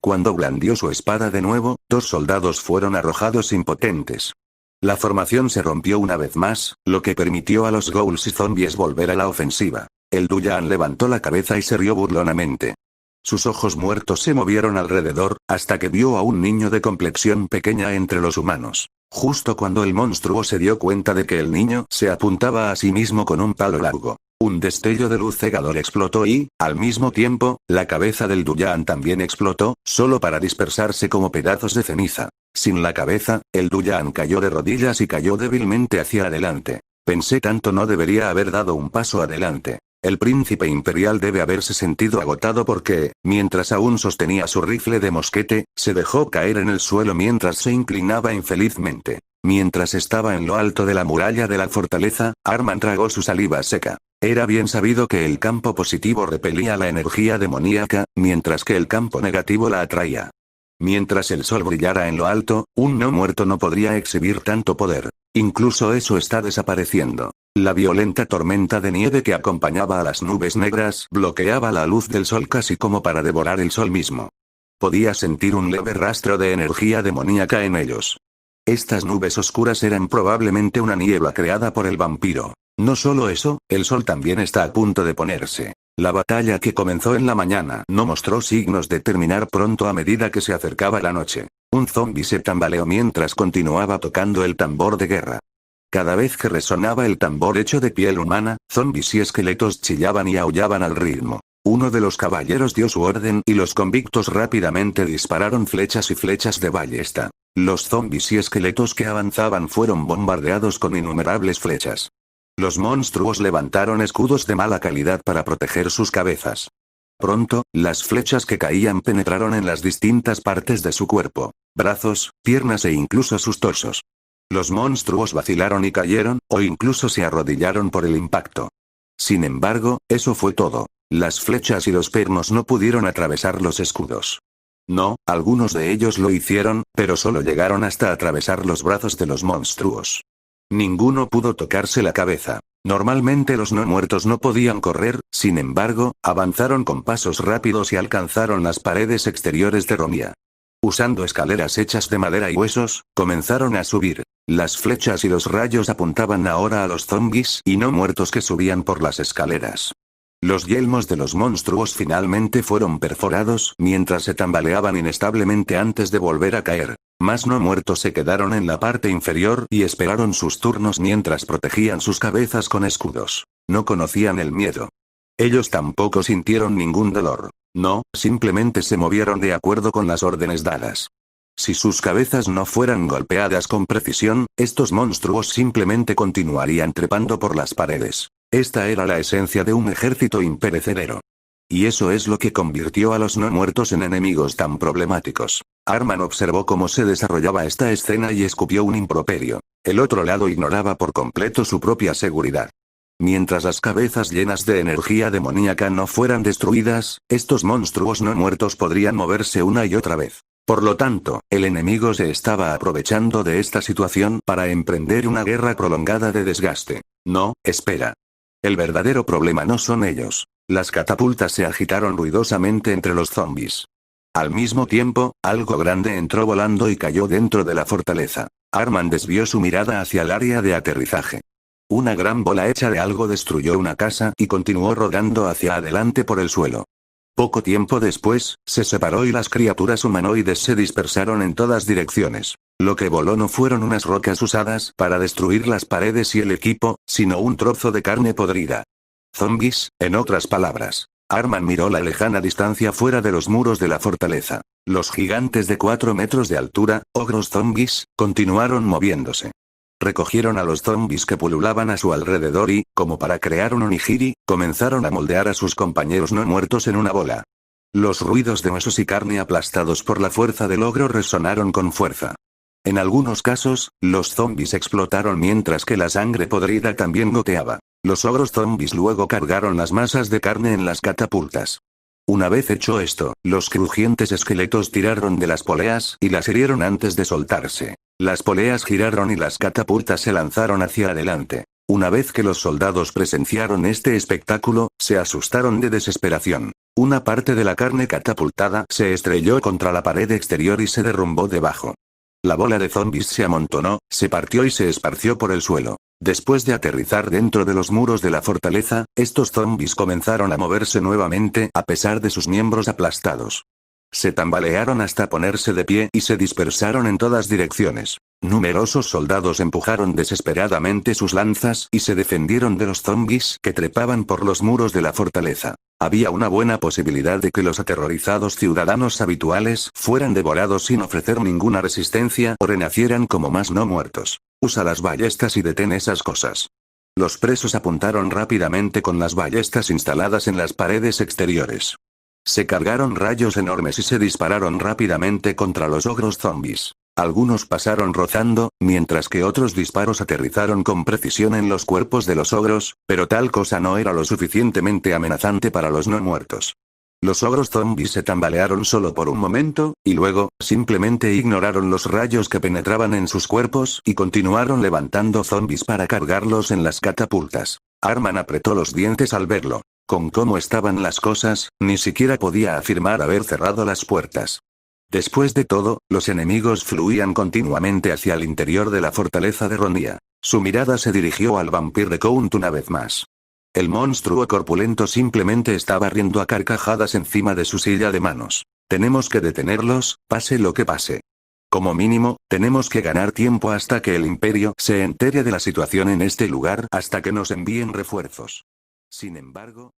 Cuando blandió su espada de nuevo, dos soldados fueron arrojados impotentes. La formación se rompió una vez más, lo que permitió a los ghouls y zombies volver a la ofensiva. El Duyan levantó la cabeza y se rió burlonamente. Sus ojos muertos se movieron alrededor, hasta que vio a un niño de complexión pequeña entre los humanos. Justo cuando el monstruo se dio cuenta de que el niño se apuntaba a sí mismo con un palo largo, un destello de luz cegador explotó y, al mismo tiempo, la cabeza del Duyan también explotó, solo para dispersarse como pedazos de ceniza. Sin la cabeza, el Duyan cayó de rodillas y cayó débilmente hacia adelante. Pensé tanto, no debería haber dado un paso adelante. El príncipe imperial debe haberse sentido agotado porque, mientras aún sostenía su rifle de mosquete, se dejó caer en el suelo mientras se inclinaba infelizmente. Mientras estaba en lo alto de la muralla de la fortaleza, Arman tragó su saliva seca. Era bien sabido que el campo positivo repelía la energía demoníaca, mientras que el campo negativo la atraía. Mientras el sol brillara en lo alto, un no muerto no podría exhibir tanto poder. Incluso eso está desapareciendo. La violenta tormenta de nieve que acompañaba a las nubes negras bloqueaba la luz del sol casi como para devorar el sol mismo. Podía sentir un leve rastro de energía demoníaca en ellos. Estas nubes oscuras eran probablemente una niebla creada por el vampiro. No solo eso, el sol también está a punto de ponerse. La batalla que comenzó en la mañana no mostró signos de terminar pronto a medida que se acercaba la noche. Un zombi se tambaleó mientras continuaba tocando el tambor de guerra. Cada vez que resonaba el tambor hecho de piel humana, zombis y esqueletos chillaban y aullaban al ritmo. Uno de los caballeros dio su orden y los convictos rápidamente dispararon flechas y flechas de ballesta. Los zombis y esqueletos que avanzaban fueron bombardeados con innumerables flechas. Los monstruos levantaron escudos de mala calidad para proteger sus cabezas. Pronto, las flechas que caían penetraron en las distintas partes de su cuerpo, brazos, piernas e incluso sus torsos. Los monstruos vacilaron y cayeron, o incluso se arrodillaron por el impacto. Sin embargo, eso fue todo. Las flechas y los pernos no pudieron atravesar los escudos. No, algunos de ellos lo hicieron, pero solo llegaron hasta atravesar los brazos de los monstruos. Ninguno pudo tocarse la cabeza. Normalmente los no muertos no podían correr, sin embargo, avanzaron con pasos rápidos y alcanzaron las paredes exteriores de Ronia. Usando escaleras hechas de madera y huesos, comenzaron a subir. Las flechas y los rayos apuntaban ahora a los zombies y no muertos que subían por las escaleras. Los yelmos de los monstruos finalmente fueron perforados mientras se tambaleaban inestablemente antes de volver a caer. Más no muertos se quedaron en la parte inferior y esperaron sus turnos mientras protegían sus cabezas con escudos. No conocían el miedo. Ellos tampoco sintieron ningún dolor. No, simplemente se movieron de acuerdo con las órdenes dadas. Si sus cabezas no fueran golpeadas con precisión, estos monstruos simplemente continuarían trepando por las paredes. Esta era la esencia de un ejército imperecedero. Y eso es lo que convirtió a los no muertos en enemigos tan problemáticos. Arman observó cómo se desarrollaba esta escena y escupió un improperio. El otro lado ignoraba por completo su propia seguridad. Mientras las cabezas llenas de energía demoníaca no fueran destruidas, estos monstruos no muertos podrían moverse una y otra vez. Por lo tanto, el enemigo se estaba aprovechando de esta situación para emprender una guerra prolongada de desgaste. No, espera. El verdadero problema no son ellos. Las catapultas se agitaron ruidosamente entre los zombies. Al mismo tiempo, algo grande entró volando y cayó dentro de la fortaleza. Arman desvió su mirada hacia el área de aterrizaje. Una gran bola hecha de algo destruyó una casa y continuó rodando hacia adelante por el suelo. Poco tiempo después, se separó y las criaturas humanoides se dispersaron en todas direcciones. Lo que voló no fueron unas rocas usadas para destruir las paredes y el equipo, sino un trozo de carne podrida. Zombies, en otras palabras. Arman miró la lejana distancia fuera de los muros de la fortaleza. Los gigantes de 4 metros de altura, ogros zombies, continuaron moviéndose. Recogieron a los zombies que pululaban a su alrededor y, como para crear un onigiri, comenzaron a moldear a sus compañeros no muertos en una bola. Los ruidos de huesos y carne aplastados por la fuerza del ogro resonaron con fuerza. En algunos casos, los zombies explotaron mientras que la sangre podrida también goteaba. Los ogros zombies luego cargaron las masas de carne en las catapultas. Una vez hecho esto, los crujientes esqueletos tiraron de las poleas y las hirieron antes de soltarse. Las poleas giraron y las catapultas se lanzaron hacia adelante. Una vez que los soldados presenciaron este espectáculo, se asustaron de desesperación. Una parte de la carne catapultada se estrelló contra la pared exterior y se derrumbó debajo. La bola de zombies se amontonó, se partió y se esparció por el suelo. Después de aterrizar dentro de los muros de la fortaleza, estos zombies comenzaron a moverse nuevamente a pesar de sus miembros aplastados. Se tambalearon hasta ponerse de pie y se dispersaron en todas direcciones. Numerosos soldados empujaron desesperadamente sus lanzas y se defendieron de los zombies que trepaban por los muros de la fortaleza. Había una buena posibilidad de que los aterrorizados ciudadanos habituales fueran devorados sin ofrecer ninguna resistencia o renacieran como más no muertos. Usa las ballestas y detén esas cosas. Los presos apuntaron rápidamente con las ballestas instaladas en las paredes exteriores. Se cargaron rayos enormes y se dispararon rápidamente contra los ogros zombies. Algunos pasaron rozando, mientras que otros disparos aterrizaron con precisión en los cuerpos de los ogros, pero tal cosa no era lo suficientemente amenazante para los no muertos. Los ogros zombies se tambalearon solo por un momento, y luego, simplemente ignoraron los rayos que penetraban en sus cuerpos y continuaron levantando zombies para cargarlos en las catapultas. Arman apretó los dientes al verlo. Con cómo estaban las cosas, ni siquiera podía afirmar haber cerrado las puertas. Después de todo, los enemigos fluían continuamente hacia el interior de la fortaleza de Ronia. Su mirada se dirigió al vampiro de Count una vez más. El monstruo corpulento simplemente estaba riendo a carcajadas encima de su silla de manos. Tenemos que detenerlos, pase lo que pase. Como mínimo, tenemos que ganar tiempo hasta que el Imperio se entere de la situación en este lugar hasta que nos envíen refuerzos. Sin embargo,